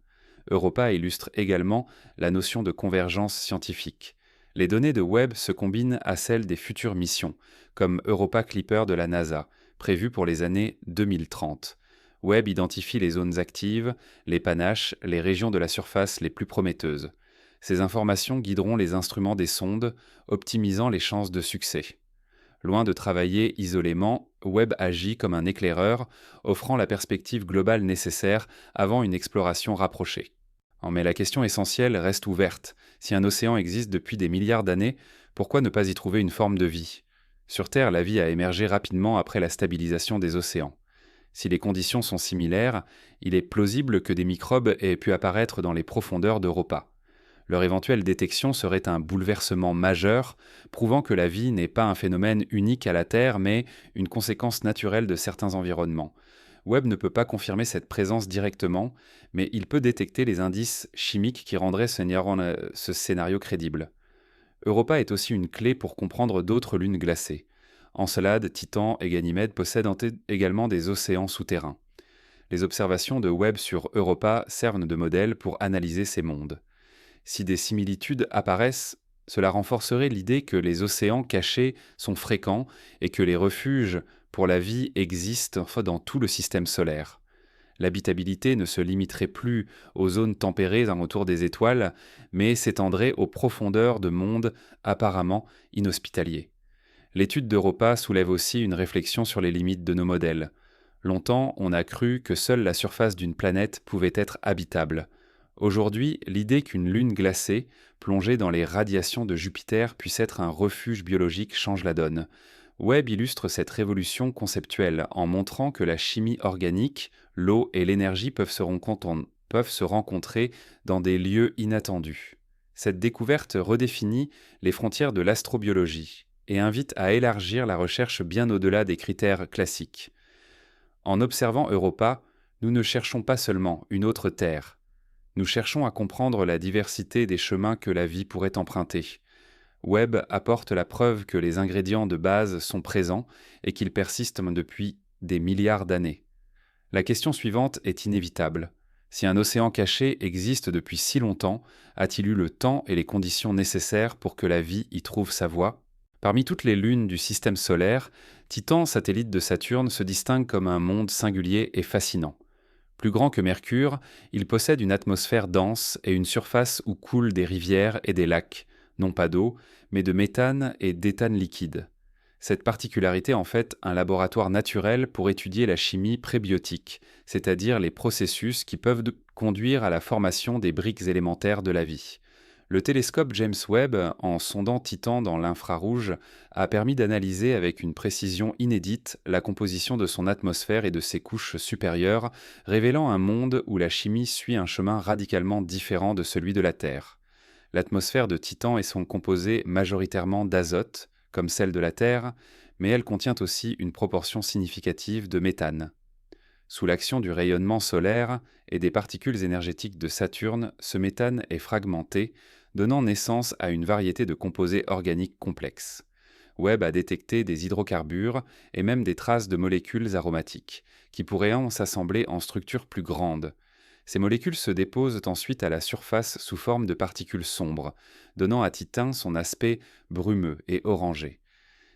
Europa illustre également la notion de convergence scientifique. Les données de Webb se combinent à celles des futures missions, comme Europa Clipper de la NASA, prévues pour les années 2030. Webb identifie les zones actives, les panaches, les régions de la surface les plus prometteuses. Ces informations guideront les instruments des sondes, optimisant les chances de succès. Loin de travailler isolément, Webb agit comme un éclaireur, offrant la perspective globale nécessaire avant une exploration rapprochée. Mais la question essentielle reste ouverte. Si un océan existe depuis des milliards d'années, pourquoi ne pas y trouver une forme de vie? Sur Terre, la vie a émergé rapidement après la stabilisation des océans. Si les conditions sont similaires, il est plausible que des microbes aient pu apparaître dans les profondeurs d'Europa. Leur éventuelle détection serait un bouleversement majeur, prouvant que la vie n'est pas un phénomène unique à la Terre, mais une conséquence naturelle de certains environnements. Webb ne peut pas confirmer cette présence directement, mais il peut détecter les indices chimiques qui rendraient ce scénario crédible. Europa est aussi une clé pour comprendre d'autres lunes glacées. Encelade, Titan et Ganymède possèdent également des océans souterrains. Les observations de Webb sur Europa servent de modèle pour analyser ces mondes. Si des similitudes apparaissent, cela renforcerait l'idée que les océans cachés sont fréquents et que les refuges pour la vie existent dans tout le système solaire. L'habitabilité ne se limiterait plus aux zones tempérées autour des étoiles, mais s'étendrait aux profondeurs de mondes apparemment inhospitaliers. L'étude d'Europa soulève aussi une réflexion sur les limites de nos modèles. Longtemps, on a cru que seule la surface d'une planète pouvait être habitable. Aujourd'hui, l'idée qu'une lune glacée, plongée dans les radiations de Jupiter, puisse être un refuge biologique change la donne. Webb illustre cette révolution conceptuelle en montrant que la chimie organique, l'eau et l'énergie peuvent se rencontrer dans des lieux inattendus. Cette découverte redéfinit les frontières de l'astrobiologie et invite à élargir la recherche bien au-delà des critères classiques. En observant Europa, nous ne cherchons pas seulement une autre Terre. Nous cherchons à comprendre la diversité des chemins que la vie pourrait emprunter. Webb apporte la preuve que les ingrédients de base sont présents et qu'ils persistent depuis des milliards d'années. La question suivante est inévitable. Si un océan caché existe depuis si longtemps, a-t-il eu le temps et les conditions nécessaires pour que la vie y trouve sa voie? Parmi toutes les lunes du système solaire, Titan, satellite de Saturne, se distingue comme un monde singulier et fascinant. Plus grand que Mercure, il possède une atmosphère dense et une surface où coulent des rivières et des lacs, non pas d'eau, mais de méthane et d'éthane liquide. Cette particularité en fait un laboratoire naturel pour étudier la chimie prébiotique, c'est-à-dire les processus qui peuvent conduire à la formation des briques élémentaires de la vie. Le télescope James Webb, en sondant Titan dans l'infrarouge, a permis d'analyser avec une précision inédite la composition de son atmosphère et de ses couches supérieures, révélant un monde où la chimie suit un chemin radicalement différent de celui de la Terre. L'atmosphère de Titan est composée majoritairement d'azote, comme celle de la Terre, mais elle contient aussi une proportion significative de méthane. Sous l'action du rayonnement solaire et des particules énergétiques de Saturne, ce méthane est fragmenté, donnant naissance à une variété de composés organiques complexes. Webb a détecté des hydrocarbures et même des traces de molécules aromatiques, qui pourraient s'assembler en structures plus grandes. Ces molécules se déposent ensuite à la surface sous forme de particules sombres, donnant à Titan son aspect brumeux et orangé.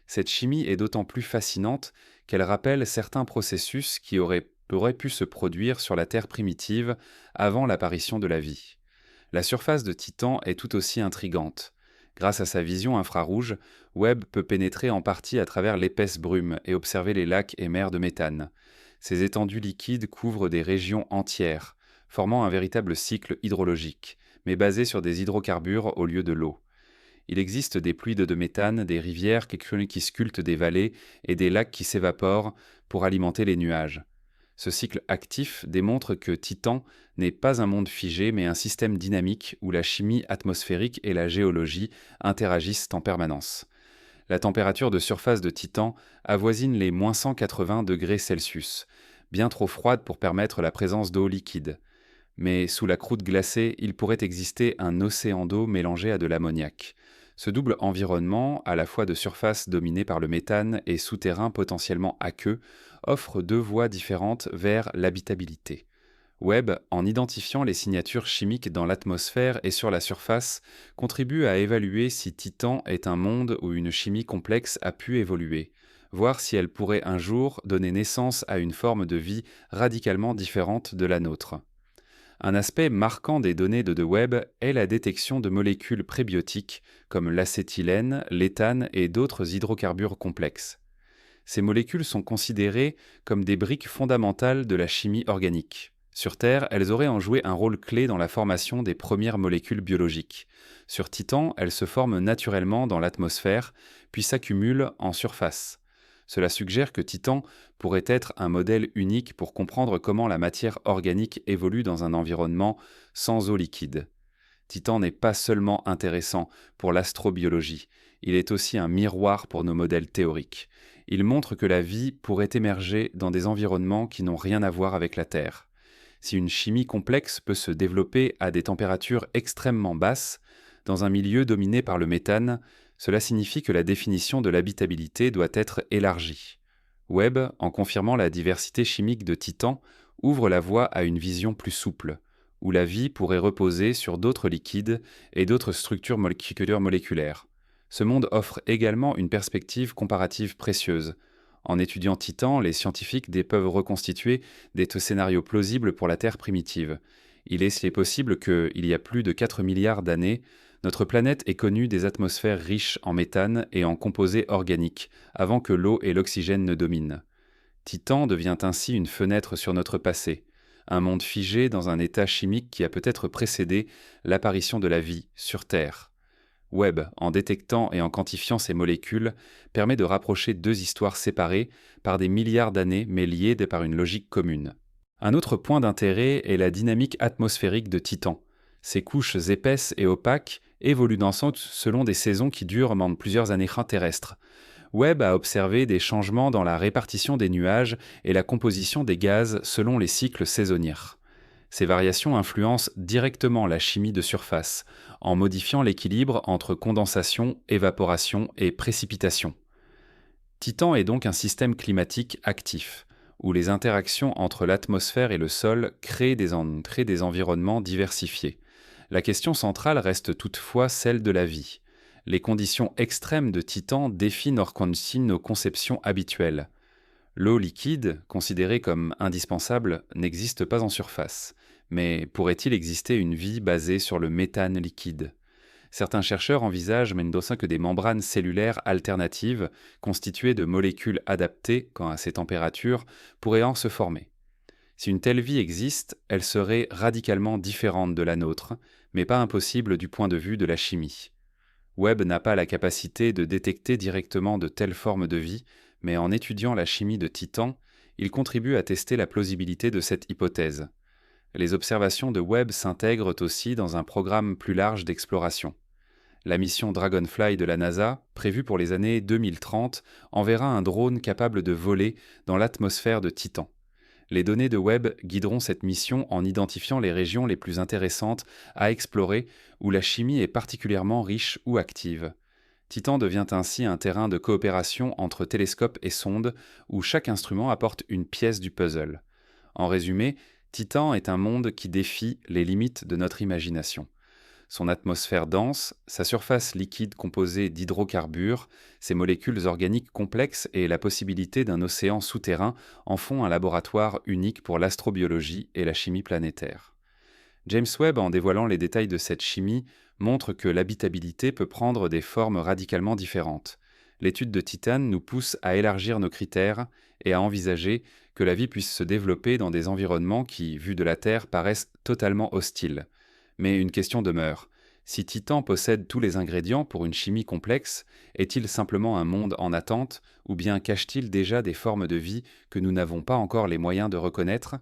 Cette chimie est d'autant plus fascinante qu'elle rappelle certains processus qui auraient pu se produire sur la Terre primitive avant l'apparition de la vie. La surface de Titan est tout aussi intrigante. Grâce à sa vision infrarouge, Webb peut pénétrer en partie à travers l'épaisse brume et observer les lacs et mers de méthane. Ces étendues liquides couvrent des régions entières, formant un véritable cycle hydrologique, mais basé sur des hydrocarbures au lieu de l'eau. Il existe des pluies de méthane, des rivières qui sculptent des vallées et des lacs qui s'évaporent pour alimenter les nuages. Ce cycle actif démontre que Titan n'est pas un monde figé, mais un système dynamique où la chimie atmosphérique et la géologie interagissent en permanence. La température de surface de Titan avoisine les – 180 degrés Celsius, bien trop froide pour permettre la présence d'eau liquide. Mais sous la croûte glacée, il pourrait exister un océan d'eau mélangé à de l'ammoniac. Ce double environnement, à la fois de surface dominé par le méthane et souterrain potentiellement aqueux, offre deux voies différentes vers l'habitabilité. Webb, en identifiant les signatures chimiques dans l'atmosphère et sur la surface, contribue à évaluer si Titan est un monde où une chimie complexe a pu évoluer, voir si elle pourrait un jour donner naissance à une forme de vie radicalement différente de la nôtre. Un aspect marquant des données de The Web est la détection de molécules prébiotiques comme l'acétylène, l'éthane et d'autres hydrocarbures complexes. Ces molécules sont considérées comme des briques fondamentales de la chimie organique. Sur Terre, elles auraient en joué un rôle clé dans la formation des premières molécules biologiques. Sur Titan, elles se forment naturellement dans l'atmosphère, puis s'accumulent en surface. Cela suggère que Titan pourrait être un modèle unique pour comprendre comment la matière organique évolue dans un environnement sans eau liquide. Titan n'est pas seulement intéressant pour l'astrobiologie, il est aussi un miroir pour nos modèles théoriques. Il montre que la vie pourrait émerger dans des environnements qui n'ont rien à voir avec la Terre. Si une chimie complexe peut se développer à des températures extrêmement basses, dans un milieu dominé par le méthane, cela signifie que la définition de l'habitabilité doit être élargie. Webb, en confirmant la diversité chimique de Titan, ouvre la voie à une vision plus souple, où la vie pourrait reposer sur d'autres liquides et d'autres structures moléculaires. Ce monde offre également une perspective comparative précieuse. En étudiant Titan, les scientifiques peuvent reconstituer des scénarios plausibles pour la Terre primitive. Il est possible que, il y a plus de 4 milliards d'années, notre planète ait connu des atmosphères riches en méthane et en composés organiques, avant que l'eau et l'oxygène ne dominent. Titan devient ainsi une fenêtre sur notre passé, un monde figé dans un état chimique qui a peut-être précédé l'apparition de la vie sur Terre. Webb, en détectant et en quantifiant ces molécules, permet de rapprocher deux histoires séparées par des milliards d'années mais liées par une logique commune. Un autre point d'intérêt est la dynamique atmosphérique de Titan. Ces couches épaisses et opaques évoluent d'ensemble selon des saisons qui durent pendant plusieurs années terrestres. Webb a observé des changements dans la répartition des nuages et la composition des gaz selon les cycles saisonniers. Ces variations influencent directement la chimie de surface, en modifiant l'équilibre entre condensation, évaporation et précipitation. Titan est donc un système climatique actif, où les interactions entre l'atmosphère et le sol créent des environnements diversifiés. La question centrale reste toutefois celle de la vie. Les conditions extrêmes de Titan défient nos conceptions habituelles. L'eau liquide, considérée comme indispensable, n'existe pas en surface. Mais pourrait-il exister une vie basée sur le méthane liquide ? Certains chercheurs envisagent Mendoza que des membranes cellulaires alternatives, constituées de molécules adaptées à ces températures, pourraient en se former. Si une telle vie existe, elle serait radicalement différente de la nôtre, mais pas impossible du point de vue de la chimie. Webb n'a pas la capacité de détecter directement de telles formes de vie, mais en étudiant la chimie de Titan, il contribue à tester la plausibilité de cette hypothèse. Les observations de Webb s'intègrent aussi dans un programme plus large d'exploration. La mission Dragonfly de la NASA, prévue pour les années 2030, enverra un drone capable de voler dans l'atmosphère de Titan. Les données de Webb guideront cette mission en identifiant les régions les plus intéressantes à explorer où la chimie est particulièrement riche ou active. Titan devient ainsi un terrain de coopération entre télescopes et sondes où chaque instrument apporte une pièce du puzzle. En résumé, Titan est un monde qui défie les limites de notre imagination. Son atmosphère dense, sa surface liquide composée d'hydrocarbures, ses molécules organiques complexes et la possibilité d'un océan souterrain en font un laboratoire unique pour l'astrobiologie et la chimie planétaire. James Webb, en dévoilant les détails de cette chimie, montre que l'habitabilité peut prendre des formes radicalement différentes. L'étude de Titan nous pousse à élargir nos critères et à envisager que la vie puisse se développer dans des environnements qui, vus de la Terre, paraissent totalement hostiles. Mais une question demeure. Si Titan possède tous les ingrédients pour une chimie complexe, est-il simplement un monde en attente, ou bien cache-t-il déjà des formes de vie que nous n'avons pas encore les moyens de reconnaître ?